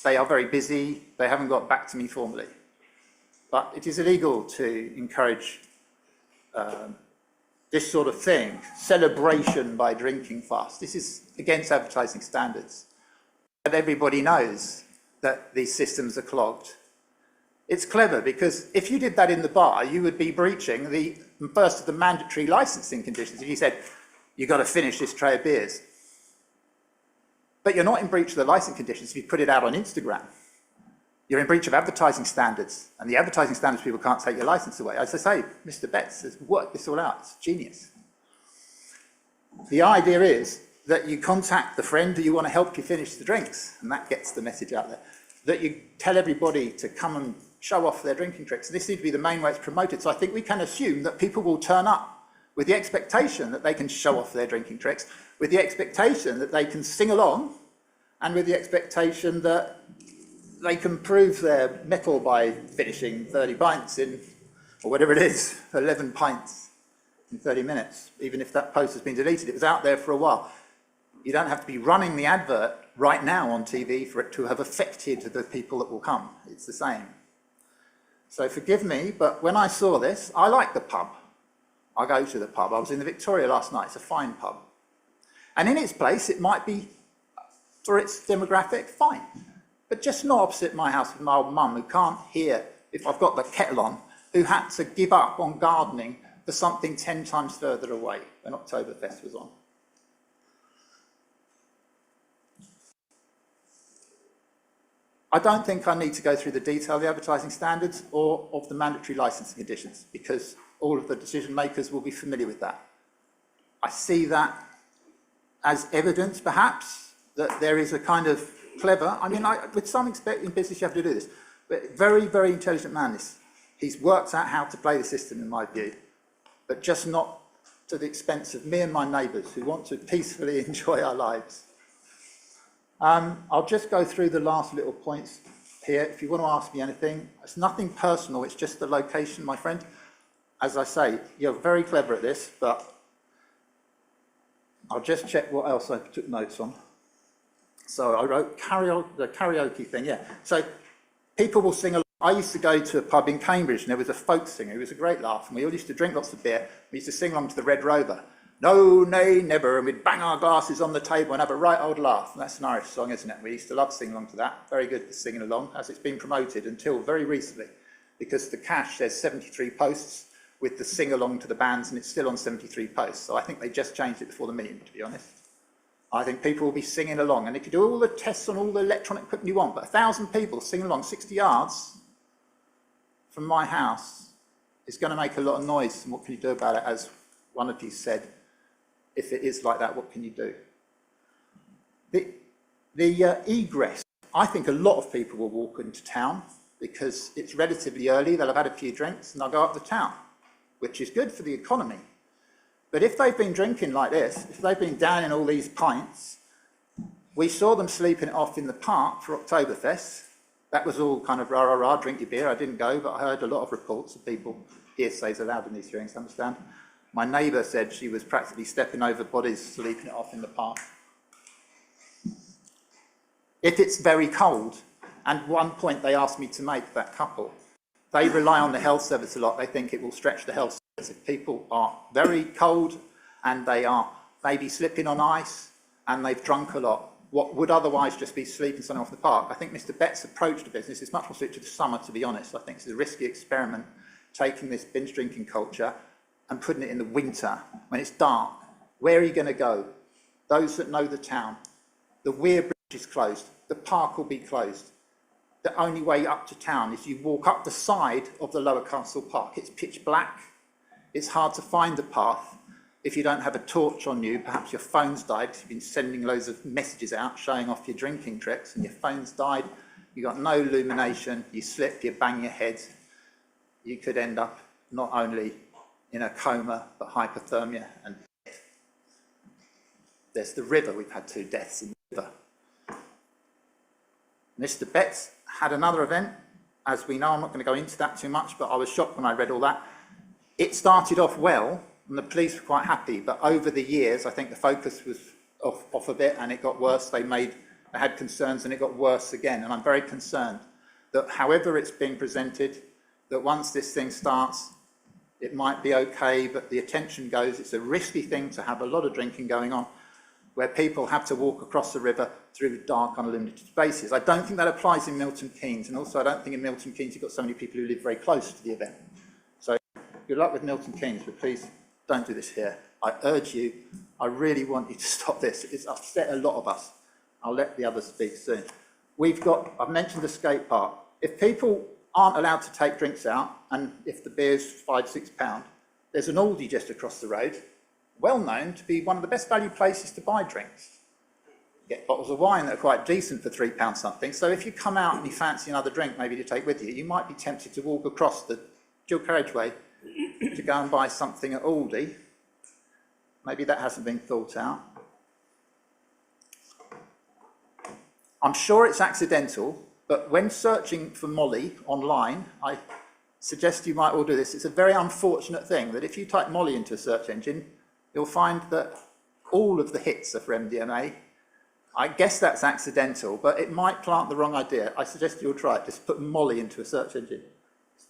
They are very busy. They haven't got back to me formally. But it is illegal to encourage this sort of thing, celebration by drinking fast. This is against advertising standards. But everybody knows that these systems are clogged. It's clever because if you did that in the bar, you would be breaching the first of the mandatory licensing conditions. If you said, you've got to finish this tray of beers. But you're not in breach of the licensing conditions if you put it out on Instagram. You're in breach of advertising standards, and the advertising standards people can't take your license away. As I say, Mr. Betts has worked this all out. It's genius. The idea is that you contact the friend who you want to help you finish the drinks, and that gets the message out there. That you tell everybody to come and show off their drinking tricks. And this seems to be the main way it's promoted. So I think we can assume that people will turn up with the expectation that they can show off their drinking tricks, with the expectation that they can sing along, and with the expectation that they can prove their mettle by finishing 30 pints in, or whatever it is, 11 pints in 30 minutes, even if that post has been deleted. It was out there for a while. You don't have to be running the advert right now on TV for it to have affected the people that will come. It's the same. So forgive me, but when I saw this, I like the pub. I go to the pub. I was in the Victoria last night. It's a fine pub. And in its place, it might be, for its demographic, fine. But just not opposite my house with my old mum, who can't hear if I've got the kettle on, who had to give up on gardening for something 10 times further away when Oktoberfest was on. I don't think I need to go through the detail of the advertising standards or of the mandatory licensing conditions, because all of the decision makers will be familiar with that. I see that as evidence, perhaps, that there is a kind of clever, I mean, with some expect in business you have to do this, but very, very intelligent man, he's worked out how to play the system in my view, but just not to the expense of me and my neighbours who want to peacefully enjoy our lives. I'll just go through the last little points here. If you want to ask me anything, it's nothing personal, it's just the location, my friend. As I say, you're very clever at this, but I'll just check what else I took notes on. So I wrote the karaoke thing, yeah. So people will sing along. I used to go to a pub in Cambridge and there was a folk singer who was a great laugh, and we all used to drink lots of beer. We used to sing along to the Red Rover. No, nay, never, and we'd bang our glasses on the table and have a right old laugh. And that's an Irish song, isn't it? We used to love singing along to that. Very good for singing along, as it's been promoted until very recently, because the cash says 73 posts with the sing-along to the bands, and it's still on 73 posts. So I think they just changed it before the meeting, to be honest. I think people will be singing along, and they could do all the tests on all the electronic equipment you want, but 1,000 people singing along 60 yards from my house is going to make a lot of noise. And what can you do about it? As one of you said, if it is like that, what can you do? The egress, I think a lot of people will walk into town because it's relatively early, they'll have had a few drinks, and they'll go up the town, which is good for the economy. But if they've been drinking like this, if they've been down in all these pints, we saw them sleeping it off in the park for Oktoberfest. That was all kind of rah, rah, rah, drink your beer. I didn't go, but I heard a lot of reports of people, hearsay's allowed in these hearings, I understand. My neighbour said she was practically stepping over bodies, sleeping it off in the park. If it's very cold, and one point they asked me to make, that couple, they rely on the health service a lot. They think it will stretch the health service. If people are very cold and they are maybe slipping on ice and they've drunk a lot, what would otherwise just be sleeping something off the park. I think Mr. Bett's approach to business is much more suited to the summer, to be honest. I think it's a risky experiment, taking this binge drinking culture and putting it in the winter when it's dark. Where are you going to go? Those that know the town, the Weir Bridge is closed, the park will be closed. The only way up to town is you walk up the side of the Lower Castle Park. It's pitch black. It's hard to find the path. If you don't have a torch on you, perhaps your phone's died because you've been sending loads of messages out showing off your drinking tricks and your phone's died. You've got no illumination, you slip, you bang your head. You could end up not only in a coma, but hypothermia and death. There's the river. We've had 2 deaths in the river. Mr. Betts had another event, as we know. I'm not going to go into that too much, but I was shocked when I read all that. It started off well, and the police were quite happy, but over the years, I think the focus was off a bit, and it got worse. They had concerns, and it got worse again, and I'm very concerned that however it's being presented, that once this thing starts, it might be okay, but the attention goes. It's a risky thing to have a lot of drinking going on, where people have to walk across the river through dark, unlimited spaces. I don't think that applies in Milton Keynes, and also I don't think in Milton Keynes you've got so many people who live very close to the event. So good luck with Milton Keynes, but please don't do this here. I urge you, I really want you to stop this. It's upset a lot of us. I'll let the others speak soon. I've mentioned the skate park. If people aren't allowed to take drinks out, and if the beer's £5–6, there's an Aldi just across the road, well known to be one of the best value places to buy drinks. You get bottles of wine that are quite decent for £3 something. So if you come out and you fancy another drink maybe to take with you, you might be tempted to walk across the dual carriageway to go and buy something at Aldi. Maybe that hasn't been thought out. I'm sure it's accidental, but when searching for Molly online, I suggest you might all do this. It's a very unfortunate thing that if you type Molly into a search engine, you'll find that all of the hits are for MDMA. I guess that's accidental, but it might plant the wrong idea. I suggest you'll try it. Just put Molly into a search engine.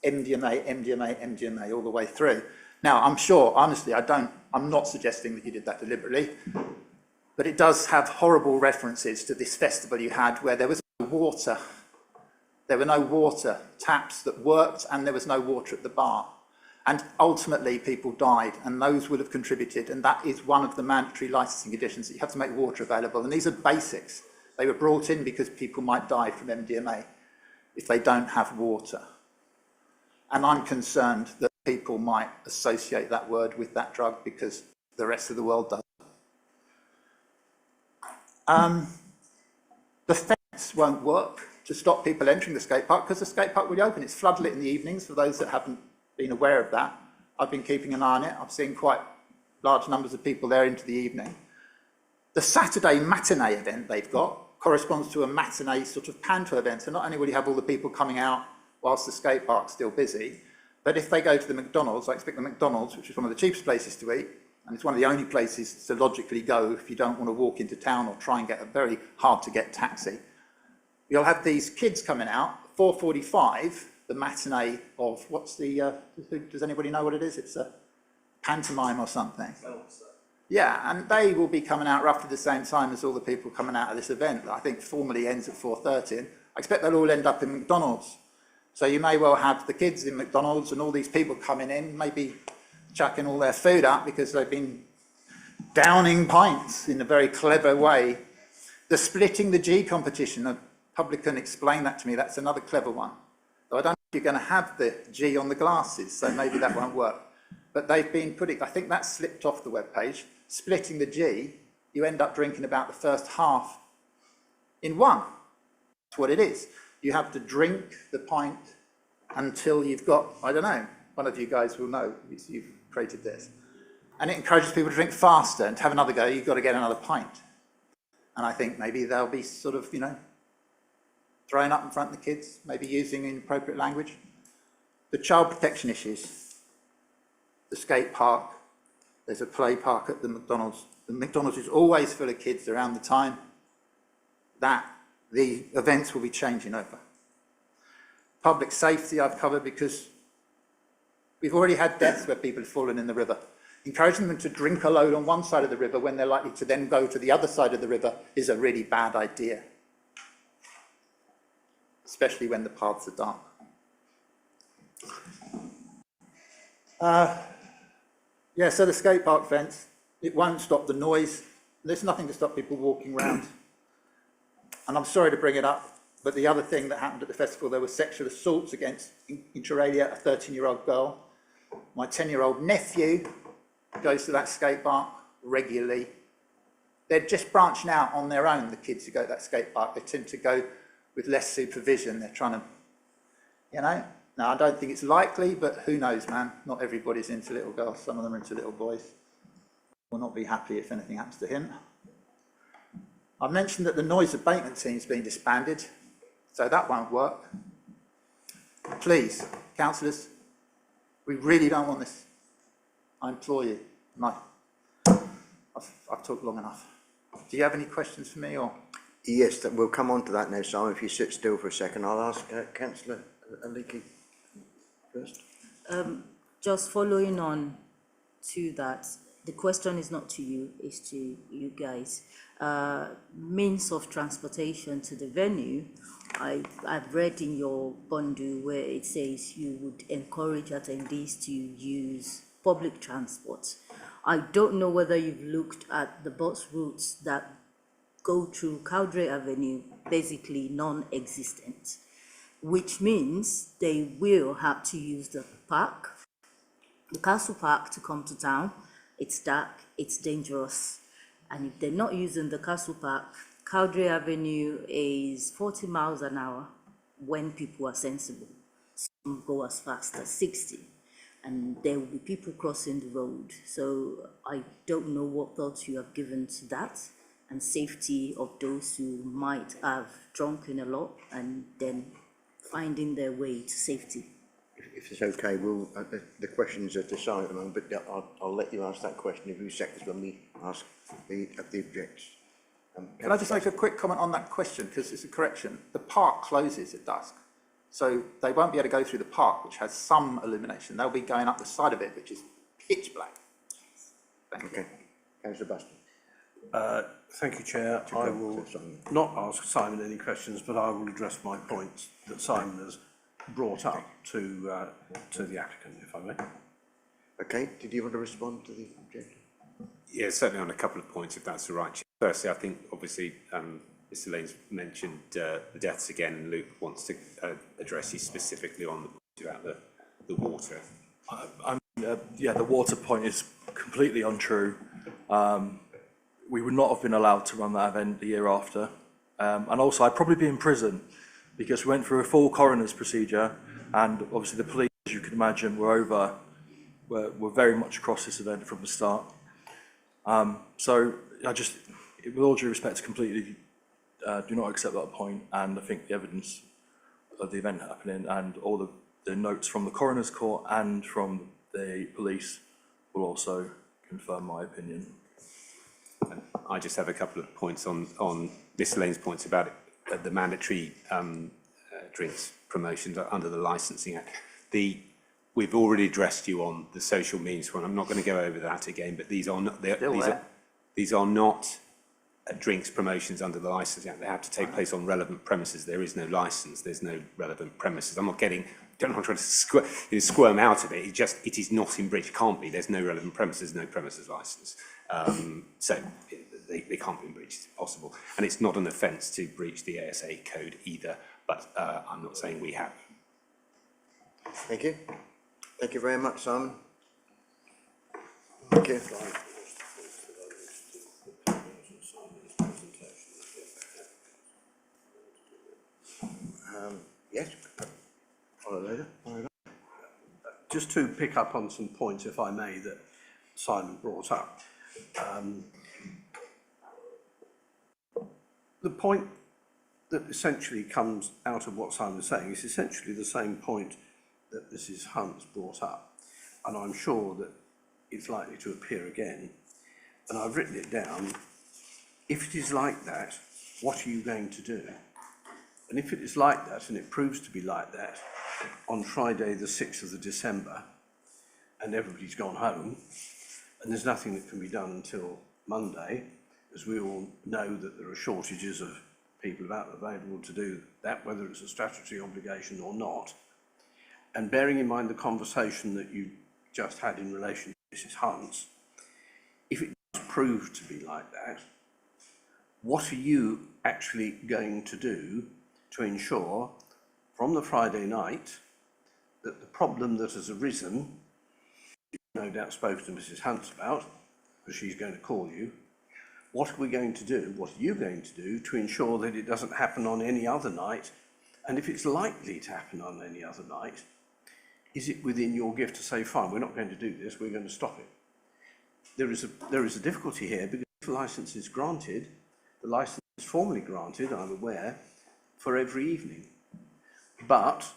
MDMA, MDMA, MDMA all the way through. Now, I'm sure, honestly, I'm not suggesting that you did that deliberately, but it does have horrible references to this festival you had where there was no water. There were no water taps that worked, and there was no water at the bar. And ultimately, people died, and those would have contributed, and that is one of the mandatory licensing conditions, that you have to make water available. And these are basics. They were brought in because people might die from MDMA if they don't have water. And I'm concerned that people might associate that word with that drug because the rest of the world does. The fence won't work to stop people entering the skate park because the skate park will be open. It's floodlit in the evenings for those that haven't been aware of that. I've been keeping an eye on it. I've seen quite large numbers of people there into the evening. The Saturday matinee event they've got corresponds to a matinee sort of panto event. So not only will you have all the people coming out whilst the skate park's still busy, but if they go to the McDonald's, I expect the McDonald's, which is one of the cheapest places to eat, and it's one of the only places to logically go if you don't want to walk into town or try and get a very hard to get taxi. You'll have these kids coming out, 4:45, the matinee of, what's the, does anybody know what it is? It's a pantomime or something. Yeah, and they will be coming out roughly the same time as all the people coming out of this event that I think formally ends at 4:30. And I expect they'll all end up in McDonald's. So you may well have the kids in McDonald's and all these people coming in, maybe chucking all their food up because they've been downing pints in a very clever way. The splitting the G competition, a publican explained that to me, that's another clever one. So I don't know if you're going to have the G on the glasses, so maybe that won't work. But they've been putting, I think that's slipped off the webpage, splitting the G, you end up drinking about the first half in one. That's what it is. You have to drink the pint until you've got, I don't know, one of you guys will know, you've created this. And it encourages people to drink faster, and to have another go, you've got to get another pint. And I think maybe they'll be sort of, you know, throwing up in front of the kids, maybe using inappropriate language. The child protection issues, the skate park, there's a play park at the McDonald's. The McDonald's is always full of kids around the time that the events will be changing over. Public safety I've covered because we've already had deaths where people have fallen in the river. Encouraging them to drink a load on one side of the river when they're likely to then go to the other side of the river is a really bad idea, especially when the paths are dark. Yeah, so the skate park fence, it won't stop the noise. There's nothing to stop people walking around. And I'm sorry to bring it up, but the other thing that happened at the festival, there were sexual assaults against, inter alia, a 13-year-old girl. My 10-year-old nephew goes to that skate park regularly. They're just branching out on their own, the kids who go to that skate park. They tend to go with less supervision. They're trying to, you know. Now, I don't think it's likely, but who knows, man? Not everybody's into little girls. Some of them are into little boys. Will not be happy if anything happens to him. I've mentioned that the noise abatement team's been disbanded, so that won't work. Please, councillors, we really don't want this. I implore you. No, I've talked long enough. Do you have any questions for me, or? Yes, we'll come on to that now, Simon. If you sit still for a second, I'll ask Councillor Aliki first. Just following on to that, the question is not to you, it's to you guys. Means of transportation to the venue, I've read in your bundle where it says you would encourage attendees to use public transport. I don't know whether you've looked at the bus routes that go through Cowdray Avenue, basically non-existent, which means they will have to use the park, the castle park, to come to town. It's dark, it's dangerous. And if they're not using the castle park, Cowdray Avenue is 40 miles an hour when people are sensible. Some go as fast as 60. And there will be people crossing the road. So I don't know what thoughts you have given to that and safety of those who might have drunken a lot and then finding their way to safety. If it's okay, we'll, the questions are to Simon at the moment, but I'll let you ask that question in a few seconds when we ask the objects. Can I just make a quick comment on that question, because it's a correction. The park closes at dusk, so they won't be able to go through the park, which has some illumination. They'll be going up the side of it, which is pitch black. Thank you. Councillor Buston. Thank you, Chair. I will not ask Simon any questions, but I will address my points that Simon has brought up to the applicant, if I may. Okay, did you want to respond to the objection? Yeah, certainly on a couple of points, if that's all right. Firstly, I think obviously Mr. Lane's mentioned the deaths again, and Luke wants to address you specifically on the point about the water. Yeah, the water point is completely untrue. We would not have been allowed to run that event the year after. And also, I'd probably be in prison because we went through a full coroner's procedure, and obviously the police, as you can imagine, were very much across this event from the start. So I just, with all due respect, completely do not accept that point, and I think the evidence of the event happening and all the notes from the coroner's court and from the police will also confirm my opinion. I just have a couple of points on Mr. Lane's points about the mandatory drinks promotions under the Licensing Act. We've already addressed you on the social means one. I'm not going to go over that again, but these are not drinks promotions under the Licensing Act. They have to take place on relevant premises. There is no license. There's no relevant premises. I'm not trying to squirm out of it. It is not in breach. It can't be. There's no relevant premises, no premises license. So they can't be in breach. It's impossible. And it's not an offence to breach the ASA code either. But I'm not saying we have. Thank you. Thank you very much, Simon. Thank you. Yes. Follow later. Just to pick up on some points, if I may, that Simon brought up. The point that essentially comes out of what Simon's saying is essentially the same point that Mrs. Hunt's brought up, and I'm sure that it's likely to appear again, and I've written it down. If it is like that, what are you going to do? And if it is like that, and it proves to be like that, on Friday the 6th of December, and everybody's gone home, and there's nothing that can be done until Monday, as we all know that there are shortages of people available to do that, whether it's a statutory obligation or not. And bearing in mind the conversation that you just had in relation to Mrs. Hunt's, if it does prove to be like that, what are you actually going to do to ensure from the Friday night that the problem that has arisen, you've no doubt spoken to Mrs. Hunt about, because she's going to call you, what are we going to do, what are you going to do to ensure that it doesn't happen on any other night? And if it's likely to happen on any other night, is it within your gift to say, fine, we're not going to do this, we're going to stop it? There is a difficulty here because if a licence is granted, the licence is formally granted, I'm aware, for every evening. But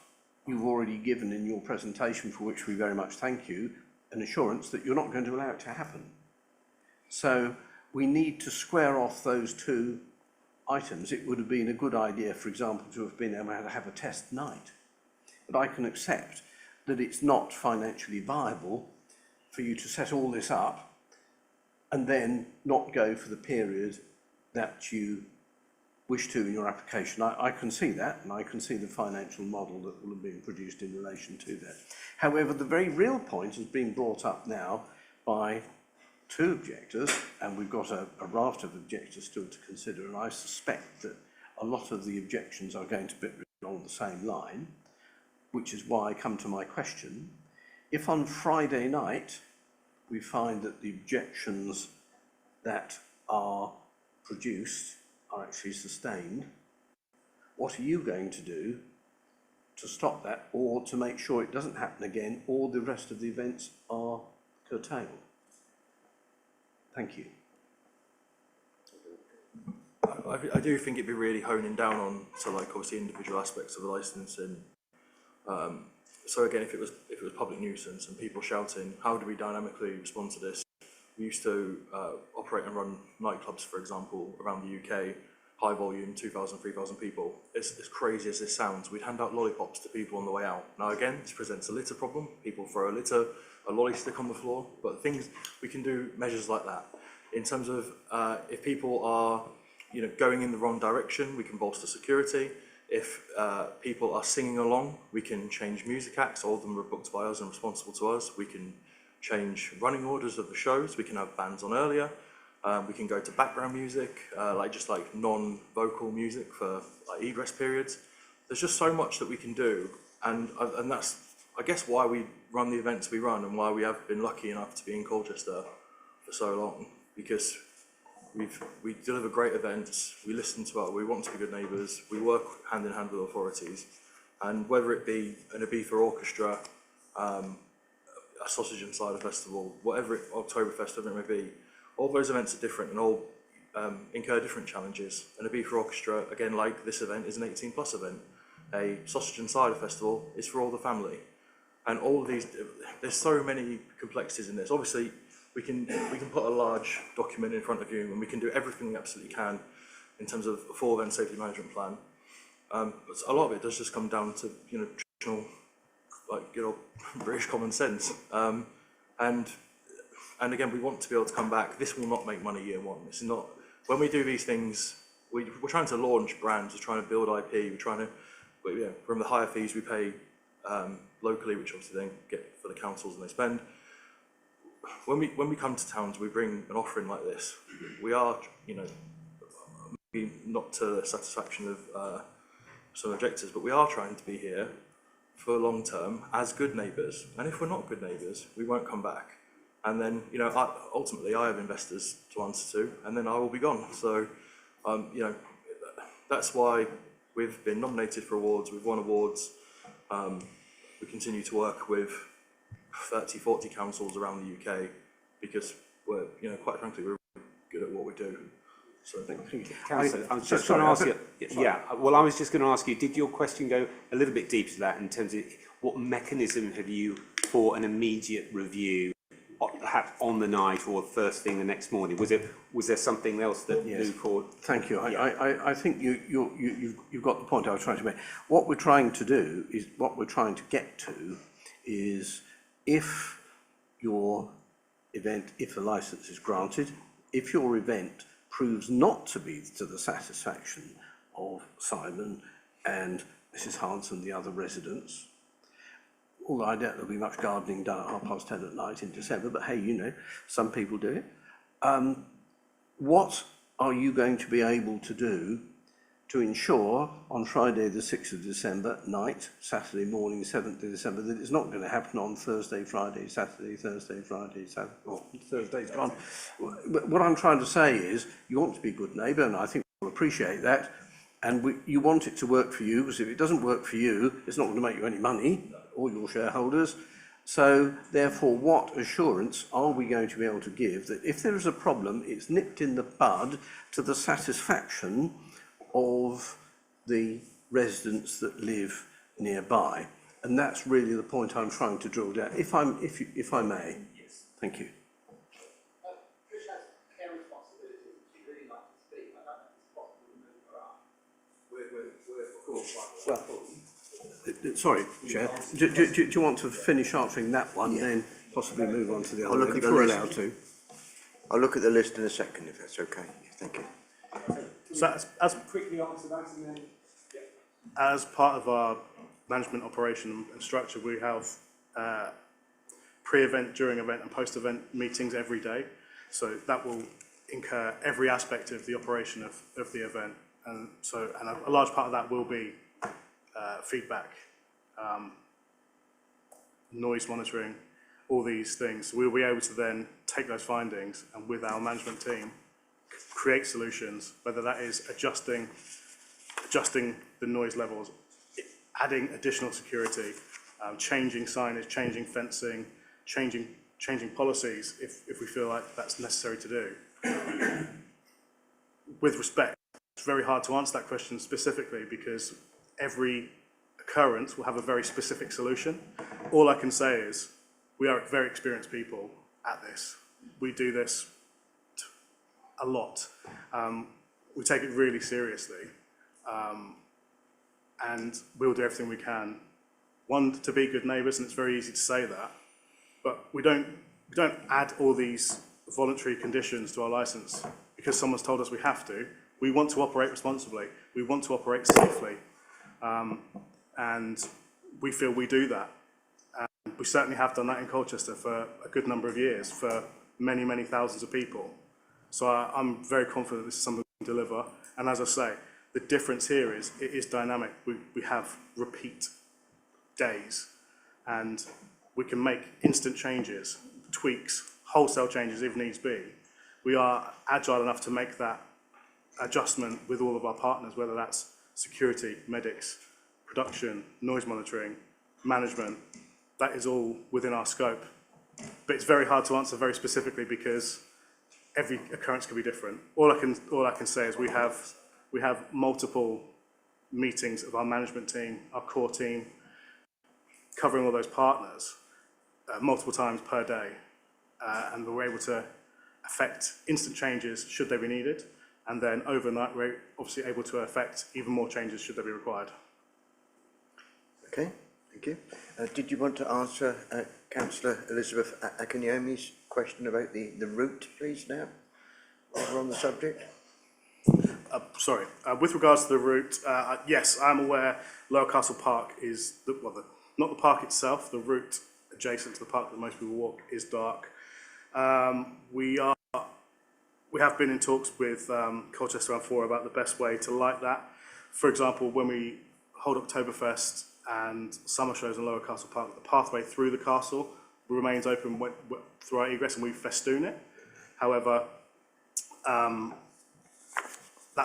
you've already given in your presentation, for which we very much thank you, an assurance that you're not going to allow it to happen. So we need to square off those two items. It would have been a good idea, for example, to have been able to have a test night. But I can accept that it's not financially viable for you to set all this up and then not go for the period that you wish to in your application. I can see that, and I can see the financial model that will have been produced in relation to that. However, the very real point is being brought up now by two objectors, and we've got a raft of objectors still to consider, and I suspect that a lot of the objections are going to be along the same line, which is why I come to my question. If on Friday night we find that the objections that are produced are actually sustained, what are you going to do to stop that, or to make sure it doesn't happen again, or the rest of the events are curtailed? Thank you. I do think it'd be really honing down on, so like obviously individual aspects of the licensing. So again, if it was public nuisance and people shouting, how do we dynamically respond to this? We used to operate and run nightclubs, for example, around the UK, high volume, 2,000, 3,000 people. As crazy as this sounds, we'd hand out lollipops to people on the way out. Now again, this presents a litter problem. People throw a lolly stick on the floor, but things, we can do measures like that. In terms of if people are going in the wrong direction, we can bolster security. If people are singing along, we can change music acts. All of them are booked by us and responsible to us. We can change running orders of the shows. We can have bands on earlier. We can go to background music, like non-vocal music for like egress periods. There's just so much that we can do, and that's, I guess, why we run the events we run and why we have been lucky enough to be in Colchester for so long, because we deliver great events, we listen to we want to be good neighbours, we work hand in hand with authorities, and whether it be an Ibiza orchestra, a sausage and cider festival, whatever Oktoberfest, whatever it may be, all those events are different and all incur different challenges. And a Beef for Orchestra, again, like this event, is an 18+ event. A Sausage and Cider Festival is for all the family. And all of these, there's so many complexities in this. Obviously, we can put a large document in front of you and we can do everything we absolutely can in terms of a full event safety management plan. But a lot of it does just come down to, you know, traditional, like, you know, British common sense. And again, we want to be able to come back. This will not make money year one. This is not, when we do these things, we're trying to launch brands, we're trying to build IP, we're trying to, you know, from the higher fees we pay locally, which obviously then get for the councils and they spend. When we come to towns, we bring an offering like this. We are, you know, maybe not to the satisfaction of some objectors, but we are trying to be here for long term as good neighbours. And if we're not good neighbours, we won't come back. And then, you know, ultimately I have investors to answer to, and then I will be gone. So, you know, that's why we've been nominated for awards, we've won awards. We continue to work with 30, 40 councils around the UK because we're, you know, quite frankly, we're really good at what we do. So thank you. Councillor, I was just going to ask you, I was just going to ask you, did your question go a little bit deeper to that in terms of what mechanism have you for an immediate review, perhaps on the night or first thing the next morning? Was there something else that moved forward? Thank you. I think you've got the point I was trying to make. What we're trying to do is, what we're trying to get to is, if your event, if the licence is granted, if your event proves not to be to the satisfaction of Simon and Mrs. Hans and the other residents, although I doubt there'll be much gardening done at 10:30 at night in December, but hey, you know, some people do it. What are you going to be able to do to ensure on Friday the 6th of December night, Saturday morning 7th of December, that it's not going to happen on Thursday, Friday, Saturday, Thursday, Friday, Saturday, or Thursday's gone. What I'm trying to say is, you want to be a good neighbour, and I think we'll appreciate that, and you want it to work for you, because if it doesn't work for you, it's not going to make you any money, or your shareholders. So therefore, what assurance are we going to be able to give that if there is a problem, it's nipped in the bud to the satisfaction of the residents that live nearby? And that's really the point I'm trying to drill down, if I may. Yes. Thank you. Trish has care responsibilities. She'd really like to speak. I don't know if it's possible to move her up. We're of course. Sorry, Chair. Do you want to finish answering that one, then possibly move on to the other? If we're allowed to. I'll look at the list in a second, if that's okay. Thank you. So as quickly answer that and then... As part of our management operation and structure, we have pre-event, during event and post-event meetings every day. So that will incur every aspect of the operation of the event. And so, and a large part of that will be feedback, noise monitoring, all these things. We'll be able to then take those findings and with our management team create solutions, whether that is adjusting the noise levels, adding additional security, changing signage, changing fencing, changing policies if we feel like that's necessary to do. With respect, it's very hard to answer that question specifically because every occurrence will have a very specific solution. All I can say is we are very experienced people at this. We do this a lot. We take it really seriously. And we'll do everything we can. One, to be good neighbours, and it's very easy to say that, but we don't add all these voluntary conditions to our licence because someone's told us we have to. We want to operate responsibly. We want to operate safely. And we feel we do that. And we certainly have done that in Colchester for a good number of years, for many, many thousands of people. So I'm very confident this is something we can deliver. And as I say, the difference here is it is dynamic. We have repeat days and we can make instant changes, tweaks, wholesale changes if needs be. We are agile enough to make that adjustment with all of our partners, whether that's security, medics, production, noise monitoring, management. That is all within our scope. But it's very hard to answer very specifically because every occurrence could be different. All I can say is we have multiple meetings of our management team, our core team, covering all those partners multiple times per day, and we're able to affect instant changes should they be needed, and then overnight we're obviously able to affect even more changes should they be required. Okay, thank you. Did you want to answer Councillor Elizabeth Akinyomi's question about the route, please, now, while we're on the subject? Sorry, with regards to the route, yes, I'm aware Lower Castle Park is, not the park itself, the route adjacent to the park that most people walk is dark. We have been in talks with Colchester and 4 about the best way to light that. For example, when we hold Oktoberfest and summer shows in Lower Castle Park, the pathway through the castle remains open through our egress and we festoon it. However, that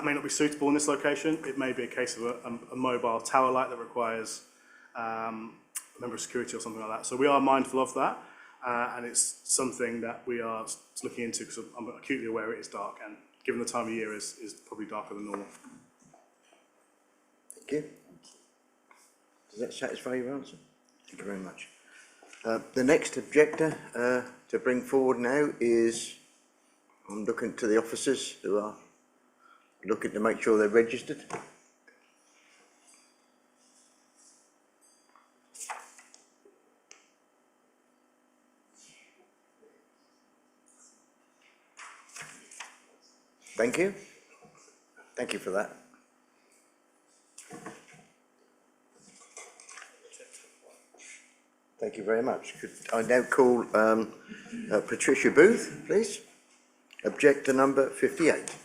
may not be suitable in this location. It may be a case of a mobile tower light that requires a member of security or something like that. So we are mindful of that, and it's something that we are looking into because I'm acutely aware it is dark, and given the time of year is probably darker than normal. Thank you. Does that satisfy your answer? Thank you very much. The next objector to bring forward now is, I'm looking to the officers who are looking to make sure they're registered. Thank you. Thank you for that. Thank you very much. Could I now call Patricia Booth, please? Objector number 58.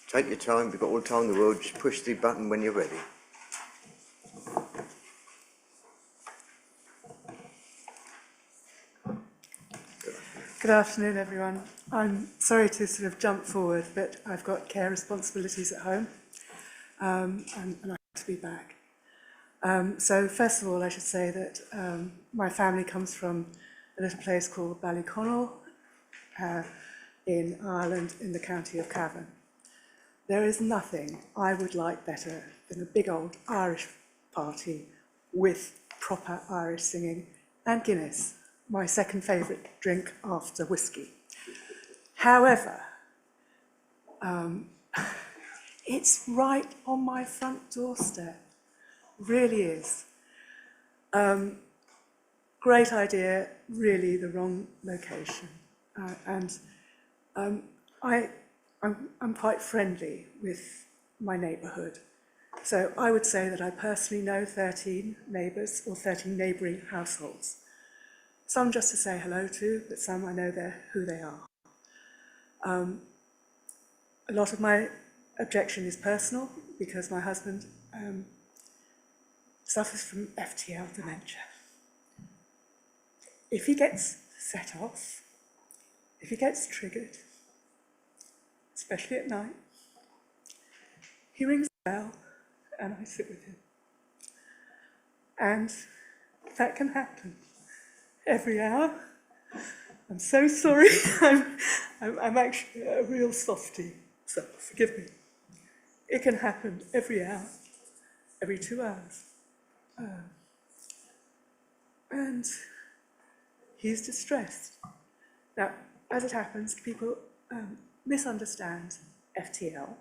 Take your time, we've got all the time in the world, just push the button when you're ready. Good afternoon, everyone. I'm sorry to sort of jump forward, but I've got care responsibilities at home, and I have to be back. So first of all, I should say that my family comes from a little place called Ballyconnell in Ireland, in the county of Cavan. There is nothing I would like better than a big old Irish party with proper Irish singing and Guinness, my second favourite drink after whiskey. However, it's right on my front doorstep, really is. Great idea, really the wrong location. I'm quite friendly with my neighbourhood. So I would say that I personally know 13 neighbours or 13 neighbouring households. Some just to say hello to, but some I know who they are. A lot of my objection is personal because my husband suffers from FTL dementia. If he gets set off, if he gets triggered, especially at night, he rings the bell and I sit with him. And that can happen every hour. I'm so sorry. I'm actually a real softie, so forgive me. It can happen every hour, every 2 hours. And he's distressed. Now, as it happens, people misunderstand FTL.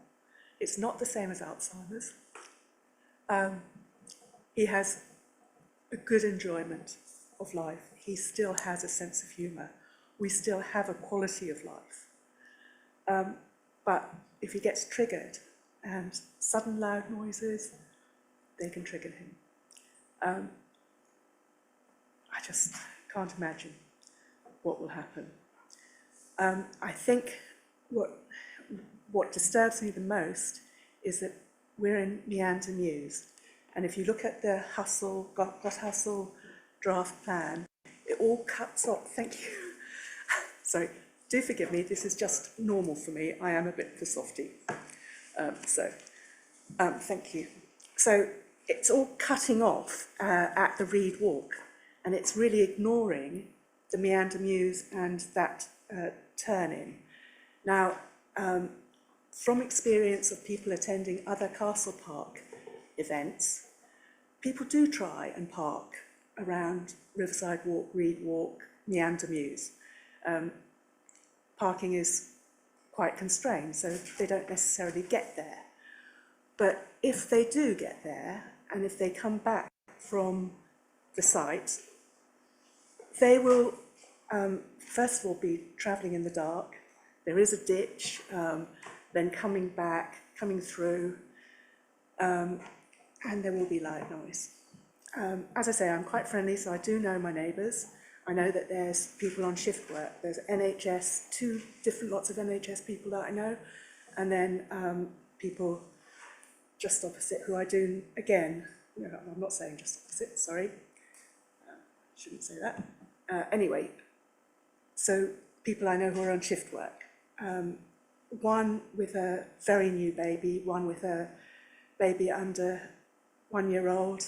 It's not the same as Alzheimer's. He has a good enjoyment of life. He still has a sense of humour. We still have a quality of life. But if he gets triggered and sudden loud noises, they can trigger him. I just can't imagine what will happen. I think what disturbs me the most is that we're in Meander Mews, and if you look at the Hustle draft plan, it all cuts off. Thank you. Sorry, do forgive me. This is just normal for me. I am a bit of a softie. Thank you. So it's all cutting off at the Reed Walk, and it's really ignoring the Meander Mews and that turn-in. Now, from experience of people attending other Castle Park events, people do try and park around Riverside Walk, Reed Walk, Meander Mews. Parking is quite constrained, so they don't necessarily get there. But if they do get there, and if they come back from the site, they will, first of all, be travelling in the dark. There is a ditch, then coming back, coming through, and there will be loud noise. As I say, I'm quite friendly, so I do know my neighbours. I know that there's people on shift work. There's NHS, two different lots of NHS people that I know, and then people just opposite who I do, again, no, I'm not saying just opposite, sorry. Shouldn't say that. Anyway, so people I know who are on shift work. One with a very new baby, one with a baby under 1 year old,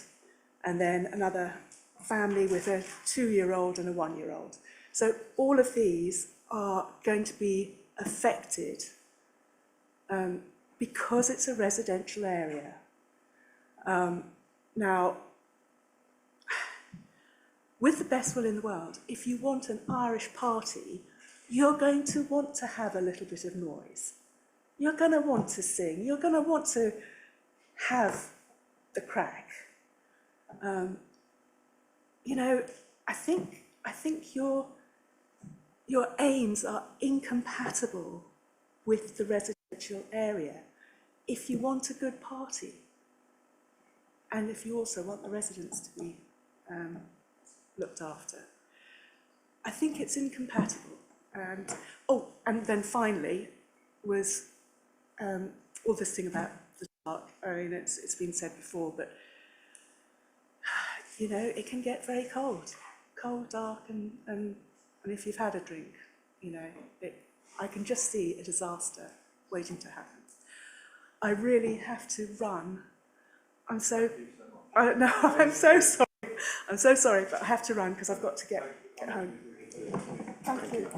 and then another family with a 2-year-old and a 1-year-old. So all of these are going to be affected because it's a residential area. Now, with the best will in the world, if you want an Irish party, you're going to want to have a little bit of noise. You're going to want to sing. You're going to want to have the crack. You know, I think your aims are incompatible with the residential area if you want a good party and if you also want the residents to be looked after. I think it's incompatible. And and then finally was all this thing about the dark. I mean, it's been said before, but you know, it can get very cold, dark, and if you've had a drink, you know, I can just see a disaster waiting to happen. I really have to run. I'm so sorry. I'm so sorry, but I have to run because I've got to get home. Thank you.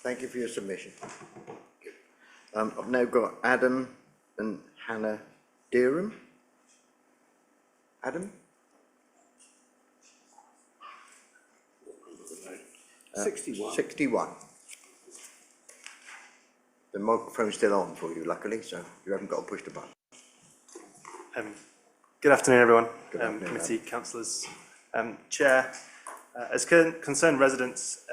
Thank you for your submission. I've now got Adam and Hannah Deerham. Adam? 61. 61. The microphone's still on for you, luckily, so you haven't got to push the button. Good afternoon, everyone. Good afternoon, Committee, councillors, Chair. As concerned residents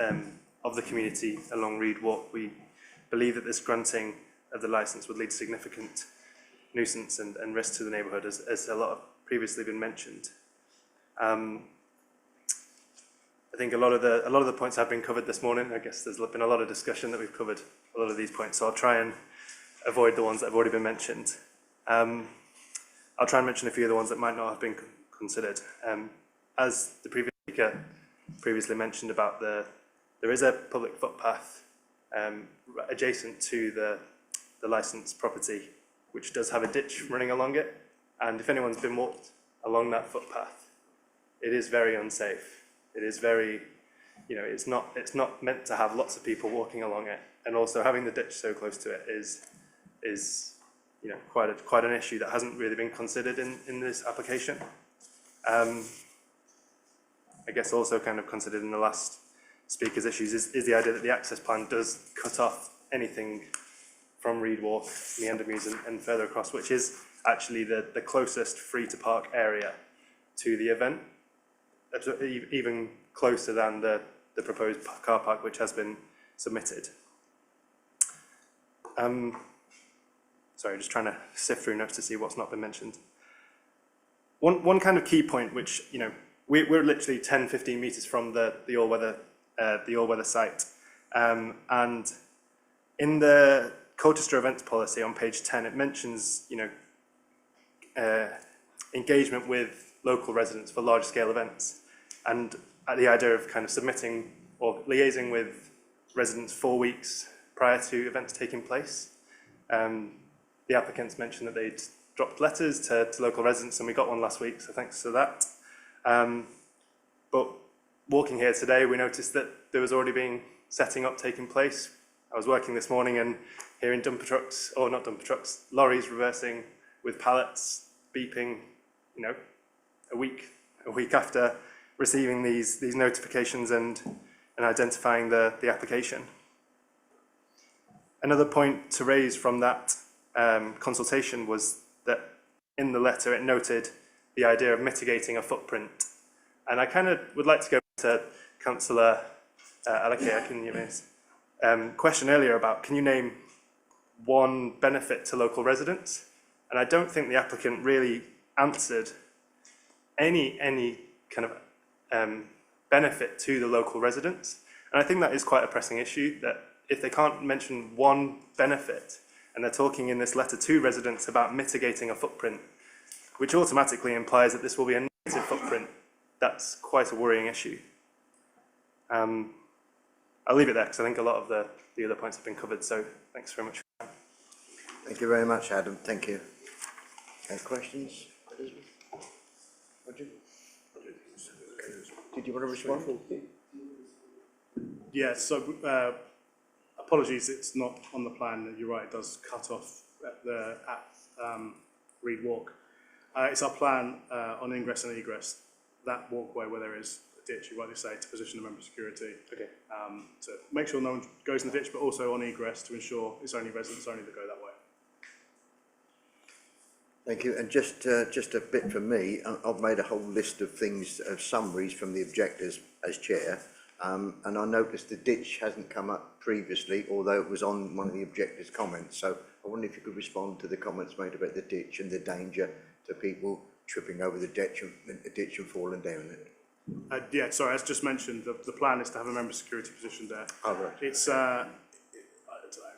of the community along Reed Walk, we believe that this granting of the licence would lead to significant nuisance and risk to the neighbourhood, as a lot have previously been mentioned. I think a lot of the points have been covered this morning. I guess there's been a lot of discussion that we've covered a lot of these points, so I'll try and avoid the ones that have already been mentioned. I'll try and mention a few of the ones that might not have been considered. As the previous speaker previously mentioned about there is a public footpath adjacent to the licensed property, which does have a ditch running along it. And if anyone's been walked along that footpath, it is very unsafe. It is very, you know, it's not meant to have lots of people walking along it. And also having the ditch so close to it is you know, quite an issue that hasn't really been considered in this application. I guess also kind of considered in the last speaker's issues is the idea that the access plan does cut off anything from Reed Walk, Meander Mews and further across, which is actually the closest free to park area to the event, even closer than the proposed car park which has been submitted. Sorry, just trying to sift through notes to see what's not been mentioned. One kind of key point, which, you know, we're literally 10-15 metres from the all-weather site, and in the Colchester events policy on page 10, it mentions, you know, engagement with local residents for large-scale events. And the idea of kind of submitting or liaising with residents 4 weeks prior to events taking place. The applicants mentioned that they'd dropped letters to local residents, and we got one last week, so thanks to that. But walking here today, we noticed that there was already been setting up taking place. I was working this morning and hearing dumper trucks, or not dumper trucks, lorries reversing with pallets beeping, you know, a week after receiving these notifications and identifying the application. Another point to raise from that consultation was that in the letter it noted the idea of mitigating a footprint. And I kind of would like to go to Councillor Alakeakin's question earlier about, can you name one benefit to local residents? And I don't think the applicant really answered any kind of benefit to the local residents. And I think that is quite a pressing issue, that if they can't mention one benefit, and they're talking in this letter to residents about mitigating a footprint, which automatically implies that this will be a negative footprint, that's quite a worrying issue. I'll leave it there because I think a lot of the other points have been covered, so thanks very much. Thank you very much, Adam. Thank you. Any questions? Roger? Did you want to respond? Yeah, so apologies, it's not on the plan. You're right, it does cut off at Reed Walk. It's our plan on ingress and egress, that walkway where there is a ditch, you rightly say, to position the member of security. Okay. To make sure no one goes in the ditch, but also on egress to ensure it's only residents only that go that way. Thank you. And just a bit from me, I've made a whole list of things, of summaries from the objectors as chair, and I noticed the ditch hasn't come up previously, although it was on one of the objectors' comments. So I wonder if you could respond to the comments made about the ditch and the danger to people tripping over the ditch and falling down it. Yeah, sorry, as just mentioned, the plan is to have a member of security positioned there. Oh, right. It's, I don't know,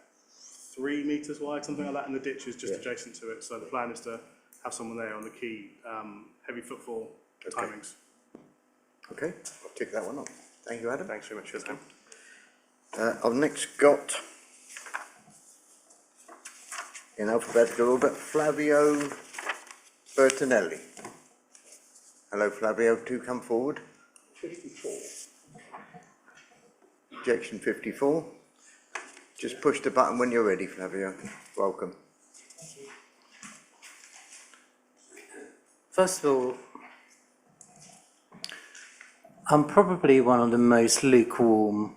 3 metres wide, something like that, and the ditch is just adjacent to it. So the plan is to have someone there on the key heavy footfall timings. Okay, I'll tick that one off. Thank you, Adam. Thanks very much for your time. I've next got, in alphabetical order, Flavio Bertinelli. Hello, Flavio, do come forward. 54. Objection 54. Just push the button when you're ready, Flavio. Welcome. First of all, I'm probably one of the most lukewarm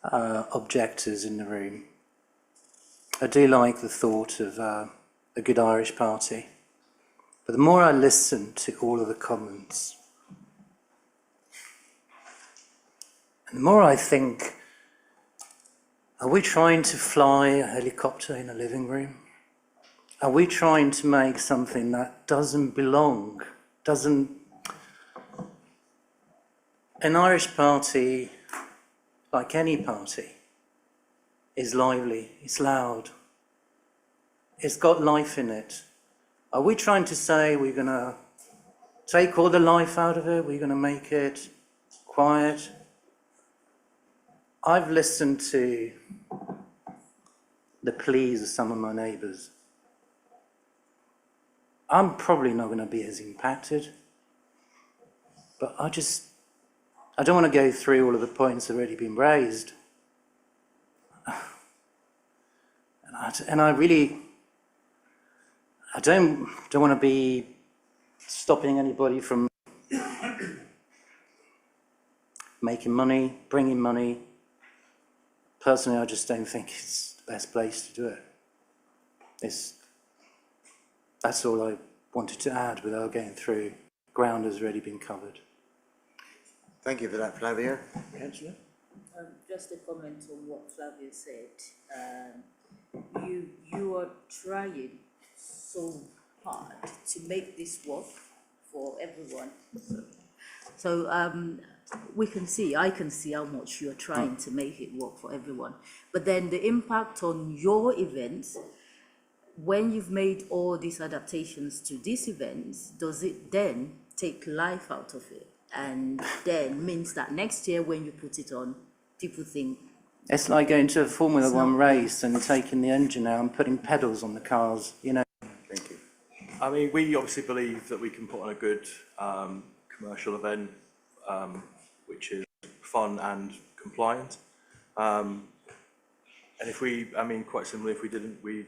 objectors in the room. I do like the thought of a good Irish party, but the more I listen to all of the comments, and the more I think, are we trying to fly a helicopter in a living room? Are we trying to make something that doesn't belong, An Irish party, like any party, is lively, it's loud, it's got life in it. Are we trying to say we're going to take all the life out of it, we're going to make it quiet? I've listened to the pleas of some of my neighbours. I'm probably not going to be as impacted, but I don't want to go through all of the points that have already been raised. And I don't want to be stopping anybody from making money, bringing money. Personally, I just don't think it's the best place to do it. That's all I wanted to add without going through. Ground has already been covered. Thank you for that, Flavio. Councillor? Just a comment on what Flavio said. You are trying so hard to make this work for everyone. So I can see how much you're trying to make it work for everyone. But then the impact on your events, when you've made all these adaptations to these events, does it then take life out of it? and then means that next year when you put it on, people think, It's like going to a Formula It's One not- race and taking the engine out and putting pedals on the cars, you know. Thank you. I mean, we obviously believe that we can put on a good commercial event, which is fun and compliant. And if we, I mean, quite simply, if we didn't, we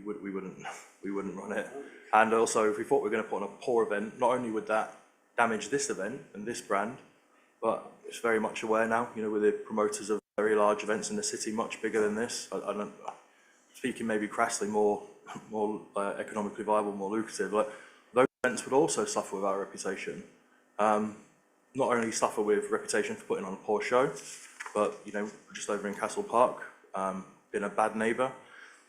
wouldn't run it. And also, if we thought we were going to put on a poor event, not only would that damage this event and this brand, but it's very much aware now. You know, we're the promoters of very large events in the city, much bigger than this. I don't, speaking maybe crassly, more economically viable, more lucrative. Like those events would also suffer with our reputation. Not only suffer with reputation for putting on a poor show, but you know, just over in Castle Park, being a bad neighbour,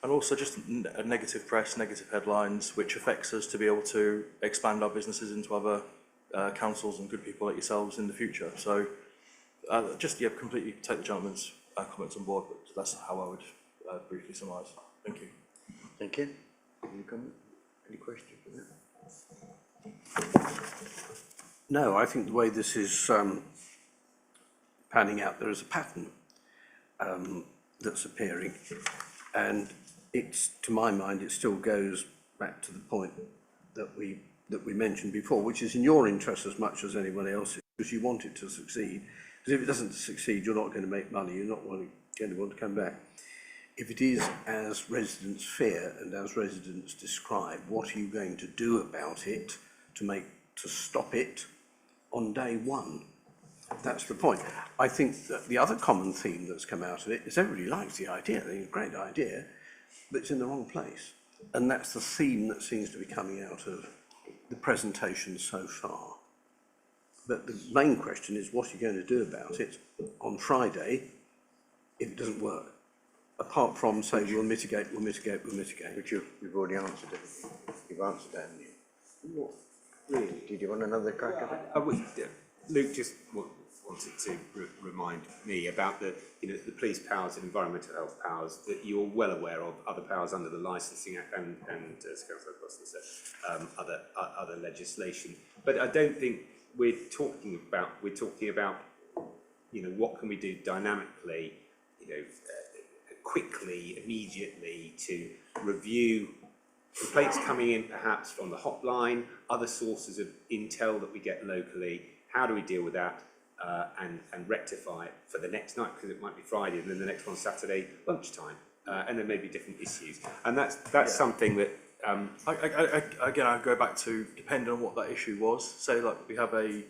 and also just a negative press, negative headlines, which affects us to be able to expand our businesses into other councils and good people like yourselves in the future. So just completely take the gentleman's comments on board, but that's how I would briefly summarise. Thank you. Thank you. Any comment? Any questions? No, I think the way this is panning out, there is a pattern that's appearing, and it's, to my mind, it still goes back to the point that we mentioned before, which is in your interest as much as anyone else's, because you want it to succeed. Because if it doesn't succeed, you're not going to make money. You're not going to want to come back. If it is as residents fear and as residents describe, what are you going to do about it to stop it on day one? That's the point. I think that the other common theme that's come out of it is everybody likes the idea. They think it's a great idea, but it's in the wrong place. And that's the theme that seems to be coming out of the presentation so far. But the main question is, what are you going to do about it on Friday if it doesn't work? Apart from say, we'll mitigate. Which you've already answered it. You've answered that, haven't you? What? Really? Did you want another crack at it? Luke just wanted to remind me about the police powers and environmental health powers that you're well aware of, other powers under the Licensing Act and as Councillor Crossland said, other legislation. But I don't think we're talking about what can we do dynamically, quickly, immediately to review complaints coming in perhaps from the hotline, other sources of intel that we get locally. How do we deal with that and rectify it for the next night, because it might be Friday and then the next one Saturday lunchtime, and there may be different issues. And that's something that Again, I go back to depending on what that issue was. Say like we have a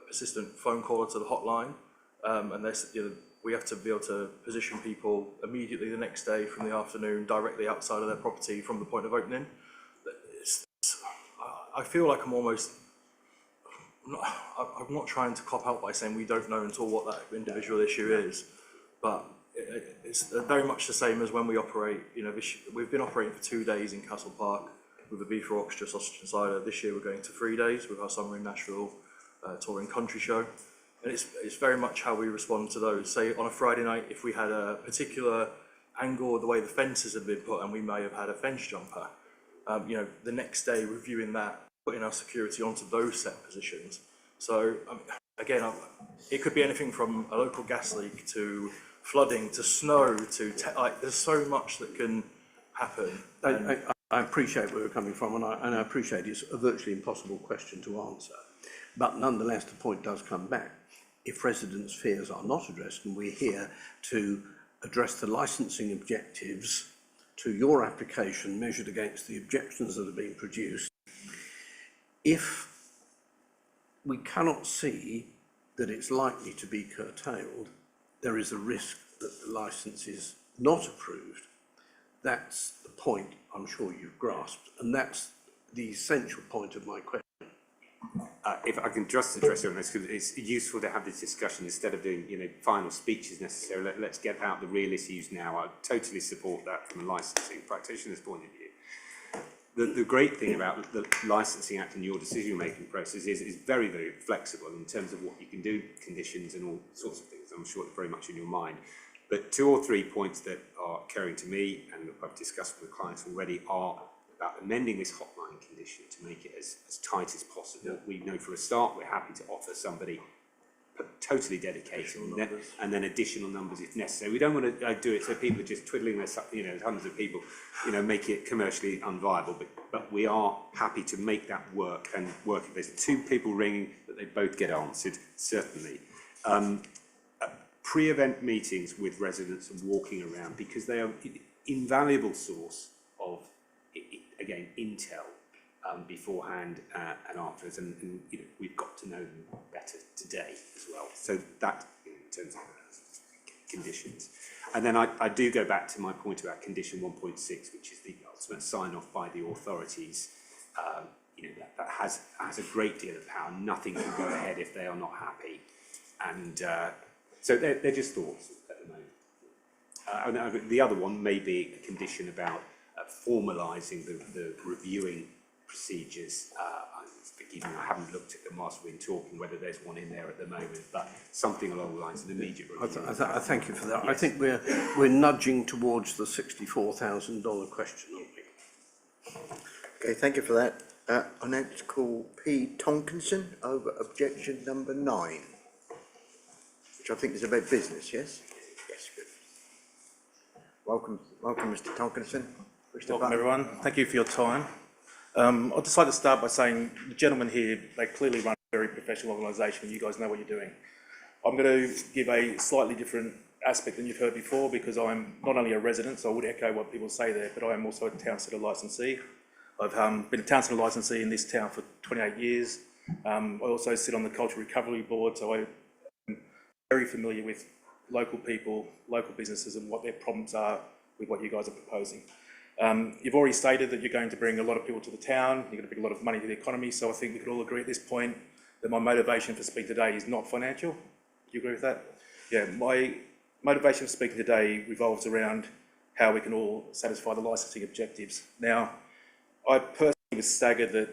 persistent phone caller to the hotline, and there's we have to be able to position people immediately the next day from the afternoon directly outside of their property from the point of opening. I feel like I'm not trying to cop out by saying we don't know until what that individual issue is, but it's very much the same as when we operate. We've been operating for 2 days in Castle Park with a beef orchestra, sausage and cider. This year we're going to 3 days with our Summer in Nashville touring country show. And it's very much how we respond to those. Say on a Friday night, if we had a particular angle of the way the fences have been put, and we may have had a fence jumper, the next day reviewing that, putting our security onto those set positions. So again, it could be anything from a local gas leak to flooding to snow to there's so much that can happen. I appreciate where you're coming from, and I appreciate it's a virtually impossible question to answer. But nonetheless, the point does come back. If residents' fears are not addressed, and we're here to address the licensing objectives to your application measured against the objections that are being produced, if we cannot see that it's likely to be curtailed, there is a risk that the licence is not approved. That's the point I'm sure you've grasped, and that's the essential point of my question. If I can just address you on this, because it's useful to have this discussion instead of doing final speeches necessarily. Let's get out the real issues now. I totally support that from a licensing practitioner's point of view. The great thing about the Licensing Act and your decision-making process is very, very flexible in terms of what you can do, conditions and all sorts of things. I'm sure it's very much in your mind. But 2 or 3 points that are occurring to me and that I've discussed with clients already are about amending this hotline condition to make it as tight as possible. We know for a start we're happy to offer somebody totally dedicated, and then additional numbers if necessary. We don't want to do it so people are just twiddling their, hundreds of people, make it commercially unviable. But we are happy to make that work and work. If there's two people ringing, that they both get answered, certainly. Pre-event meetings with residents and walking around, because they are an invaluable source of, again, intel. Beforehand and afterwards, and we've got to know them better today as well. So that in terms of conditions, and then I do go back to my point about condition 1.6, which is the ultimate sign off by the authorities. That has a great deal of power. Nothing can go ahead if they are not happy, and so they're just thoughts at the moment. And the other one may be a condition about formalising the reviewing procedures. Forgive me, I haven't looked at them whilst we've been talking, whether there's one in there at the moment, but something along the lines of immediate review. I thank you for that. Yes. I think we're nudging towards the $64,000 question, aren't we? Okay, thank you for that. I next call P. Tonkinson over objection number 9, which I think is about business, yes? Yes, good. Welcome, Mr. Tonkinson. Welcome, everyone. Thank you for your time. I'd just like to start by saying the gentlemen here, they clearly run a very professional organisation and you guys know what you're doing. I'm going to give a slightly different aspect than you've heard before, because I'm not only a resident, so I would echo what people say there, but I am also a town centre licensee. I've been a town centre licensee in this town for 28 years. I also sit on the Cultural Recovery Board, so I'm very familiar with local people, local businesses and what their problems are with what you guys are proposing. You've already stated that you're going to bring a lot of people to the town, you're going to bring a lot of money to the economy, so I think we could all agree at this point that my motivation for speaking today is not financial. Do you agree with that? Yeah, my motivation for speaking today revolves around how we can all satisfy the licensing objectives. Now, I personally was staggered that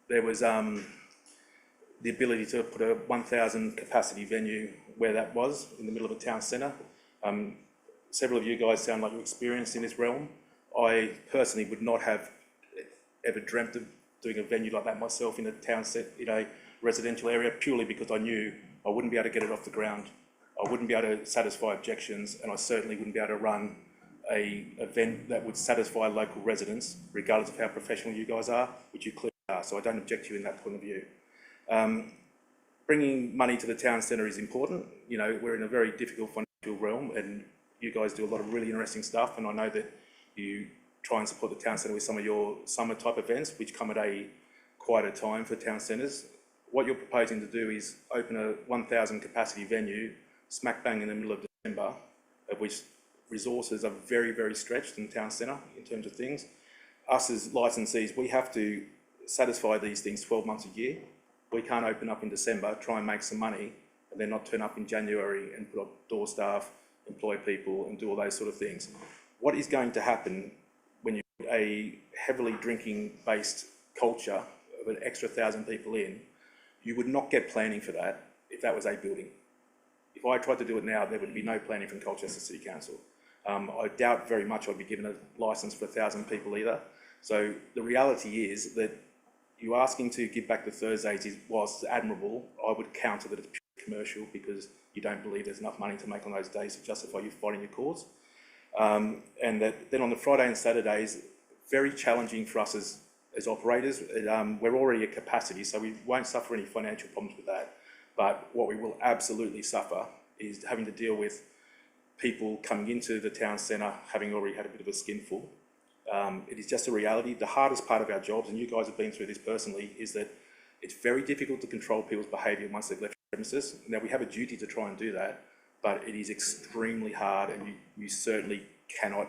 there was the ability to put a 1,000 capacity venue where that was, in the middle of a town centre. Several of you guys sound like you're experienced in this realm. I personally would not have ever dreamt of doing a venue like that myself in a town set, in a residential area, purely because I knew I wouldn't be able to get it off the ground. I wouldn't be able to satisfy objections, and I certainly wouldn't be able to run an event that would satisfy local residents, regardless of how professional you guys are, which you clearly are, so I don't object to you in that point of view. Bringing money to the town centre is important. We're in a very difficult financial realm, and you guys do a lot of really interesting stuff, and I know that you try and support the town centre with some of your summer type events, which come at a quieter time for town centres. What you're proposing to do is open a 1,000 capacity venue, smack bang in the middle of December, of which resources are very, very stretched in the town centre in terms of things. Us as licensees, we have to satisfy these things 12 months a year. We can't open up in December, try and make some money, and then not turn up in January and put up door staff, employ people and do all those sort of things. What is going to happen when you put a heavily drinking-based culture of an extra 1,000 people in? You would not get planning for that if that was a building. If I tried to do it now, there would be no planning from Colchester City Council. I doubt very much I'd be given a licence for 1,000 people either. So the reality is that you asking to give back the Thursdays was admirable. I would counter that it's pure commercial, because you don't believe there's enough money to make on those days to justify you fighting your cause. And that then on the Friday and Saturdays, very challenging for us as operators. We're already at capacity, so we won't suffer any financial problems with that. But what we will absolutely suffer is having to deal with people coming into the town centre having already had a bit of a skinful. It is just a reality. The hardest part of our jobs, and you guys have been through this personally, is that it's very difficult to control people's behaviour once they've left premises. Now, we have a duty to try and do that, but it is extremely hard, and you certainly cannot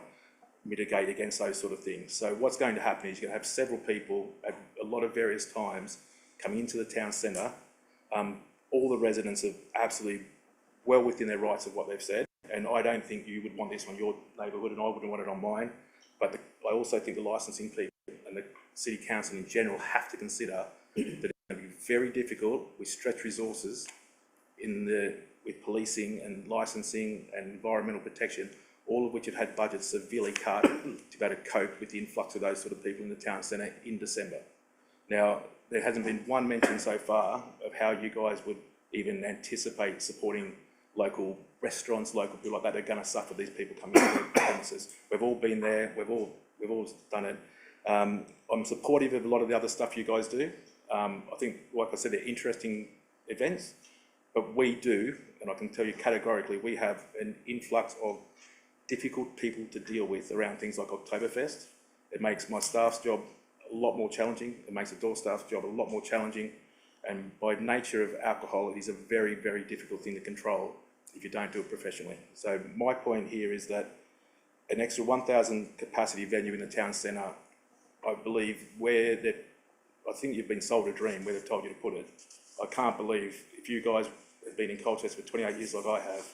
mitigate against those sort of things. So what's going to happen is you're going to have several people at a lot of various times coming into the town centre. All the residents are absolutely well within their rights of what they've said, and I don't think you would want this on your neighbourhood, and I wouldn't want it on mine. But I also think the licensing people and the City Council in general have to consider that it's going to be very difficult with stretched resources with policing and licensing and environmental protection, all of which have had budgets severely cut to be able to cope with the influx of those sort of people in the town centre in December. Now, there hasn't been one mention so far of how you guys would even anticipate supporting local restaurants, local people like that are going to suffer these people coming to their premises. We've all been there, we've all done it. I'm supportive of a lot of the other stuff you guys do. I think, like I said, they're interesting events, but we do, and I can tell you categorically, we have an influx of difficult people to deal with around things like Oktoberfest. It makes my staff's job a lot more challenging. It makes the door staff's job a lot more challenging. And by nature of alcohol, it is a very, very difficult thing to control if you don't do it professionally. So my point here is that an extra 1,000 capacity venue in the town centre, I believe I think you've been sold a dream where they've told you to put it. I can't believe if you guys have been in Colchester for 28 years like I have,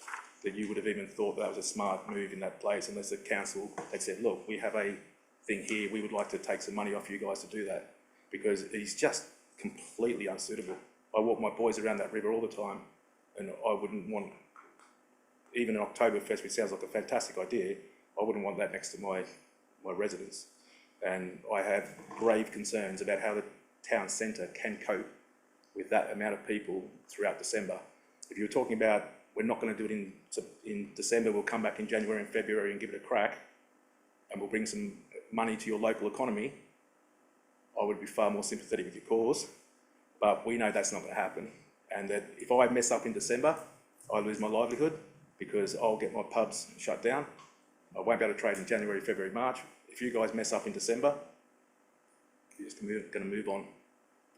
that you would have even thought that was a smart move in that place unless the council had said, look, we have a thing here, we would like to take some money off you guys to do that, because it's just completely unsuitable. I walk my boys around that river all the time, and I wouldn't want, even an Oktoberfest, which sounds like a fantastic idea, I wouldn't want that next to my residence. And I have grave concerns about how the town centre can cope with that amount of people throughout December. If you're talking about, we're not going to do it in December, we'll come back in January and February and give it a crack, and we'll bring some money to your local economy, I would be far more sympathetic with your cause. But we know that's not going to happen. And that if I mess up in December, I lose my livelihood because I'll get my pubs shut down. I won't be able to trade in January, February, March. If you guys mess up in December, you're just going to move on.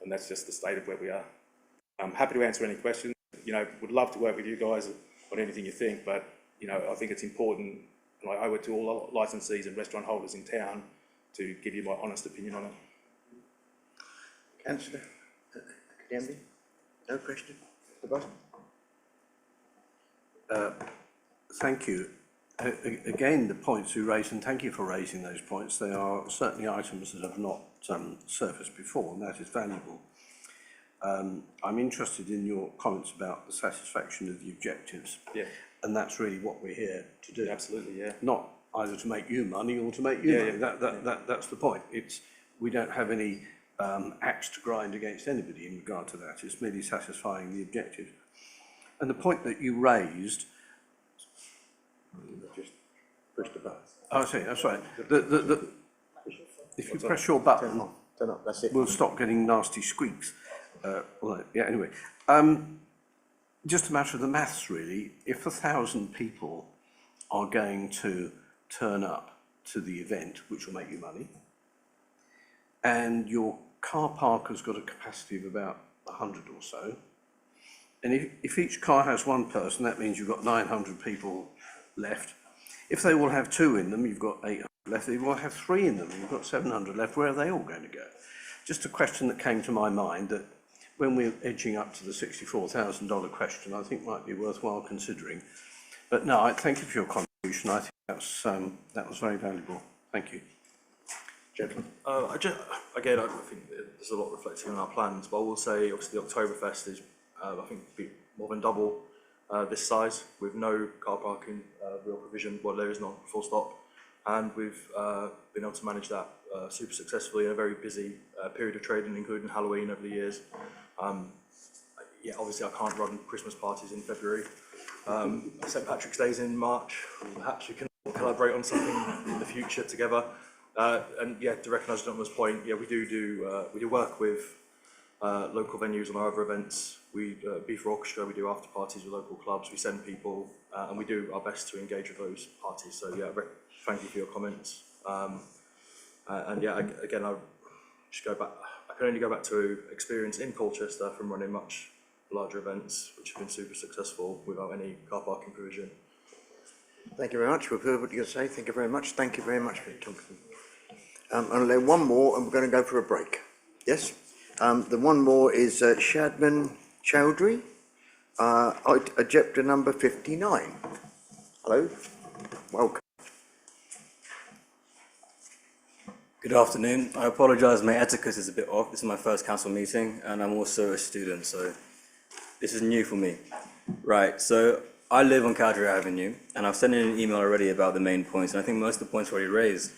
And that's just the state of where we are. I'm happy to answer any questions. You know, would love to work with you guys on anything you think, but, you know, I think it's important, and I owe it to all licensees and restaurant holders in town to give you my honest opinion on it. Councillor Kidembi, no question? At the bottom. Thank you. Again, the points you raised, and thank you for raising those points, they are certainly items that have not surfaced before, and that is valuable. I'm interested in your comments about the satisfaction of the objectives. Yeah. And that's really what we're here to do. Absolutely, yeah. Not either to make you money or to make you money. That's the point. We don't have any axe to grind against anybody in regard to that. It's merely satisfying the objective. And the point that you raised, just push the button. Oh, I see, that's right. If you press your button, turn up, that's it. We'll stop getting nasty squeaks. Well, yeah, anyway. Just a matter of the maths, really. If 1,000 people are going to turn up to the event, which will make you money, and your car park has got a capacity of about 100 or so, and if each car has one person, that means you've got 900 people left. If they all have 2 in them, you've got 800 left. If they all have 3 in them, you've got 700 left. Where are they all going to go? Just a question that came to my mind that when we're edging up to the $64,000 question, I think might be worthwhile considering. But no, I thank you for your contribution. I think that was very valuable. Thank you. Gentlemen. Again, I think there's a lot reflecting on our plans, but I will say, obviously, the Oktoberfest is, I think, be more than double this size, with no car parking real provision. Well, there is none, full stop. And we've been able to manage that super successfully in a very busy period of trading, including Halloween over the years. Yeah, obviously I can't run Christmas parties in February. St. Patrick's Day's in March. Perhaps we can collaborate on something in the future together. And yeah, to recognise Jonathan's point, yeah, we do work with local venues on our other events. We Beef Orchestra, we do after parties with local clubs, we send people, and we do our best to engage with those parties. So yeah, thank you for your comments. And yeah, again, I can only go back to experience in Colchester from running much larger events, which have been super successful without any car parking provision. Thank you very much. We've heard what you're going to say. Thank you very much. Thank you very much for your time. And then one more, and we're going to go for a break. Yes? The one more is Shadman Chowdhury, objector number 59. Hello. Welcome. Good afternoon. I apologise, my etiquette is a bit off. This is my first council meeting, and I'm also a student, so this is new for me. Right, so I live on Cowdrey Avenue, and I've sent in an email already about the main points, and I think most of the points were already raised.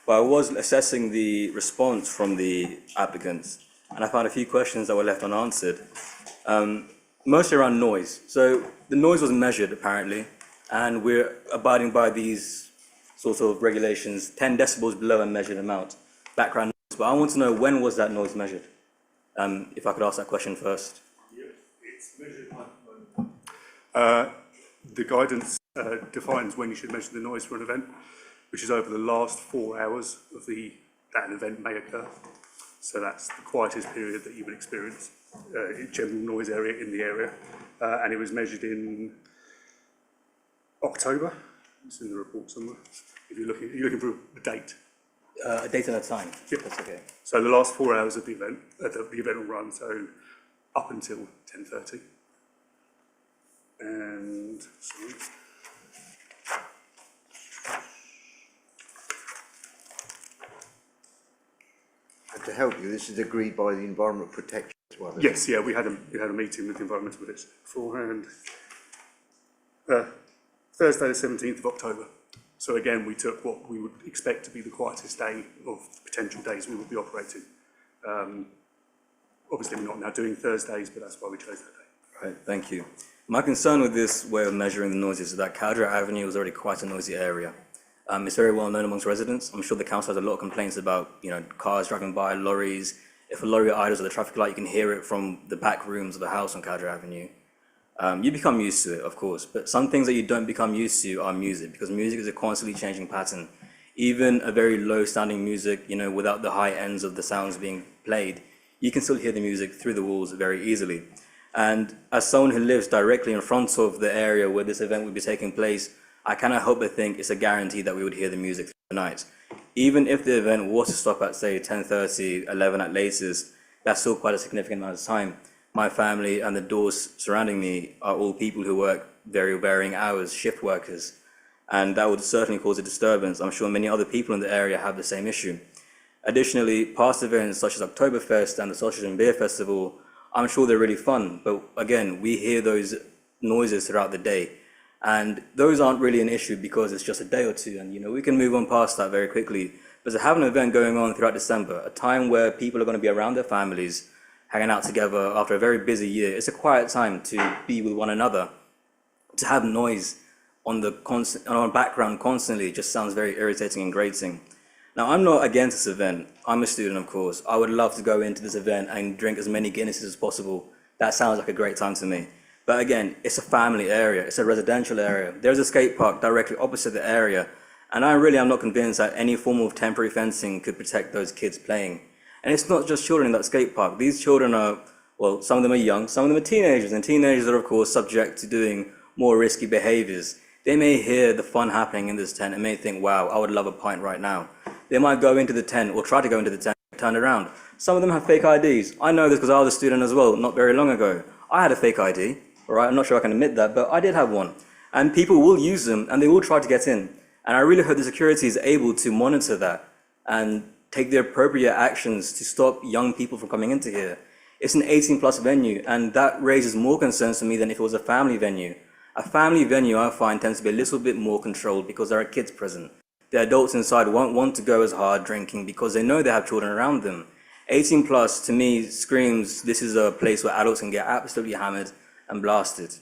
But I was assessing the response from the applicants, and I found a few questions that were left unanswered, mostly around noise. So the noise was measured, apparently, and we're abiding by these sorts of regulations, 10 decibels below a measured amount, background noise. But I want to know, when was that noise measured? If I could ask that question first. It's measured the guidance defines when you should measure the noise for an event, which is over the last 4 hours of that an event may occur. So that's the quietest period that you would experience in general noise area in the area. And it was measured in October. It's in the report somewhere. If you're looking for a date. A date and a time. Yep. That's okay. So the last 4 hours of the event, the event will run, so up until 10:30. And sorry. And to help you, this is agreed by the Environment Protection as well. Yes, yeah, we had a meeting with the Environmental Protection beforehand. Thursday the 17th of October. So again, we took what we would expect to be the quietest day of potential days we would be operating. Obviously, we're not now doing Thursdays, but that's why we chose that day. Right, thank you. My concern with this way of measuring the noises is that Cowdrey Avenue is already quite a noisy area. It's very well known amongst residents. I'm sure the council has a lot of complaints about, cars driving by, lorries. If a lorry idles at the traffic light, you can hear it from the back rooms of the house on Cowdrey Avenue. You become used to it, of course, but some things that you don't become used to are music, because music is a constantly changing pattern. Even a very low sounding music, without the high ends of the sounds being played, you can still hear the music through the walls very easily. And as someone who lives directly in front of the area where this event would be taking place, I cannot help but think it's a guarantee that we would hear the music through the night. Even if the event was to stop at, say, 10:30, 11 at latest, that's still quite a significant amount of time. My family and the doors surrounding me are all people who work very varying hours, shift workers, and that would certainly cause a disturbance. I'm sure many other people in the area have the same issue. Additionally, past events such as Oktoberfest and the Sausage and Beer Festival, I'm sure they're really fun, but again, we hear those noises throughout the day, and those aren't really an issue because it's just a day or two, and we can move on past that very quickly. But to have an event going on throughout December, a time where people are going to be around their families, hanging out together after a very busy year, it's a quiet time to be with one another. To have noise on the background constantly just sounds very irritating and grating. Now, I'm not against this event. I'm a student, of course. I would love to go into this event and drink as many Guinnesses as possible. That sounds like a great time to me. But again, it's a family area. It's a residential area. There's a skate park directly opposite the area. And I really am not convinced that any form of temporary fencing could protect those kids playing. And it's not just children in that skate park. These children are, well, some of them are young, some of them are teenagers. And teenagers are, of course, subject to doing more risky behaviors. They may hear the fun happening in this tent and may think, wow, I would love a pint right now. They might go into the tent or try to go into the tent, turn around. Some of them have fake IDs. I know this because I was a student as well, not very long ago. I had a fake ID, all right? I'm not sure I can admit that, but I did have one. And people will use them and they will try to get in. And I really hope the security is able to monitor that and take the appropriate actions to stop young people from coming into here. It's an 18+ venue, and that raises more concerns to me than if it was a family venue. A family venue, I find, tends to be a little bit more controlled because there are kids present. The adults inside won't want to go as hard drinking because they know they have children around them. 18+ to me screams this is a place where adults can get absolutely hammered and blasted.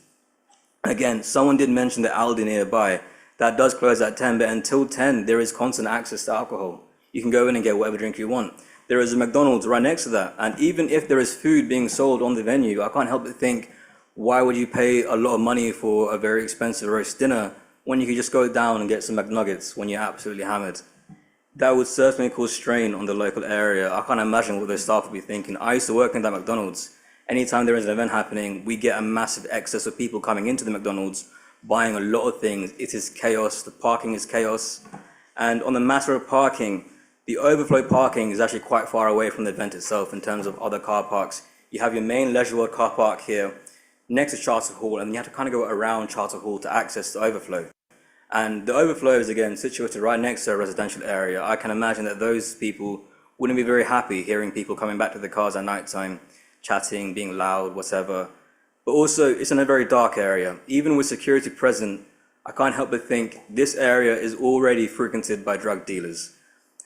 Again, someone did mention the Aldi nearby. That does close at 10, but until 10, there is constant access to alcohol. You can go in and get whatever drink you want. There is a McDonald's right next to that. And even if there is food being sold on the venue, I can't help but think, why would you pay a lot of money for a very expensive roast dinner when you could just go down and get some McNuggets when you're absolutely hammered? That would certainly cause strain on the local area. I can't imagine what those staff would be thinking. I used to work in that McDonald's. Anytime there is an event happening, we get a massive excess of people coming into the McDonald's, buying a lot of things. It is chaos. The parking is chaos. And on the matter of parking, the overflow parking is actually quite far away from the event itself in terms of other car parks. You have your main Leisure World car park here next to Charter Hall, and you have to kind of go around Charter Hall to access the overflow. And the overflow is, again, situated right next to a residential area. I can imagine that those people wouldn't be very happy hearing people coming back to the cars at night time, chatting, being loud, whatever. but also it's in a very dark area. Even with security present, I can't help but think this area is already frequented by drug dealers.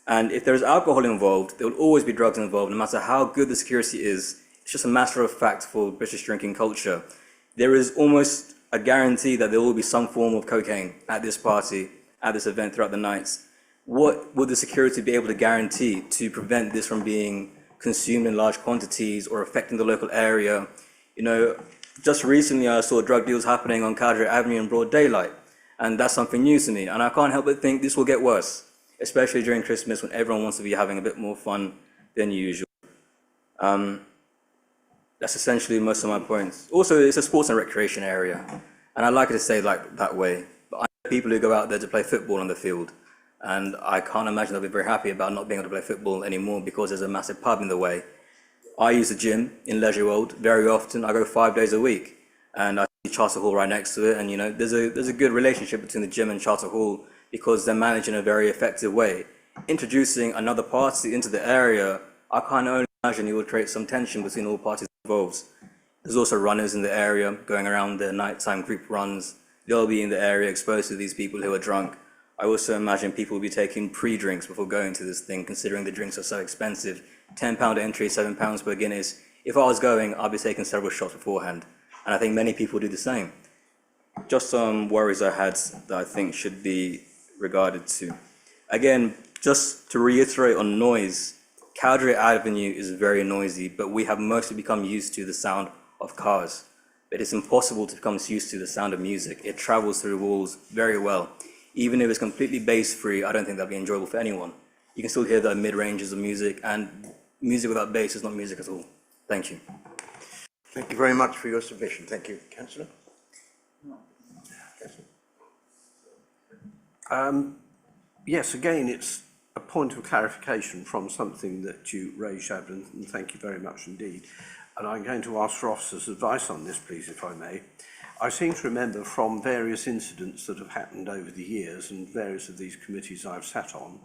And if there's alcohol involved, there will always be drugs involved, no matter how good the security is. It's just a matter of fact for British drinking culture. There is almost a guarantee that there will be some form of cocaine at this party, at this event throughout the nights. What would the security be able to guarantee to prevent this from being consumed in large quantities or affecting the local area? You know, just recently I saw drug deals happening on Cowdray Avenue in broad daylight, and that's something new to me. And I can't help but think this will get worse, especially during Christmas when everyone wants to be having a bit more fun than usual. That's essentially most of my points. Also, it's a sports and recreation area, and I like it to stay like that way. But I know people who go out there to play football on the field, and I can't imagine they'll be very happy about not being able to play football anymore because there's a massive pub in the way. I use the gym in Leisure World very often. I go 5 days a week, and I see Charter Hall right next to it. And you know, there's a good relationship between the gym and Charter Hall because they're managed in a very effective way. Introducing another party into the area, I can only imagine it would create some tension between all parties involved. There's also runners in the area going around their nighttime group runs. They'll be in the area exposed to these people who are drunk. I also imagine people will be taking pre-drinks before going to this thing, considering the drinks are so expensive. £10 entry, £7 per Guinness. If I was going, I'd be taking several shots beforehand. And I think many people do the same. Just some worries I had that I think should be regarded to. Again, just to reiterate on noise, Cowdray Avenue is very noisy, but we have mostly become used to the sound of cars. But it's impossible to become used to the sound of music. It travels through walls very well. Even if it's completely bass-free, I don't think that'd be enjoyable for anyone. You can still hear the mid-ranges of music, and music without bass is not music at all. Thank you. Thank you very much for your submission. Thank you. Councillor? Yes, again, it's a point of clarification from something that you raised, Shadwell, and thank you very much indeed. And I'm going to ask for officers' advice on this, please, if I may. I seem to remember from various incidents that have happened over the years and various of these committees I've sat on,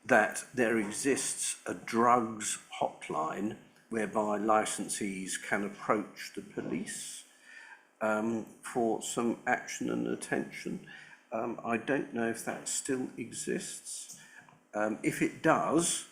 that there exists a drugs hotline whereby licensees can approach the police for some action and attention. I don't know if that still exists. If it does,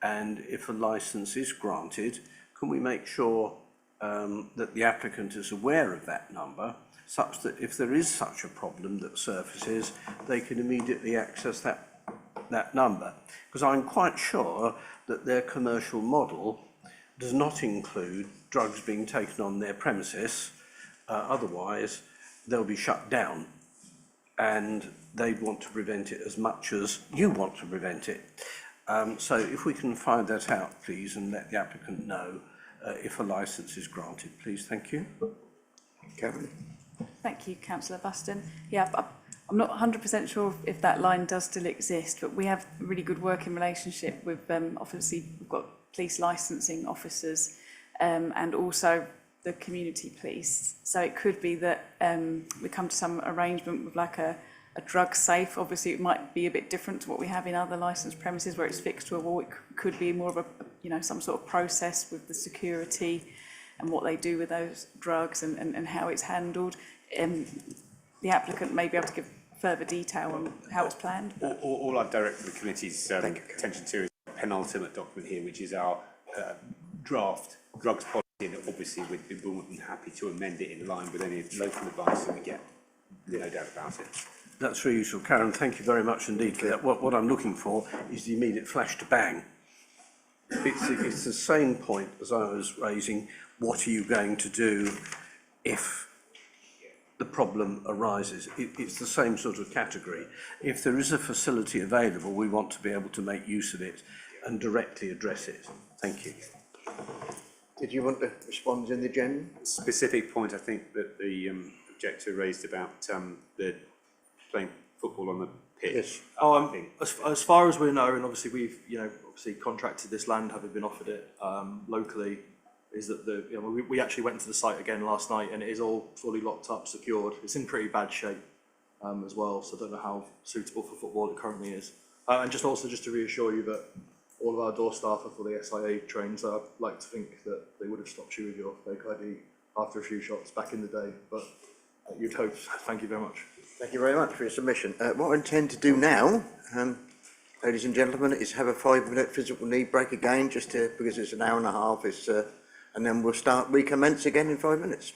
and if a license is granted, can we make sure that the applicant is aware of that number, such that if there is such a problem that surfaces, they can immediately access that number? Because I'm quite sure that their commercial model does not include drugs being taken on their premises, otherwise they'll be shut down, and they'd want to prevent it as much as you want to prevent it. So if we can find that out, please, and let the applicant know if a licence is granted, please. Thank you. Karen? Thank you, Councillor Buston. Yeah, I'm not 100% sure if that line does still exist, but we have a really good working relationship with, obviously, we've got police licensing officers and also the community police. So it could be that we come to some arrangement with like a drug safe. Obviously, it might be a bit different to what we have in other licensed premises where it's fixed to a wall. It could be more of a, you know, some sort of process with the security and what they do with those drugs and how it's handled. The applicant may be able to give further detail on how it's planned. All I've directed the committee's attention to is the penultimate document here, which is our draft drugs policy, and obviously we'd be more than happy to amend it in line with any local advice that we get. No doubt about it. That's very useful, Karen. Thank you very much indeed for that. What I'm looking for is the immediate flash to bang. It's the same point as I was raising. What are you going to do if the problem arises? It's the same sort of category. If there is a facility available, we want to be able to make use of it and directly address it. Thank you. Did you want to respond in the general? Specific point, I think, that the objector raised about the playing football on the pitch. Yes. As far as we know, and obviously we've obviously contracted this land, having been offered it locally, is that we actually went to the site again last night, and it is all fully locked up, secured. It's in pretty bad shape as well, so I don't know how suitable for football it currently is. And just to reassure you that all of our door staff are fully SIA trained, so I'd like to think that they would have stopped you with your fake ID after a few shots back in the day, but you'd hope. Thank you very much. Thank you very much for your submission. What I intend to do now, ladies and gentlemen, is have a 5-minute physical need break again, just to, because it's an hour and a half, and then we'll recommence again in 5 minutes.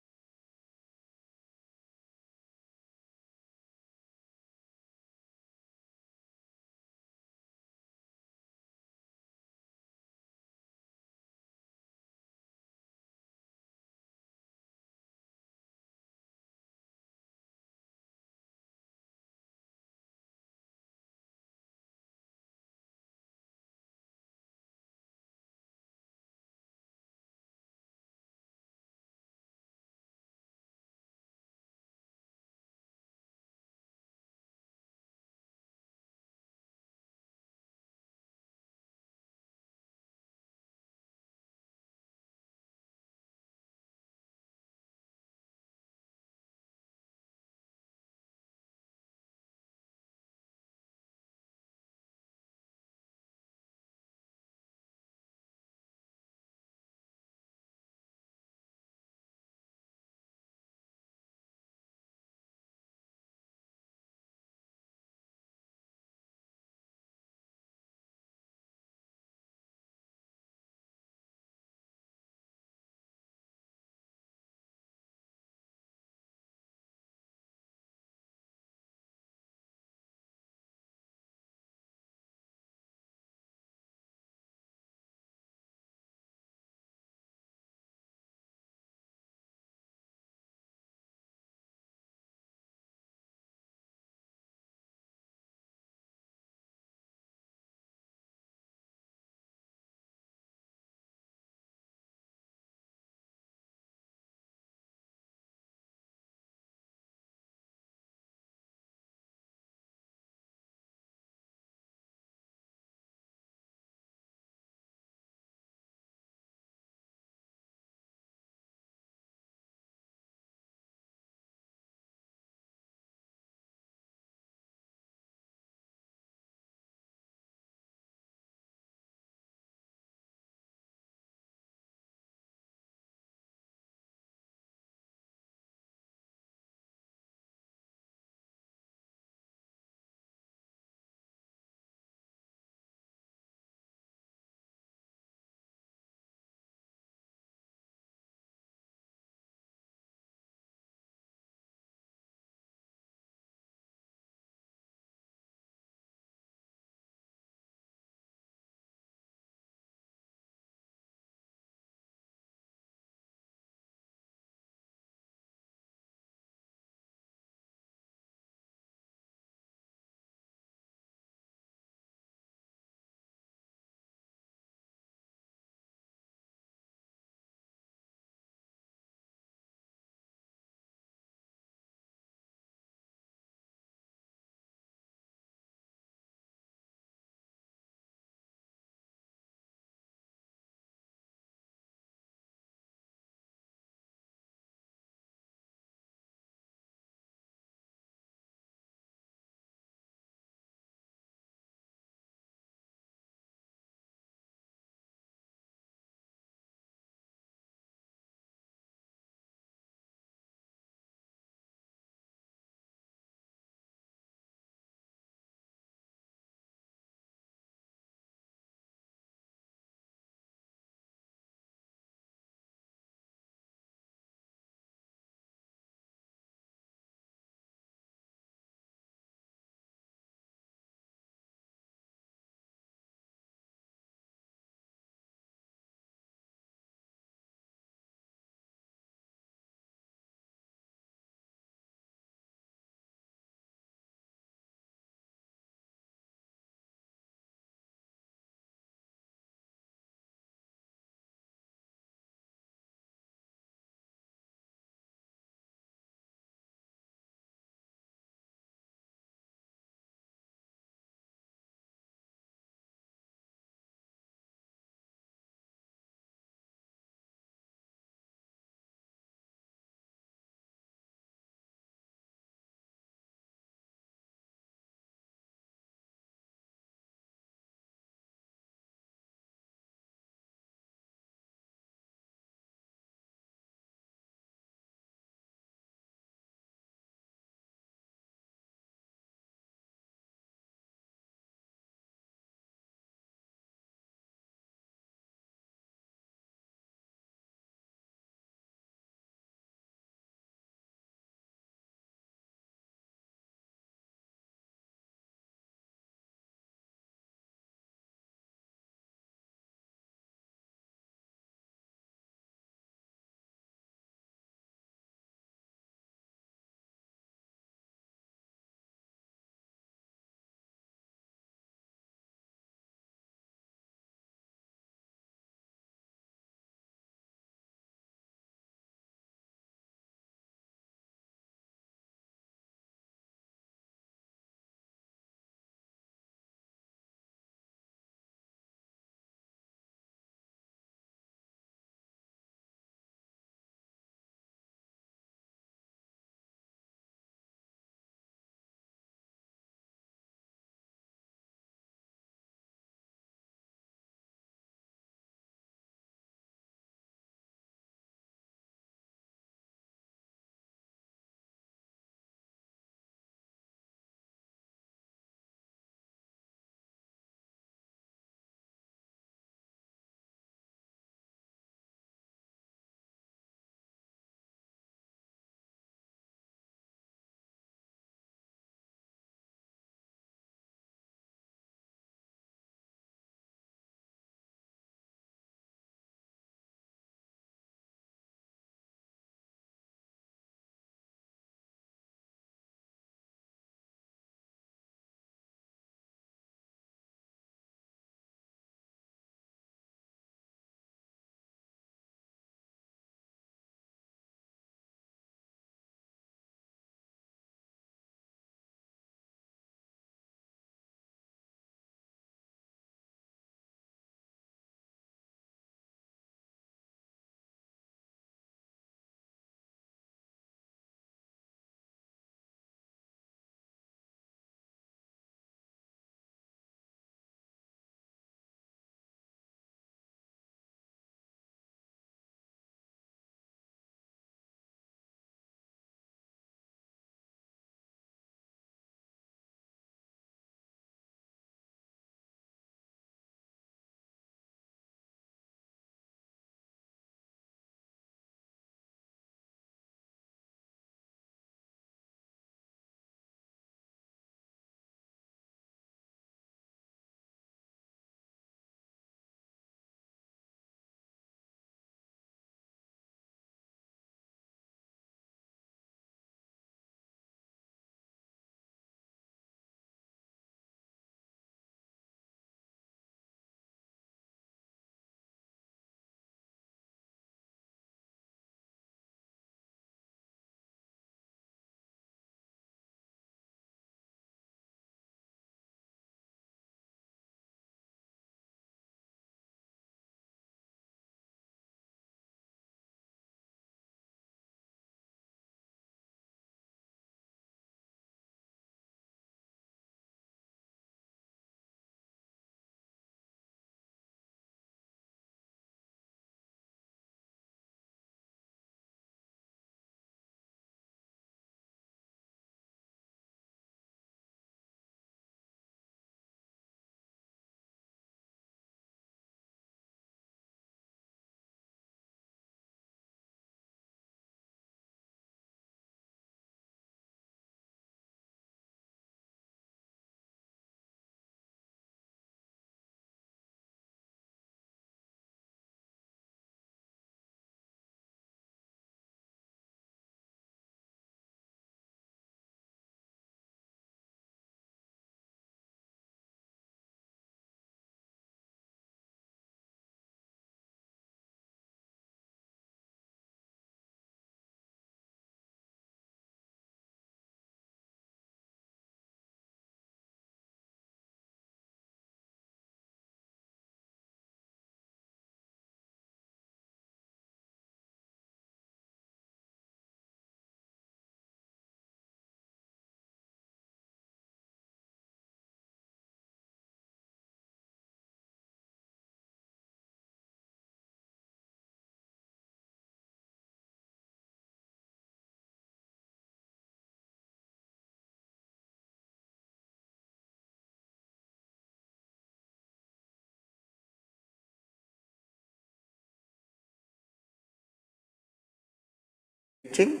meeting.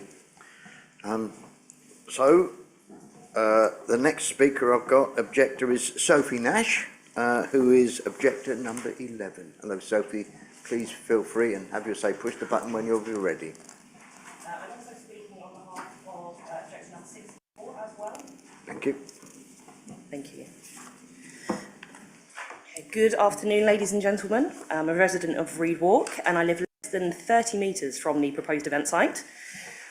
The next speaker I've got, objector, is Sophie Nash, who is objector number 11. Hello, Sophie. Please feel free and have your say. Push the button when you're ready. I'm also speaking on behalf of objection number 64 as well. Thank you. Thank you. Good afternoon, ladies and gentlemen. I'm a resident of Reed Walk and I live less than 30 metres from the proposed event site.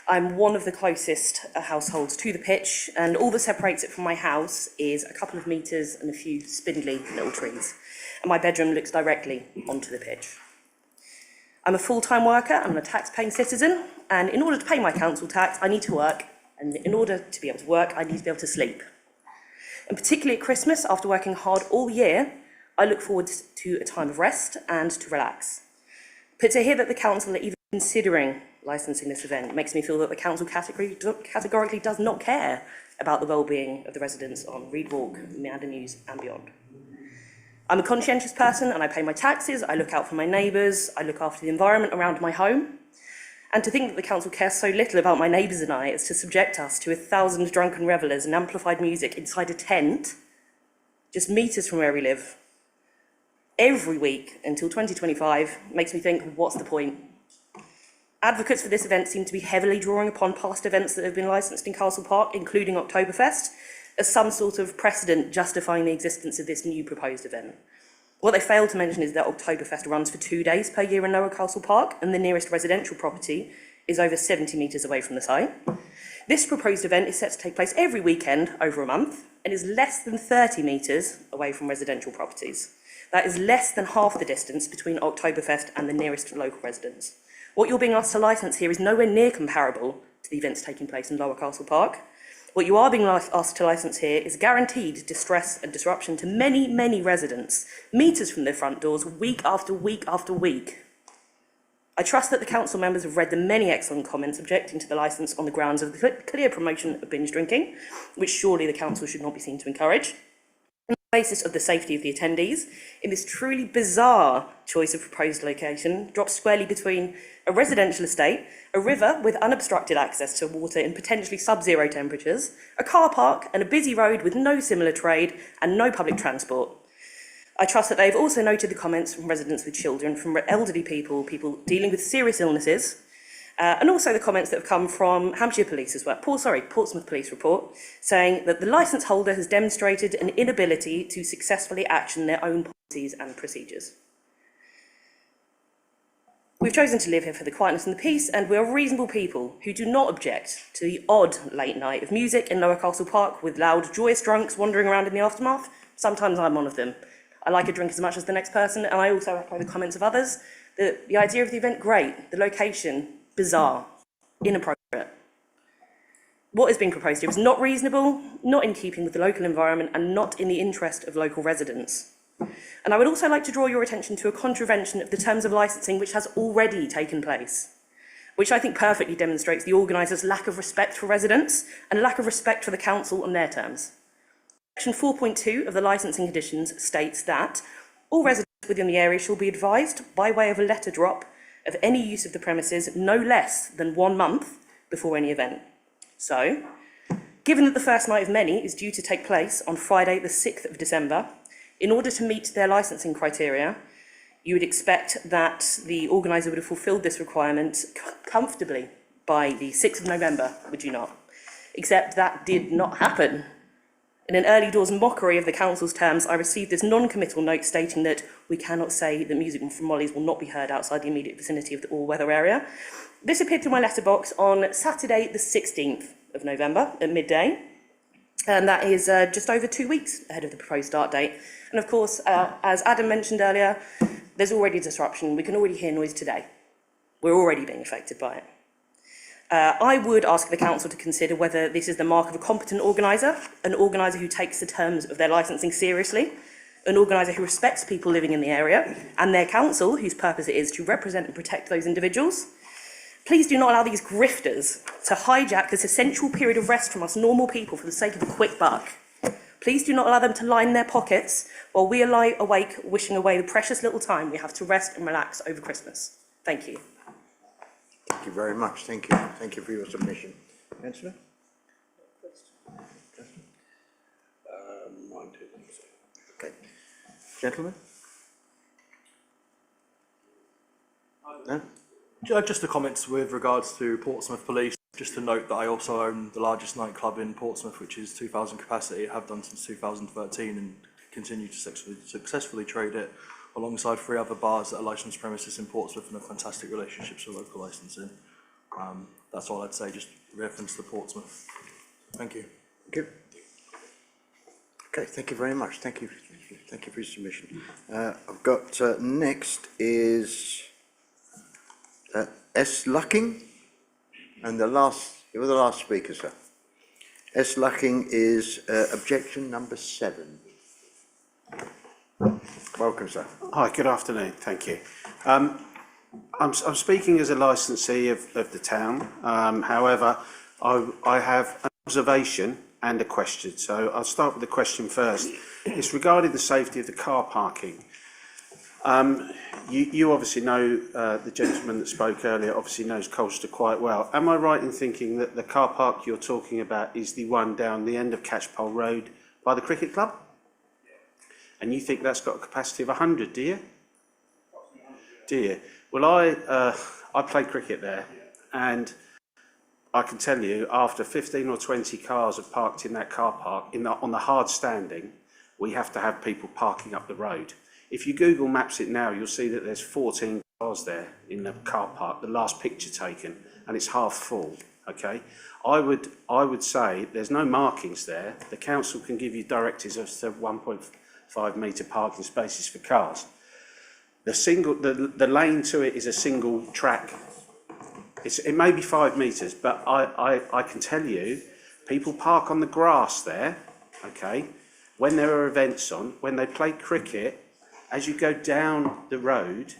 I'm one of the closest households to the pitch, and all that separates it from my house is a couple of metres and a few spindly little trees. And my bedroom looks directly onto the pitch. I'm a full-time worker, I'm a tax-paying citizen, and in order to pay my council tax, I need to work, and in order to be able to work, I need to be able to sleep. And particularly at Christmas, after working hard all year, I look forward to a time of rest and to relax. But to hear that the council are even considering licensing this event makes me feel that the council categorically does not care about the well-being of the residents on Reed Walk, Meander Mews and beyond. I'm a conscientious person and I pay my taxes, I look out for my neighbours, I look after the environment around my home. And to think that the council cares so little about my neighbours and I as to subject us to 1,000 drunken revellers and amplified music inside a tent, just metres from where we live, every week until 2025, makes me think, what's the point? Advocates for this event seem to be heavily drawing upon past events that have been licensed in Castle Park, including Oktoberfest, as some sort of precedent justifying the existence of this new proposed event. What they fail to mention is that Oktoberfest runs for 2 days per year in Lower Castle Park, and the nearest residential property is over 70 metres away from the site. This proposed event is set to take place every weekend over a month, and is less than 30 metres away from residential properties. That is less than half the distance between Oktoberfest and the nearest local residents. What you're being asked to licence here is nowhere near comparable to the events taking place in Lower Castle Park. What you are being asked to licence here is guaranteed distress and disruption to many, many residents, metres from their front doors, week after week after week. I trust that the council members have read the many excellent comments objecting to the licence on the grounds of the clear promotion of binge drinking, which surely the council should not be seen to encourage. On the basis of the safety of the attendees, in this truly bizarre choice of proposed location, drops squarely between a residential estate, a river with unobstructed access to water in potentially sub-zero temperatures, a car park and a busy road with no similar trade and no public transport. I trust that they've also noted the comments from residents with children, from elderly people, people dealing with serious illnesses, and also the comments that have come from Hampshire Police as well, Portsmouth Police report, saying that the licence holder has demonstrated an inability to successfully action their own policies and procedures. We've chosen to live here for the quietness and the peace, and we are reasonable people who do not object to the odd late night of music in Lower Castle Park with loud, joyous drunks wandering around in the aftermath. Sometimes I'm one of them. I like a drink as much as the next person, and I also echo the comments of others. The idea of the event, great. The location, bizarre, inappropriate. What is being proposed here is not reasonable, not in keeping with the local environment, and not in the interest of local residents. And I would also like to draw your attention to a contravention of the terms of licensing which has already taken place, which I think perfectly demonstrates the organisers' lack of respect for residents and lack of respect for the council on their terms. Section 4.2 of the licensing conditions states that all residents within the area shall be advised by way of a letter drop of any use of the premises no less than 1 month before any event. So, given that the first night of many is due to take place on Friday the 6th of December, in order to meet their licensing criteria, you would expect that the organiser would have fulfilled this requirement comfortably by the 6th of November, would you not? Except that did not happen. In an early doors mockery of the council's terms, I received this non-committal note stating that we cannot say that music from Molly's will not be heard outside the immediate vicinity of the all-weather area. This appeared through my letterbox on Saturday the 16th of November at midday, and that is just over 2 weeks ahead of the proposed start date. And of course, as Adam mentioned earlier, there's already disruption. We can already hear noise today. We're already being affected by it. I would ask the council to consider whether this is the mark of a competent organiser, an organiser who takes the terms of their licensing seriously, an organiser who respects people living in the area, and their council, whose purpose it is to represent and protect those individuals. Please do not allow these grifters to hijack this essential period of rest from us normal people for the sake of a quick buck. Please do not allow them to line their pockets while we lie awake wishing away the precious little time we have to rest and relax over Christmas. Thank you. Thank you very much. Thank you. Thank you for your submission. Councillor? Mine too. Okay. Gentlemen? No? Just the comments with regards to Portsmouth Police. Just to note that I also own the largest nightclub in Portsmouth, which is 2,000 capacity. I have done since 2013 and continue to successfully trade it alongside 3 other bars that are licensed premises in Portsmouth and have fantastic relationships with local licensing. That's all I'd say, just reference to Portsmouth. Thank you. Thank you. Okay, thank you very much. Thank you for your submission. I've got next is S. Lucking, and you were the last speaker, sir. S. Lucking is objection number 7. Welcome, sir. Hi, good afternoon. Thank you. I'm speaking as a licensee of the town. However, I have an observation and a question. So I'll start with the question first. It's regarding the safety of the car parking. You obviously know, the gentleman that spoke earlier obviously knows Colchester quite well. Am I right in thinking that the car park you're talking about is the one down the end of Catchpole Road by the cricket club? And you think that's got a capacity of 100, do you? Do you? Well, I play cricket there, and I can tell you, after 15 or 20 cars have parked in that car park, on the hard standing, we have to have people parking up the road. If you Google Maps it now, you'll see that there's 14 cars there in the car park, the last picture taken, and it's half full, okay? I would say there's no markings there. The council can give you directives as to 1.5 metre parking spaces for cars. The lane to it is a single track. It may be 5 metres, but I can tell you, people park on the grass there, okay? When there are events on, when they play cricket, as you go down the road,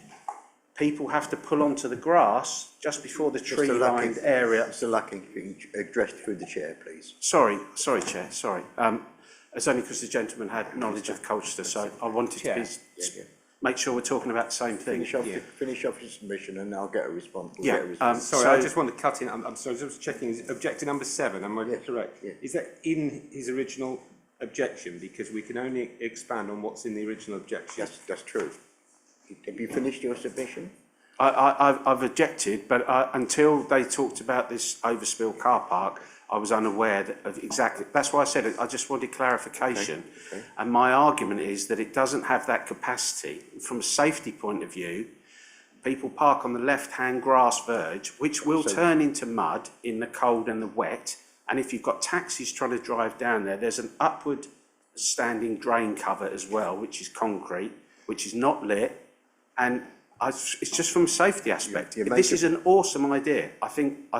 people have to pull onto the grass just before the tree-lined area. Mr. Lucking, if you can address through the chair, please. Sorry, Chair, sorry. It's only because the gentleman had knowledge of Colchester, so I wanted to make sure we're talking about the same thing. Finish off your submission and I'll get a response. Sorry, I just want to cut in. I'm sorry, just checking. Is objector number 7, am I correct? Yeah. Is that in his original objection? Because we can only expand on what's in the original objection. That's true. Have you finished your submission? I've objected, but until they talked about this overspill car park, I was unaware of exactly. That's why I said it. I just wanted clarification. Okay. And my argument is that it doesn't have that capacity. From a safety point of view, people park on the left-hand grass verge, which will turn into mud in the cold and the wet. And if you've got taxis trying to drive down there, there's an upward standing drain cover as well, which is concrete, which is not lit. And it's just from a safety aspect. This is an awesome idea. I think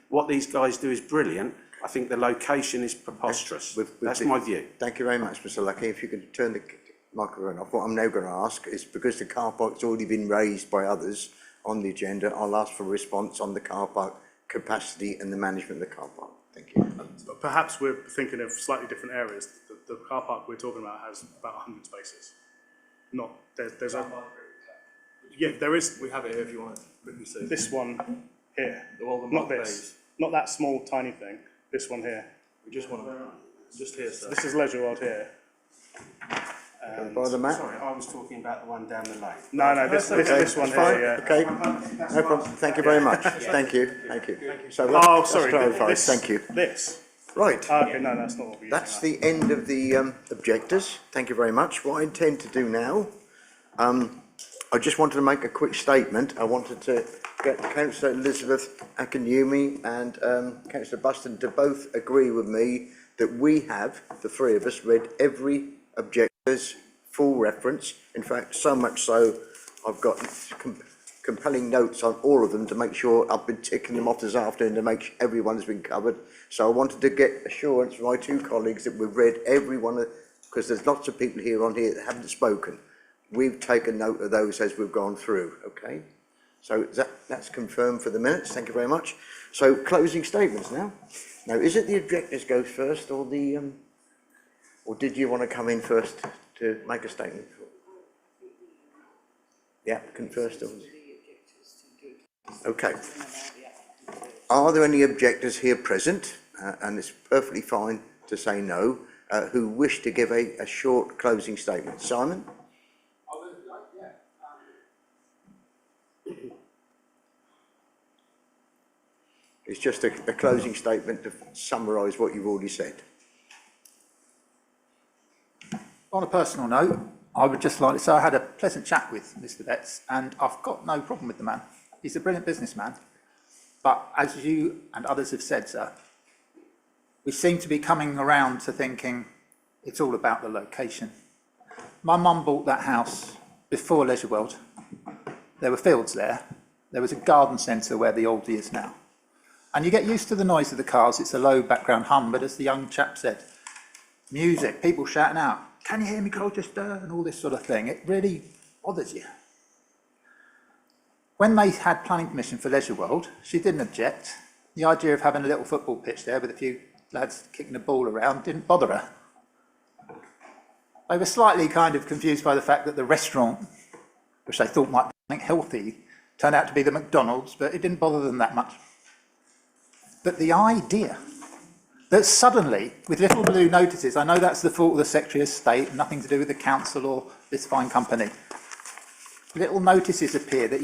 what these guys do is brilliant. I think the location is preposterous. That's my view. Thank you very much, Mr. Lucky. If you could turn the microphone off. What I'm now going to ask is, because the car park's already been raised by others on the agenda, I'll ask for a response on the car park capacity and the management of the car park. Thank you. Perhaps we're thinking of slightly different areas. The car park we're talking about has about 100 spaces. Not there's a. Yeah, there is. We have it here if you want to quickly see. This one here. Not this. Bays. Not that small, tiny thing. This one here. We just want to. Just here, sir. This is Leisure World here. By the map? Sorry, I was talking about the one down the lane. No, this one here. Yeah. Okay, no problem. Thank you very much. Thank you. So sorry. Thank you. This. Right. Okay, no, that's not what we. That's the end of the objectors. Thank you very much. What I intend to do now, I just wanted to make a quick statement. I wanted to get Councillor Elizabeth Akinyumi and Councillor Buston to both agree with me that we have, the three of us, read every objector's full reference. In fact, so much so, I've got compelling notes on all of them to make sure I've been ticking them off this afternoon to make sure everyone has been covered. So I wanted to get assurance from my two colleagues that we've read every one, because there's lots of people here on here that haven't spoken. We've taken note of those as we've gone through, okay? So that's confirmed for the minutes. Thank you very much. So closing statements now. Now, is it the objectors go first, or the or did you want to come in first to make a statement? The applicant first, or? Okay. Are there any objectors here present, and it's perfectly fine to say no, who wish to give a short closing statement? Simon? It's just a closing statement to summarise what you've already said. On a personal note, I would just like to say I had a pleasant chat with Mr. Betts, and I've got no problem with the man. He's a brilliant businessman. But as you and others have said, sir, we seem to be coming around to thinking it's all about the location. My mum bought that house before Leisure World. There were fields there. There was a garden centre where the Aldi is now. And you get used to the noise of the cars. It's a low background hum, but as the young chap said, music, people shouting out, "Can you hear me, Colchester?" and all this sort of thing. It really bothers you. When they had planning permission for Leisure World, she didn't object. The idea of having a little football pitch there with a few lads kicking the ball around didn't bother her. They were slightly kind of confused by the fact that the restaurant, which they thought might be something healthy, turned out to be the McDonald's, but it didn't bother them that much. But the idea that suddenly, with little blue notices, I know that's the fault of the Secretary of State, nothing to do with the council or this fine company, little notices appear that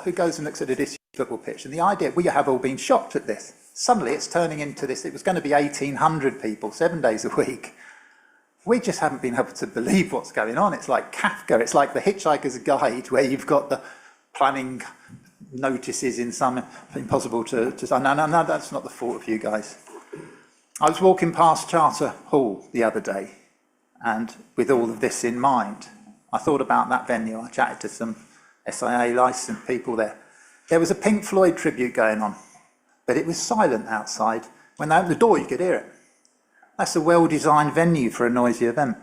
who goes and looks at a disused football pitch? And the idea, we have all been shocked at this. Suddenly it's turning into this, it was going to be 1,800 people, 7 days a week. We just haven't been able to believe what's going on. It's like Kafka, it's like the Hitchhiker's Guide, where you've got the planning notices in some impossible to no, that's not the fault of you guys. I was walking past Charter Hall the other day, and with all of this in mind, I thought about that venue. I chatted to some SIA licensed people there. There was a Pink Floyd tribute going on, but it was silent outside. When they opened the door, you could hear it. That's a well-designed venue for a noisy event.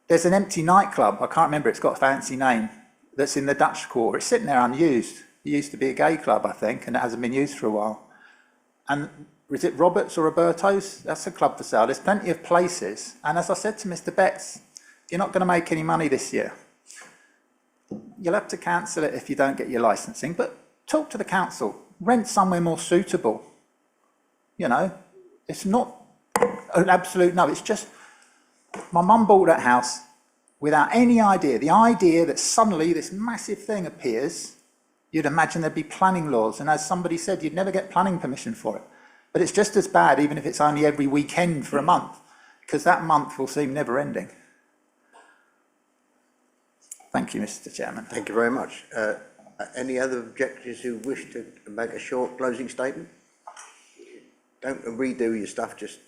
There's an empty nightclub, I can't remember, it's got a fancy name, that's in the Dutch Quarter. It's sitting there unused. It used to be a gay club, I think, and it hasn't been used for a while. And is it Roberts or Roberto's? That's a club for sale. There's plenty of places. And as I said to Mr. Betts, you're not going to make any money this year. You'll have to cancel it if you don't get your licensing, but talk to the council. Rent somewhere more suitable. You know, it's not an absolute no. It's just, my mum bought that house without any idea. The idea that suddenly this massive thing appears, you'd imagine there'd be planning laws. And as somebody said, you'd never get planning permission for it. But it's just as bad, even if it's only every weekend for a month, because that month will seem never ending. Thank you, Mr. Chairman. Thank you very much. Any other objectors who wish to make a short closing statement? Don't redo your stuff, just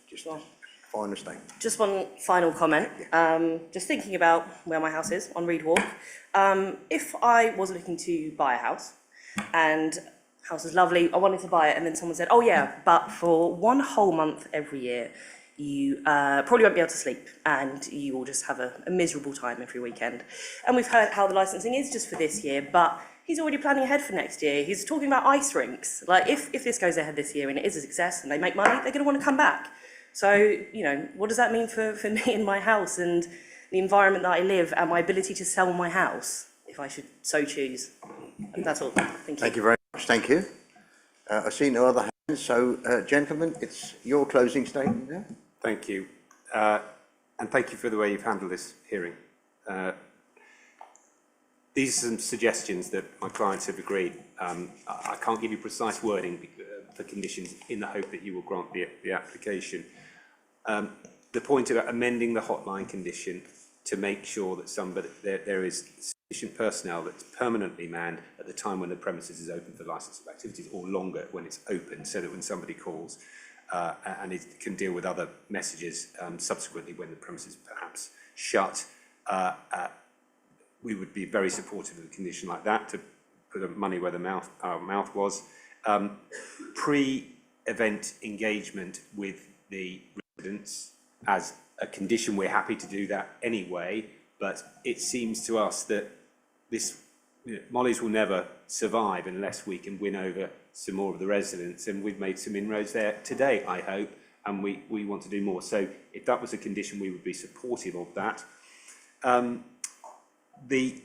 final statement. Just one final comment. Just thinking about where my house is on Reed Walk. If I was looking to buy a house and house is lovely, I wanted to buy it, and then someone said, "Oh yeah, but for 1 whole month every year, you probably won't be able to sleep, and you will just have a miserable time every weekend." And we've heard how the licensing is just for this year, but he's already planning ahead for next year. He's talking about ice rinks. Like, if this goes ahead this year and it is a success and they make money, they're going to want to come back. So, you know, what does that mean for me and my house and the environment that I live and my ability to sell my house, if I should so choose? That's all. Thank you. Thank you very much. Thank you. I see no other hands, so gentlemen, it's your closing statement now. Thank you. And thank you for the way you've handled this hearing. These are some suggestions that my clients have agreed. I can't give you precise wording for conditions in the hope that you will grant the application. The point about amending the hotline condition to make sure that there is sufficient personnel that's permanently manned at the time when the premises is open for licence of activities, or longer when it's open, so that when somebody calls and it can deal with other messages subsequently when the premises perhaps shut, we would be very supportive of a condition like that, to put money where our mouth was. Pre-event engagement with the residents as a condition. We're happy to do that anyway, but it seems to us that Molly's will never survive unless we can win over some more of the residents, and we've made some inroads there today, I hope, and we want to do more. So if that was a condition, we would be supportive of that. The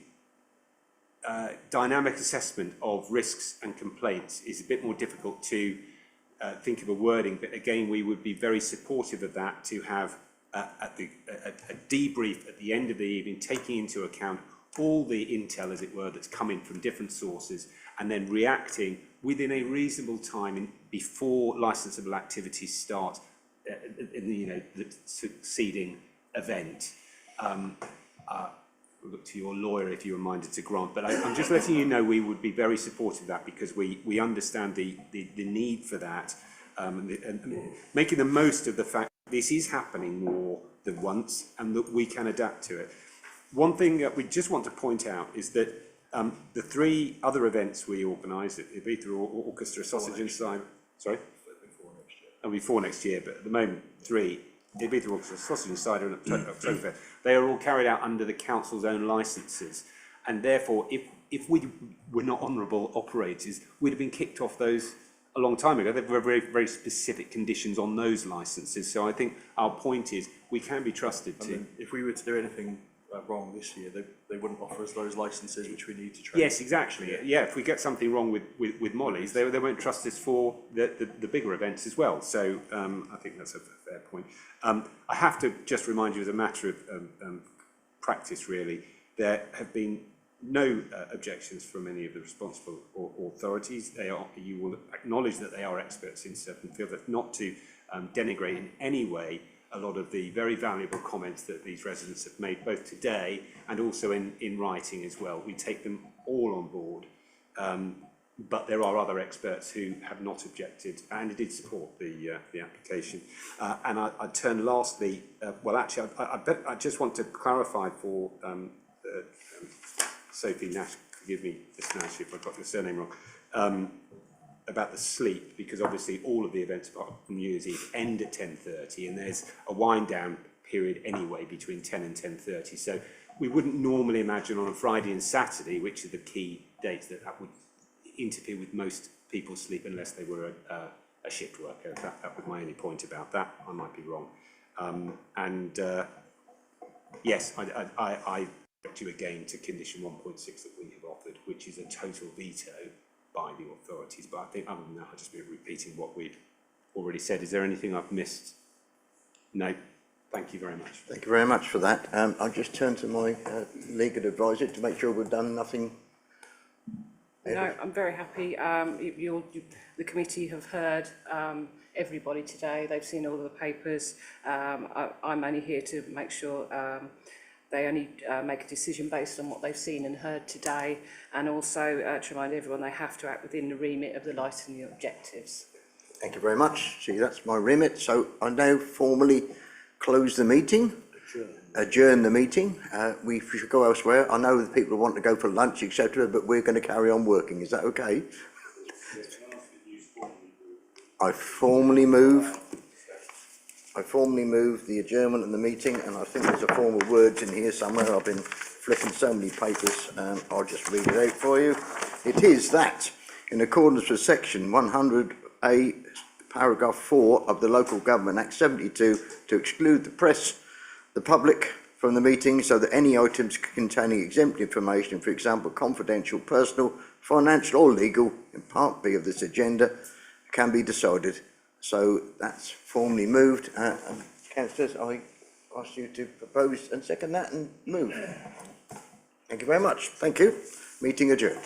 dynamic assessment of risks and complaints is a bit more difficult to think of a wording, but again, we would be very supportive of that to have a debrief at the end of the evening, taking into account all the intel, as it were, that's coming from different sources, and then reacting within a reasonable time before licensable activities start in the succeeding event. We'll look to your lawyer if you were minded to grant, but I'm just letting you know we would be very supportive of that because we understand the need for that, and making the most of the fact that this is happening more than once and that we can adapt to it. One thing that we just want to point out is that the 3 other events we organised at the Ibiza Orchestra, Sausage and Cider, sorry? Before next year, but at the moment 3, the Ibiza Orchestra, Sausage and Cider and Oktoberfest, they are all carried out under the council's own licences, and therefore if we were not honourable operators, we'd have been kicked off those a long time ago. There were very, very specific conditions on those licences, so I think our point is we can be trusted to. If we were to do anything wrong this year, they wouldn't offer us those licences which we need to train. Yes, exactly. Yeah, if we get something wrong with Molly's, they won't trust us for the bigger events as well. So I think that's a fair point. I have to just remind you, as a matter of practice, really, there have been no objections from any of the responsible authorities. You will acknowledge that they are experts in certain fields, but not to denigrate in any way a lot of the very valuable comments that these residents have made, both today and also in writing as well. We take them all on board, but there are other experts who have not objected and did support the application. And I turn lastly, well actually I just want to clarify for Sophie Nash, forgive me Miss Nash if I got your surname wrong, about the sleep, because obviously all of the events apart from New Year's Eve end at 10:30 and there's a wind down period anyway between 10 and 10:30. So we wouldn't normally imagine on a Friday and Saturday, which are the key dates, that would interfere with most people's sleep unless they were a shift worker. That was my only point about that. I might be wrong. Yes, I direct you again to condition 1.6 that we have offered, which is a total veto by the authorities. But I think other than that, I'll just be repeating what we've already said. Is there anything I've missed? No. Thank you very much. Thank you very much for that. I'll just turn to my legal advisor to make sure we've done nothing. No, I'm very happy. The committee have heard everybody today. They've seen all the papers. I'm only here to make sure they only make a decision based on what they've seen and heard today, and also to remind everyone they have to act within the remit of the licensing objectives. Thank you very much. See, that's my remit. So I now formally close the meeting, adjourn the meeting. We should go elsewhere. I know that people want to go for lunch, etc., but we're going to carry on working. Is that okay? I formally move the adjournment of the meeting, and I think there's a form of words in here somewhere. I've been flipping so many papers. I'll just read it out for you. It is that, in accordance with section 100A, paragraph 4 of the Local Government Act 72, to exclude the press, the public from the meeting, so that any items containing exempt information, for example, confidential, personal, financial or legal, in part B of this agenda, can be decided. So that's formally moved. Councillors, I ask you to propose and second that and move. Thank you very much. Thank you. Meeting adjourned.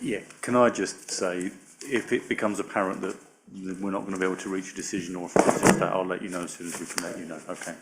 Yeah, can I just say, if it becomes apparent that we're not going to be able to reach a decision or that, I'll let you know as soon as we can let you know. Okay.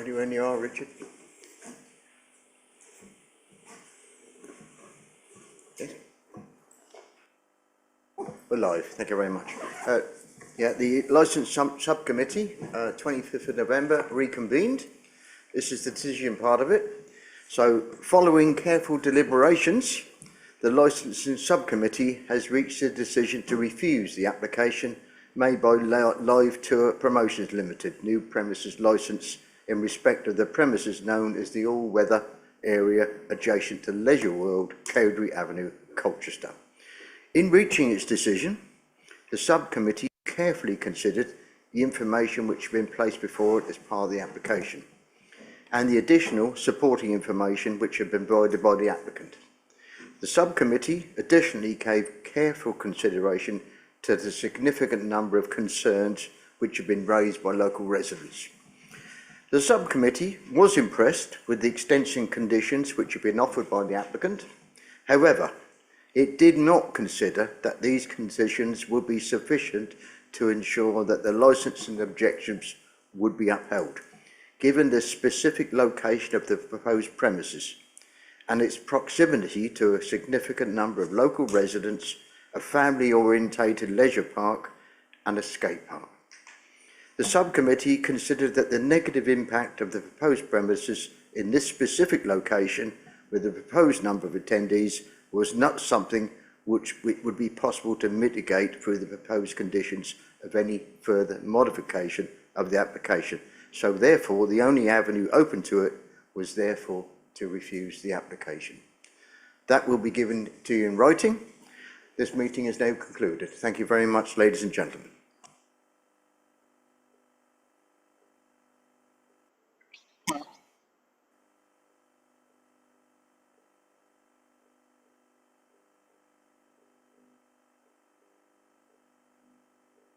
Ready when you are, Richard. Yes. We're live, thank you very much. Yeah, the Licence Subcommittee, 25th of November, reconvened. This is the decision part of it. So, following careful deliberations, the Licensing Subcommittee has reached a decision to refuse the application made by Live Tour Promotions Limited, new premises licence in respect of the premises known as the all-weather area adjacent to Leisure World, Cowdray Avenue, Colchester. In reaching its decision, the subcommittee carefully considered the information which had been placed before it as part of the application, and the additional supporting information which had been provided by the applicant. The subcommittee additionally gave careful consideration to the significant number of concerns which have been raised by local residents. The subcommittee was impressed with the extension conditions which have been offered by the applicant. However, it did not consider that these conditions would be sufficient to ensure that the licensing objections would be upheld, given the specific location of the proposed premises and its proximity to a significant number of local residents, a family-orientated leisure park and a skate park. The subcommittee considered that the negative impact of the proposed premises in this specific location with the proposed number of attendees was not something which would be possible to mitigate through the proposed conditions of any further modification of the application. So therefore, the only avenue open to it was therefore to refuse the application. That will be given to you in writing. This meeting is now concluded. Thank you very much, ladies and gentlemen.